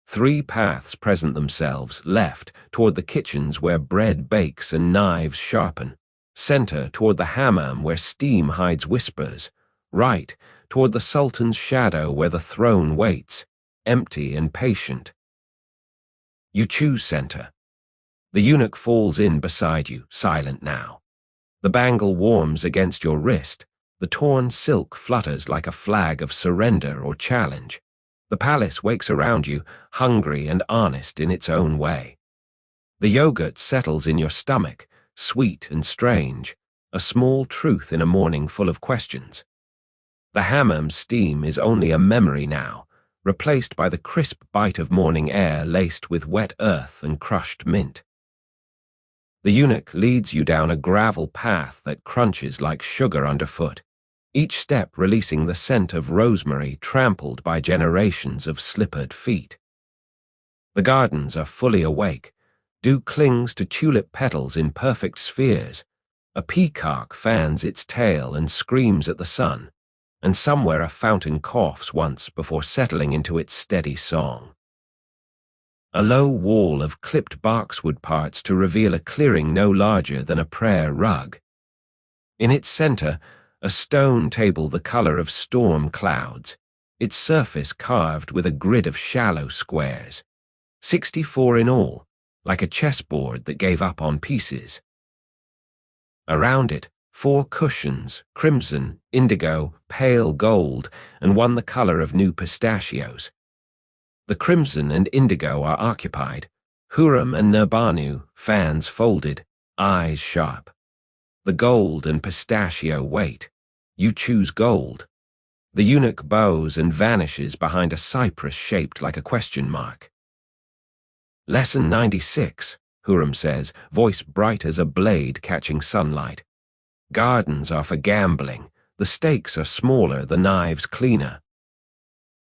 3 paths present themselves, left, toward the kitchens where bread bakes and knives sharpen. Center, toward the hammam where steam hides whispers. Right, toward the sultan's shadow where the throne waits, empty and patient. You choose center. The eunuch falls in beside you, silent now. The bangle warms against your wrist. The torn silk flutters like a flag of surrender or challenge. The palace wakes around you, hungry and honest in its own way. The yogurt settles in your stomach, sweet and strange, a small truth in a morning full of questions. The hammam's steam is only a memory now, replaced by the crisp bite of morning air laced with wet earth and crushed mint. The eunuch leads you down a gravel path that crunches like sugar underfoot, each step releasing the scent of rosemary trampled by generations of slippered feet. The gardens are fully awake. Dew clings to tulip petals in perfect spheres. A peacock fans its tail and screams at the sun, and somewhere a fountain coughs once before settling into its steady song. A low wall of clipped boxwood parts to reveal a clearing no larger than a prayer rug. In its center, a stone table the color of storm clouds, its surface carved with a grid of shallow squares. 64 in all, like a chessboard that gave up on pieces. Around it, 4 cushions, crimson, indigo, pale gold, and one the color of new pistachios. The crimson and indigo are occupied, Hurrem and Nurbanu, fans folded, eyes sharp. The gold and pistachio wait. You choose gold. The eunuch bows and vanishes behind a cypress shaped like a question mark. Lesson 96, Hurrem says, voice bright as a blade catching sunlight. Gardens are for gambling. The stakes are smaller, the knives cleaner.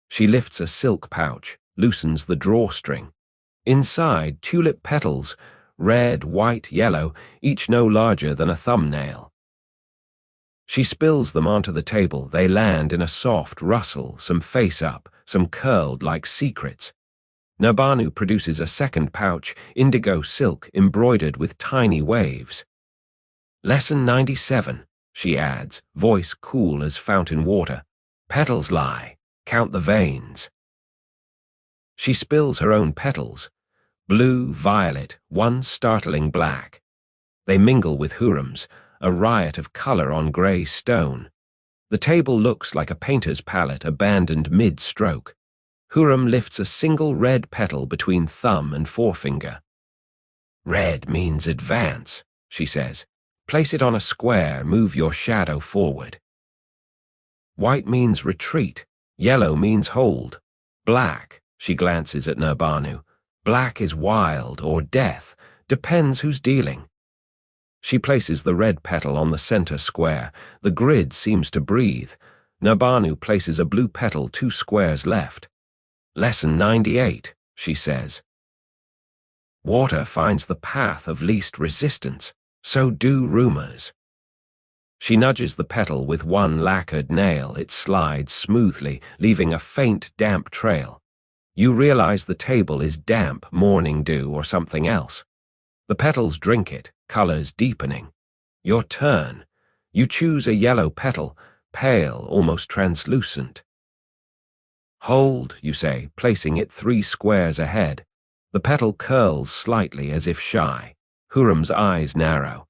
She lifts a silk pouch, loosens the drawstring. Inside, tulip petals, red, white, yellow, each no larger than a thumbnail. She spills them onto the table. They land in a soft rustle, some face up, some curled like secrets. Nurbanu produces a second pouch, indigo silk embroidered with tiny waves. Lesson 97, she adds, voice cool as fountain water. Petals lie. Count the veins. She spills her own petals. Blue, violet, one startling black. They mingle with Hurrem's, a riot of color on gray stone. The table looks like a painter's palette abandoned mid-stroke. Hurrem lifts a single red petal between thumb and forefinger. Red means advance, she says. Place it on a square, move your shadow forward. White means retreat. Yellow means hold. Black, she glances at Nurbanu. Black is wild or death, depends who's dealing. She places the red petal on the center square. The grid seems to breathe. Nurbanu places a blue petal 2 squares left. Lesson 98, she says. Water finds the path of least resistance. So do rumors. She nudges the petal with one lacquered nail. It slides smoothly, leaving a faint, damp trail. You realize the table is damp, morning dew, or something else. The petals drink it, colors deepening. Your turn. You choose a yellow petal, pale, almost translucent. Hold, you say, placing it 3 squares ahead. The petal curls slightly as if shy. Hurrem's eyes narrow.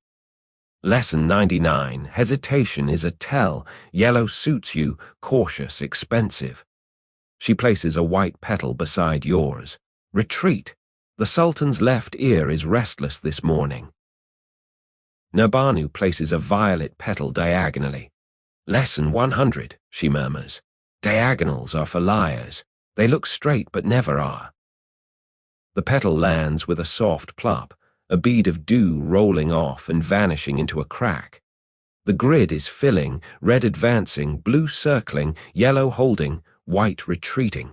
Lesson 99, hesitation is a tell. Yellow suits you, cautious, expensive. She places a white petal beside yours. Retreat. The Sultan's left ear is restless this morning. Nurbanu places a violet petal diagonally. Lesson 100, she murmurs. Diagonals are for liars. They look straight but never are. The petal lands with a soft plop, a bead of dew rolling off and vanishing into a crack. The grid is filling, red advancing, blue circling, yellow holding, white retreating.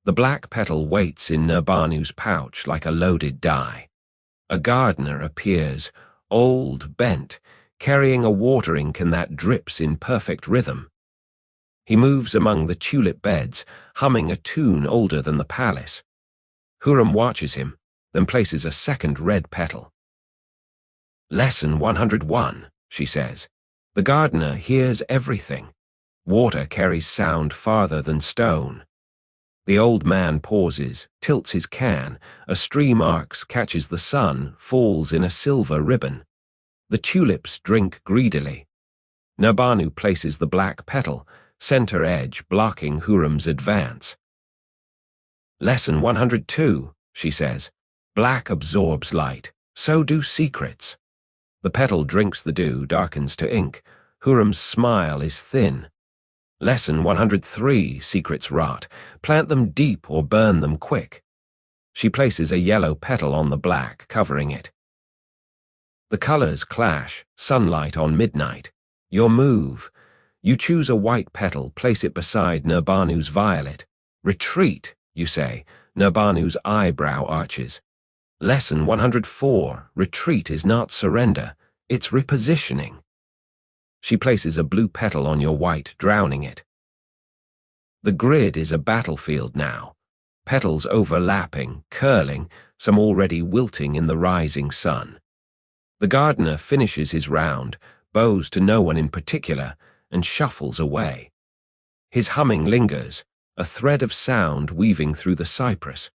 The black petal waits in Nurbanu's pouch like a loaded die. A gardener appears, old, bent, carrying a watering can that drips in perfect rhythm. He moves among the tulip beds, humming a tune older than the palace. Hurrem watches him, then places a second red petal. Lesson 101, she says. The gardener hears everything. Water carries sound farther than stone. The old man pauses, tilts his can. A stream arcs, catches the sun, falls in a silver ribbon. The tulips drink greedily. Nurbanu places the black petal, center edge blocking Hurrem's advance. Lesson 102, she says. Black absorbs light, so do secrets. The petal drinks the dew, darkens to ink. Hurrem's smile is thin. Lesson 103, secrets rot. Plant them deep or burn them quick. She places a yellow petal on the black, covering it. The colors clash, sunlight on midnight. Your move. You choose a white petal, place it beside Nurbanu's violet. Retreat, you say. Nurbanu's eyebrow arches. Lesson 104, retreat is not surrender, it's repositioning. She places a blue petal on your white, drowning it. The grid is a battlefield now. Petals overlapping, curling, some already wilting in the rising sun. The gardener finishes his round, bows to no one in particular, and shuffles away. His humming lingers, a thread of sound weaving through the cypress.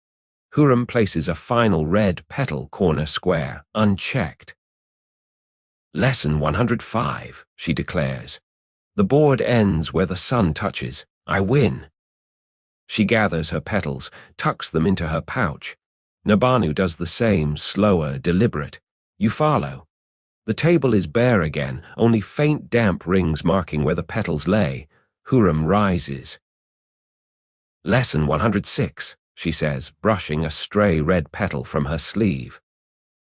Hurrem places a final red petal corner square, unchecked. Lesson 105, she declares. The board ends where the sun touches. I win. She gathers her petals, tucks them into her pouch. Nurbanu does the same, slower, deliberate. You follow. The table is bare again, only faint damp rings marking where the petals lay. Hurrem rises. Lesson 106, she says, brushing a stray red petal from her sleeve.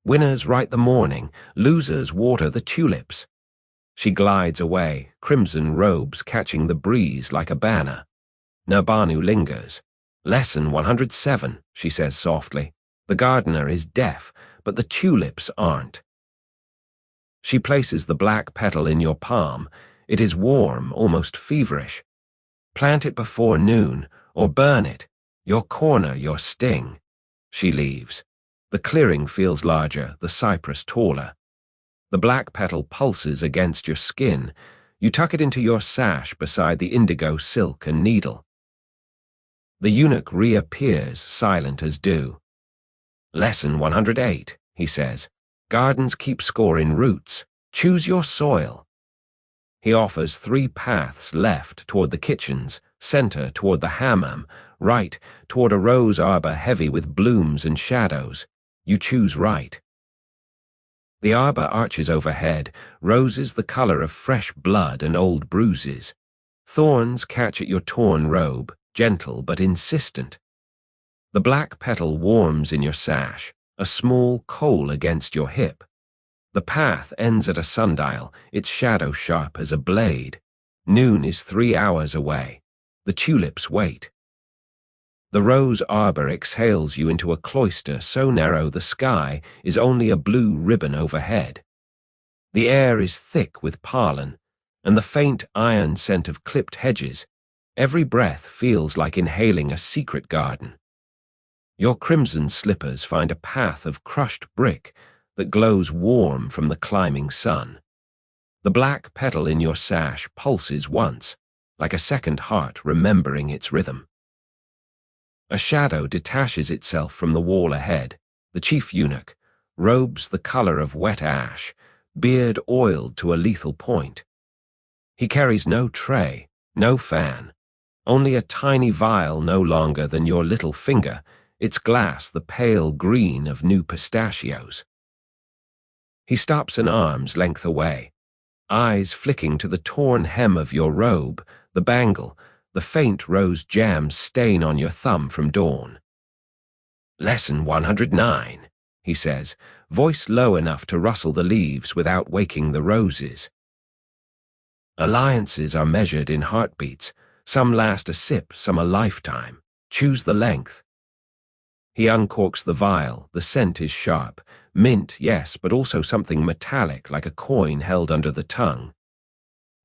Winners write the morning, losers water the tulips. She glides away, crimson robes catching the breeze like a banner. Nurbanu lingers. Lesson 107, she says softly. The gardener is deaf, but the tulips aren't. She places the black petal in your palm. It is warm, almost feverish. Plant it before noon, or burn it. Your corner, your sting. She leaves. The clearing feels larger, the cypress taller. The black petal pulses against your skin. You tuck it into your sash beside the indigo silk and needle. The eunuch reappears, silent as dew. Lesson 108, he says. Gardens keep score in roots. Choose your soil. He offers 3 paths: left toward the kitchens, center toward the hammam, right toward a rose arbor heavy with blooms and shadows. You choose right. The arbor arches overhead, roses the color of fresh blood and old bruises. Thorns catch at your torn robe, gentle but insistent. The black petal warms in your sash, a small coal against your hip. The path ends at a sundial, its shadow sharp as a blade. Noon is 3 hours away. The tulips wait. The rose arbor exhales you into a cloister so narrow the sky is only a blue ribbon overhead. The air is thick with pollen, and the faint iron scent of clipped hedges. Every breath feels like inhaling a secret garden. Your crimson slippers find a path of crushed brick that glows warm from the climbing sun. The black petal in your sash pulses once, like a second heart remembering its rhythm. A shadow detaches itself from the wall ahead. The chief eunuch, robes the color of wet ash, beard oiled to a lethal point. He carries no tray, no fan, only a tiny vial no longer than your little finger, its glass the pale green of new pistachios. He stops an arm's length away, eyes flicking to the torn hem of your robe, the bangle, the faint rose jam stain on your thumb from dawn. Lesson 109, he says, voice low enough to rustle the leaves without waking the roses. Alliances are measured in heartbeats. Some last a sip, some a lifetime. Choose the length. He uncorks the vial. The scent is sharp. Mint, yes, but also something metallic like a coin held under the tongue.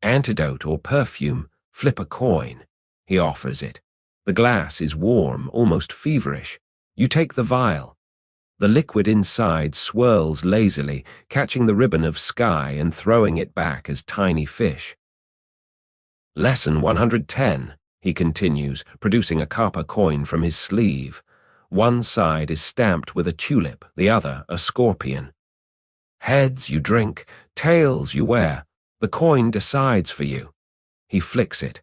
Antidote or perfume, flip a coin. He offers it. The glass is warm, almost feverish. You take the vial. The liquid inside swirls lazily, catching the ribbon of sky and throwing it back as tiny fish. Lesson 110, he continues, producing a copper coin from his sleeve. One side is stamped with a tulip, the other a scorpion. Heads you drink, tails you wear. The coin decides for you. He flicks it.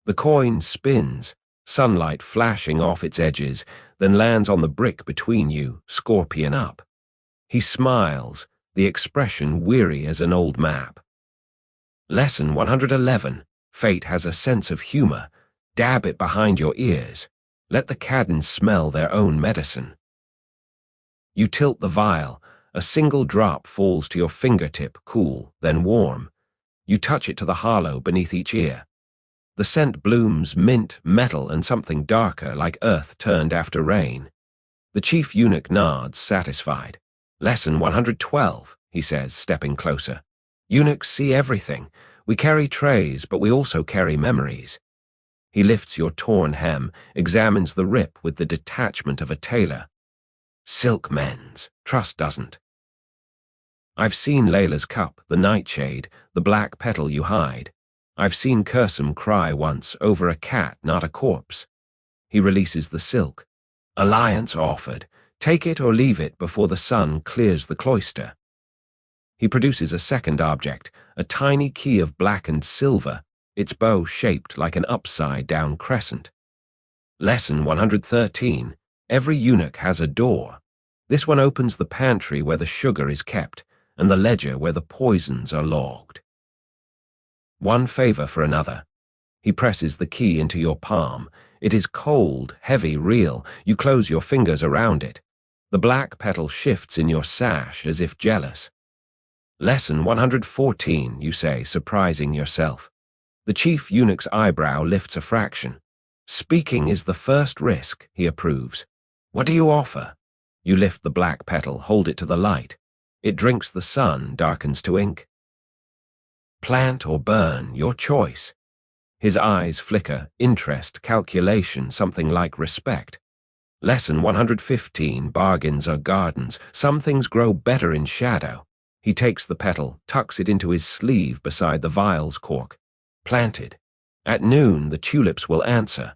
The coin spins, sunlight flashing off its edges, then lands on the brick between you, scorpion up. He smiles, the expression weary as an old map. Lesson 111. Fate has a sense of humor. Dab it behind your ears. Let the cadens smell their own medicine. You tilt the vial. A single drop falls to your fingertip, cool, then warm. You touch it to the hollow beneath each ear. The scent blooms mint, metal, and something darker like earth turned after rain. The chief eunuch nods, satisfied. Lesson 112, he says, stepping closer. Eunuchs see everything. We carry trays, but we also carry memories. He lifts your torn hem, examines the rip with the detachment of a tailor. Silk mends, trust doesn't. I've seen Layla's cup, the nightshade, the black petal you hide. I've seen Kursum cry once over a cat, not a corpse. He releases the silk. Alliance offered. Take it or leave it before the sun clears the cloister. He produces a second object, a tiny key of blackened silver, its bow shaped like an upside-down crescent. Lesson 113. Every eunuch has a door. This one opens the pantry where the sugar is kept. and the ledger where the poisons are logged. One favor for another. He presses the key into your palm. It is cold, heavy, real. You close your fingers around it. The black petal shifts in your sash as if jealous. Lesson 114, you say, surprising yourself. The chief eunuch's eyebrow lifts a fraction. Speaking is the first risk, he approves. What do you offer? You lift the black petal, hold it to the light. It drinks the sun, darkens to ink. Plant or burn, your choice. His eyes flicker, interest, calculation, something like respect. Lesson 115, bargains are gardens. Some things grow better in shadow. He takes the petal, tucks it into his sleeve beside the vial's cork. Planted. At noon, the tulips will answer.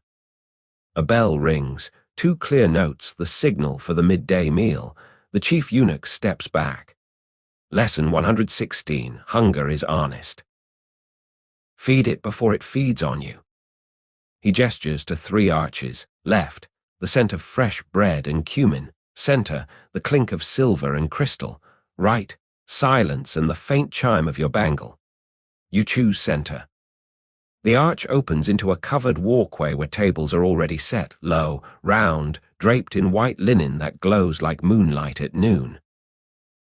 A bell rings, 2 clear notes, the signal for the midday meal. The chief eunuch steps back. Lesson 116, hunger is honest. Feed it before it feeds on you. He gestures to 3 arches. Left, the scent of fresh bread and cumin. Center, the clink of silver and crystal. Right, silence and the faint chime of your bangle. You choose center. The arch opens into a covered walkway where tables are already set, low, round, draped in white linen that glows like moonlight at noon.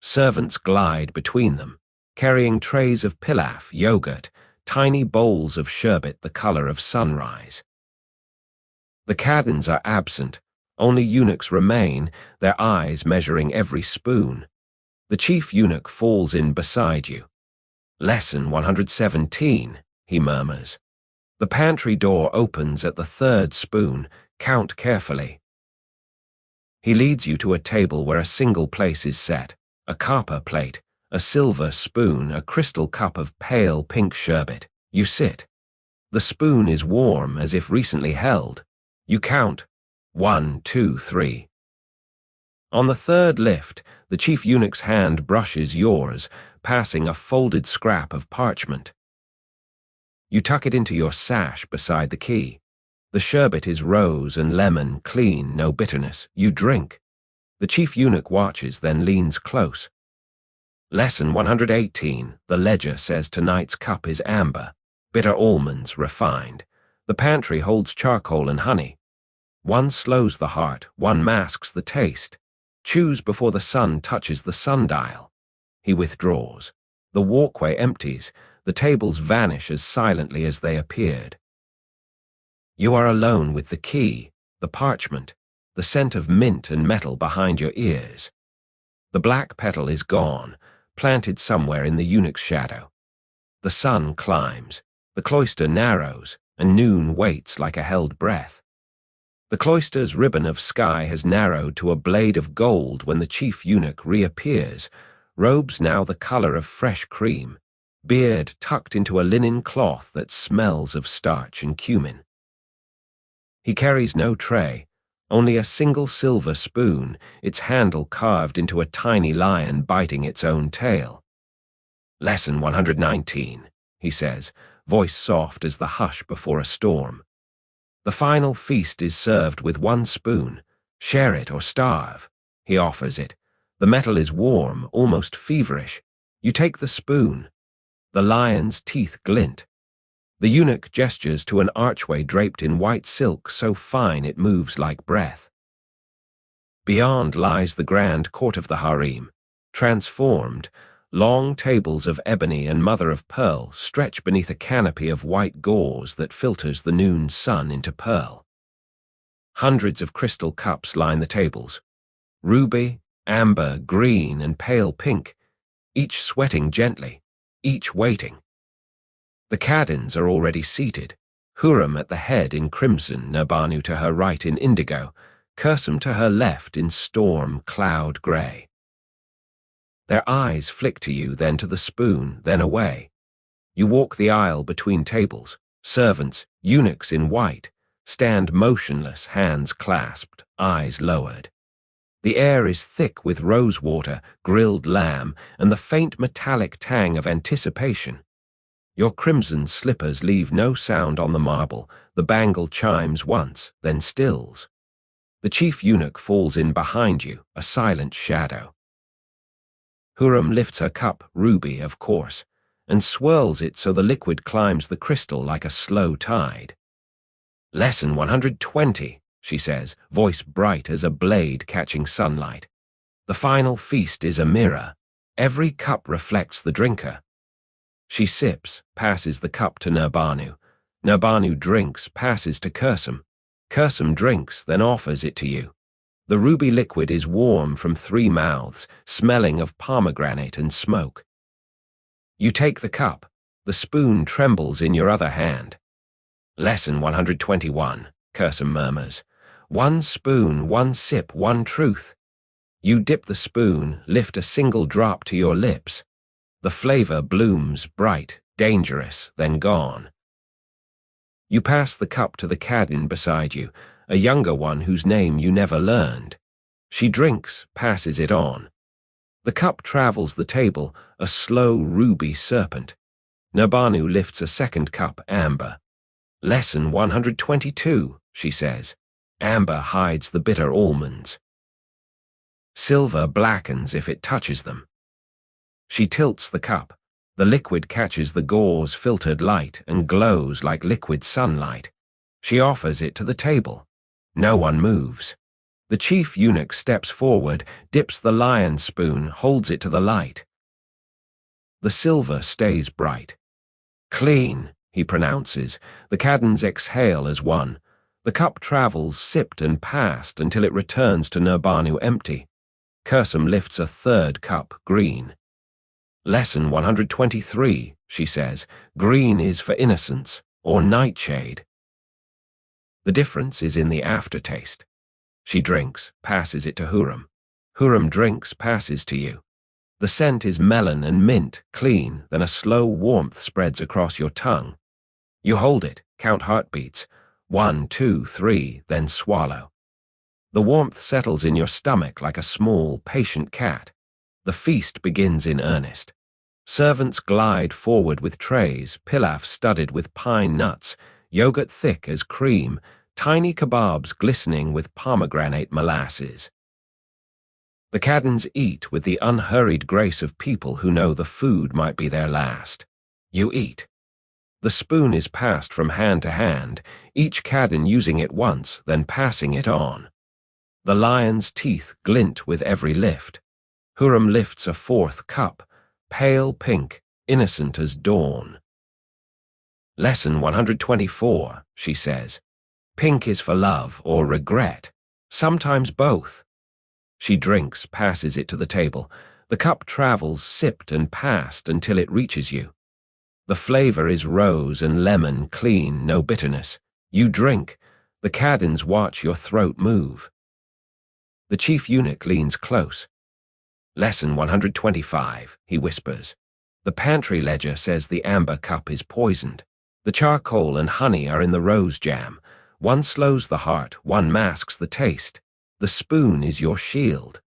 Servants glide between them, carrying trays of pilaf, yogurt, tiny bowls of sherbet the color of sunrise. The cadins are absent. Only eunuchs remain, their eyes measuring every spoon. The chief eunuch falls in beside you. Lesson 117, he murmurs. The pantry door opens at the 3rd spoon. Count carefully. He leads you to a table where a single place is set, a copper plate, a silver spoon, a crystal cup of pale pink sherbet. You sit. The spoon is warm as if recently held. You count. 1, 2, 3. On the 3rd lift, the chief eunuch's hand brushes yours, passing a folded scrap of parchment. You tuck it into your sash beside the key. The sherbet is rose and lemon, clean, no bitterness. You drink. The chief eunuch watches, then leans close. Lesson 118, the ledger says tonight's cup is amber, bitter almonds, refined. The pantry holds charcoal and honey. One slows the heart, one masks the taste. Choose before the sun touches the sundial. He withdraws. The walkway empties. The tables vanish as silently as they appeared. You are alone with the key, the parchment, the scent of mint and metal behind your ears. The black petal is gone, planted somewhere in the eunuch's shadow. The sun climbs, the cloister narrows, and noon waits like a held breath. The cloister's ribbon of sky has narrowed to a blade of gold when the chief eunuch reappears, robes now the color of fresh cream, beard tucked into a linen cloth that smells of starch and cumin. He carries no tray, only a single silver spoon, its handle carved into a tiny lion biting its own tail. Lesson 119, he says, voice soft as the hush before a storm. The final feast is served with 1 spoon. Share it or starve. He offers it. The metal is warm, almost feverish. You take the spoon. The lion's teeth glint. The eunuch gestures to an archway draped in white silk so fine it moves like breath. Beyond lies the grand court of the harem. Transformed, long tables of ebony and mother-of-pearl stretch beneath a canopy of white gauze that filters the noon sun into pearl. Hundreds of crystal cups line the tables. Ruby, amber, green, and pale pink, each sweating gently, each waiting. The cadins are already seated, Hurrem at the head in crimson, Nabanu to her right in indigo, Kursum to her left in storm cloud grey. Their eyes flick to you, then to the spoon, then away. You walk the aisle between tables. Servants, eunuchs in white, stand motionless, hands clasped, eyes lowered. The air is thick with rosewater, grilled lamb, and the faint metallic tang of anticipation. Your crimson slippers leave no sound on the marble. The bangle chimes once, then stills. The chief eunuch falls in behind you, a silent shadow. Huram lifts her cup, ruby, of course, and swirls it so the liquid climbs the crystal like a slow tide. Lesson 120, she says, voice bright as a blade catching sunlight. The final feast is a mirror. Every cup reflects the drinker. She sips, passes the cup to Nurbanu. Nurbanu drinks, passes to Kursum. Kursum drinks, then offers it to you. The ruby liquid is warm from 3 mouths, smelling of pomegranate and smoke. You take the cup. The spoon trembles in your other hand. Lesson 121, Kursum murmurs. 1 spoon, 1 sip, 1 truth. You dip the spoon, lift a single drop to your lips. The flavor blooms, bright, dangerous, then gone. You pass the cup to the cadin beside you, a younger one whose name you never learned. She drinks, passes it on. The cup travels the table, a slow ruby serpent. Nurbanu lifts a second cup, amber. Lesson 122, she says. Amber hides the bitter almonds. Silver blackens if it touches them. She tilts the cup. The liquid catches the gauze filtered light and glows like liquid sunlight. She offers it to the table. No one moves. The chief eunuch steps forward, dips the lion spoon, holds it to the light. The silver stays bright. Clean, he pronounces. The cadins exhale as one. The cup travels, sipped and passed, until it returns to Nurbanu empty. Kursum lifts a third cup, green. Lesson 123, she says. Green is for innocence, or nightshade. The difference is in the aftertaste. She drinks, passes it to Huram. Huram drinks, passes to you. The scent is melon and mint, clean, then a slow warmth spreads across your tongue. You hold it, count heartbeats. 1, 2, 3, then swallow. The warmth settles in your stomach like a small, patient cat. The feast begins in earnest. Servants glide forward with trays, pilaf studded with pine nuts, yogurt thick as cream, tiny kebabs glistening with pomegranate molasses. The cadins eat with the unhurried grace of people who know the food might be their last. You eat. The spoon is passed from hand to hand, each cadin using it once, then passing it on. The lion's teeth glint with every lift. Huram lifts a fourth cup, pale pink, innocent as dawn. Lesson 124, she says. Pink is for love or regret, sometimes both. She drinks, passes it to the table. The cup travels, sipped and passed until it reaches you. The flavor is rose and lemon, clean, no bitterness. You drink. The cadins watch your throat move. The chief eunuch leans close. Lesson 125, he whispers. The pantry ledger says the amber cup is poisoned. The charcoal and honey are in the rose jam. One slows the heart, one masks the taste. The spoon is your shield.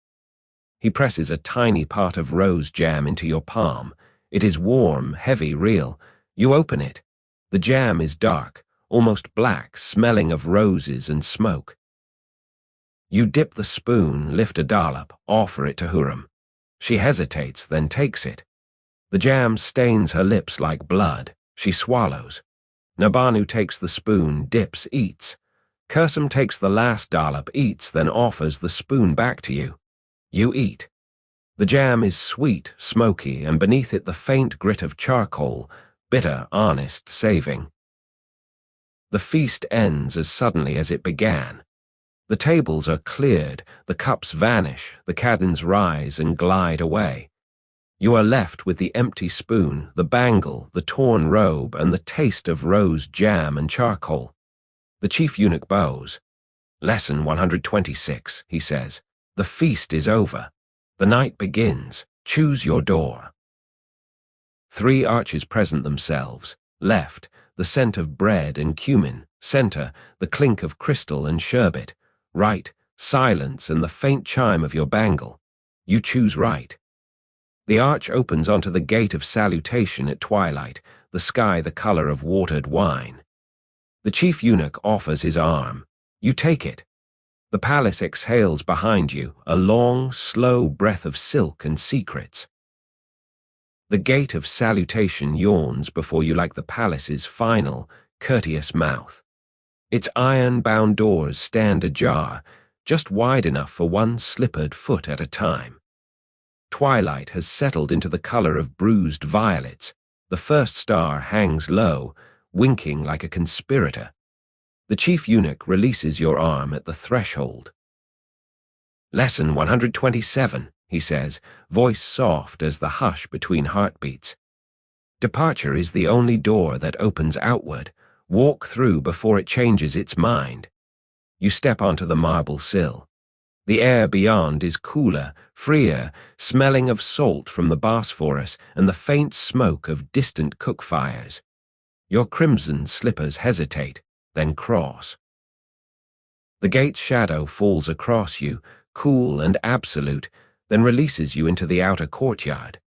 He presses a tiny part of rose jam into your palm. It is warm, heavy, real. You open it. The jam is dark, almost black, smelling of roses and smoke. You dip the spoon, lift a dollop, offer it to Huram. She hesitates, then takes it. The jam stains her lips like blood. She swallows. Nurbanu takes the spoon, dips, eats. Kursum takes the last dollop, eats, then offers the spoon back to you. You eat. The jam is sweet, smoky, and beneath it the faint grit of charcoal, bitter, honest, saving. The feast ends as suddenly as it began. The tables are cleared, the cups vanish, the cadins rise and glide away. You are left with the empty spoon, the bangle, the torn robe, and the taste of rose jam and charcoal. The chief eunuch bows. Lesson 126, he says. The feast is over. The night begins. Choose your door. 3 archers present themselves. Left, the scent of bread and cumin. Center, the clink of crystal and sherbet. Right, silence and the faint chime of your bangle. You choose right. The arch opens onto the gate of salutation at twilight, the sky the color of watered wine. The chief eunuch offers his arm. You take it. The palace exhales behind you, a long, slow breath of silk and secrets. The gate of salutation yawns before you like the palace's final, courteous mouth. Its iron-bound doors stand ajar, just wide enough for one slippered foot at a time. Twilight has settled into the color of bruised violets. The first star hangs low, winking like a conspirator. The chief eunuch releases your arm at the threshold. Lesson 127, he says, voice soft as the hush between heartbeats. Departure is the only door that opens outward. Walk through before it changes its mind. You step onto the marble sill. The air beyond is cooler, freer, smelling of salt from the Bosphorus and the faint smoke of distant cook fires. Your crimson slippers hesitate, then cross. The gate's shadow falls across you, cool and absolute, then releases you into the outer courtyard.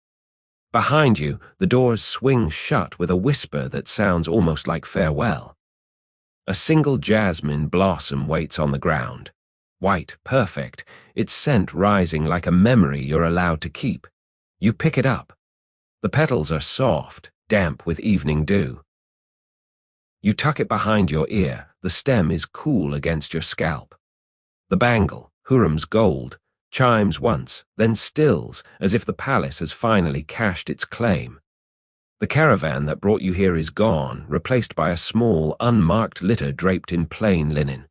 Behind you, the doors swing shut with a whisper that sounds almost like farewell. A single jasmine blossom waits on the ground. White, perfect, its scent rising like a memory you're allowed to keep. You pick it up. The petals are soft, damp with evening dew. You tuck it behind your ear. The stem is cool against your scalp. The bangle, Hurrem's gold, chimes once, then stills, as if the palace has finally cashed its claim. The caravan that brought you here is gone, replaced by a small, unmarked litter draped in plain linen.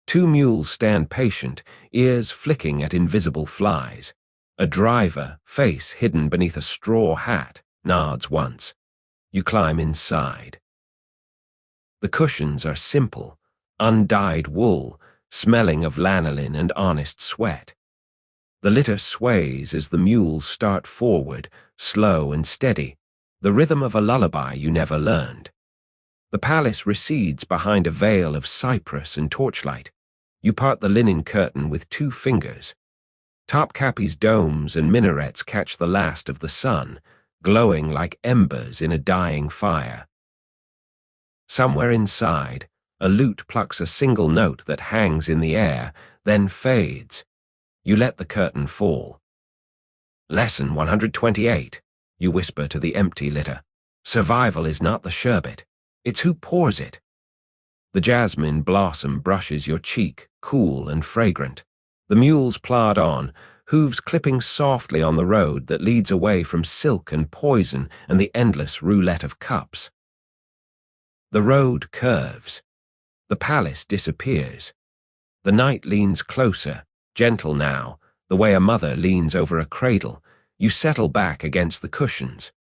2 mules stand patient, ears flicking at invisible flies. A driver, face hidden beneath a straw hat, nods once. You climb inside. The cushions are simple, undyed wool, smelling of lanolin and honest sweat. The litter sways as the mules start forward, slow and steady, the rhythm of a lullaby you never learned. The palace recedes behind a veil of cypress and torchlight. You part the linen curtain with 2 fingers. Topkapi's domes and minarets catch the last of the sun, glowing like embers in a dying fire. Somewhere inside, a lute plucks a single note that hangs in the air, then fades. You let the curtain fall. Lesson 128, you whisper to the empty litter. Survival is not the sherbet, it's who pours it. The jasmine blossom brushes your cheek, cool and fragrant. The mules plod on, hooves clipping softly on the road that leads away from silk and poison and the endless roulette of cups. The road curves. The palace disappears. The night leans closer, gentle now, the way a mother leans over a cradle. You settle back against the cushions.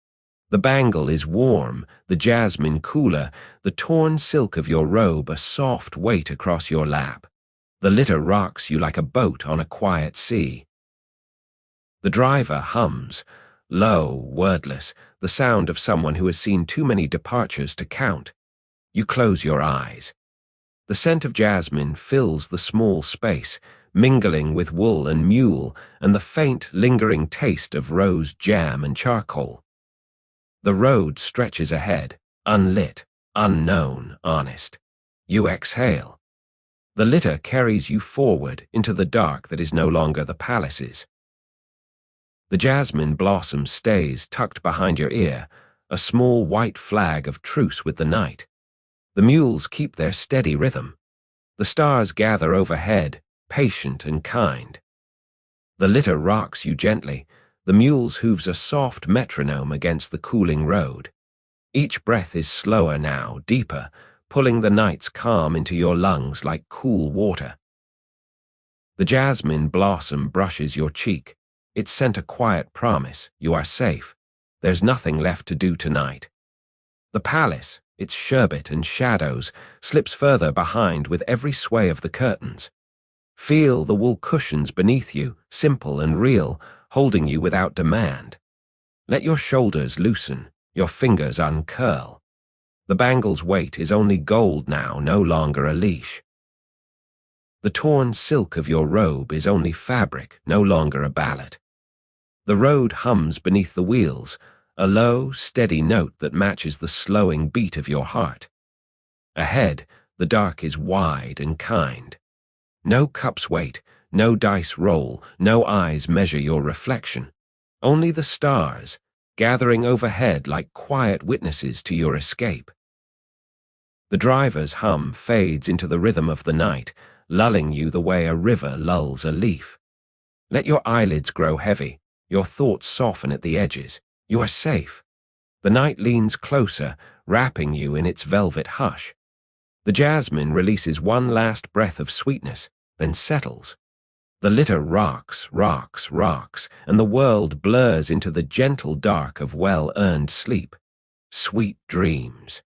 The bangle is warm, the jasmine cooler, the torn silk of your robe a soft weight across your lap. The litter rocks you like a boat on a quiet sea. The driver hums, low, wordless, the sound of someone who has seen too many departures to count. You close your eyes. The scent of jasmine fills the small space, mingling with wool and mule and the faint, lingering taste of rose jam and charcoal. The road stretches ahead, unlit, unknown, honest. You exhale. The litter carries you forward into the dark that is no longer the palace's. The jasmine blossom stays tucked behind your ear, a small white flag of truce with the night. The mules keep their steady rhythm. The stars gather overhead, patient and kind. The litter rocks you gently. The mule's hooves a soft metronome against the cooling road. Each breath is slower now, deeper, pulling the night's calm into your lungs like cool water. The jasmine blossom brushes your cheek. It sent a quiet promise. You are safe. There's nothing left to do tonight. The palace, its sherbet and shadows, slips further behind with every sway of the curtains. Feel the wool cushions beneath you, simple and real, holding you without demand. Let your shoulders loosen, your fingers uncurl. The bangle's weight is only gold now, no longer a leash. The torn silk of your robe is only fabric, no longer a ballad. The road hums beneath the wheels, a low, steady note that matches the slowing beat of your heart. Ahead, the dark is wide and kind. No cups wait, no dice roll, no eyes measure your reflection. Only the stars, gathering overhead like quiet witnesses to your escape. The driver's hum fades into the rhythm of the night, lulling you the way a river lulls a leaf. Let your eyelids grow heavy, your thoughts soften at the edges. You are safe. The night leans closer, wrapping you in its velvet hush. The jasmine releases one last breath of sweetness, then settles. The litter rocks, rocks, rocks, and the world blurs into the gentle dark of well-earned sleep. Sweet dreams.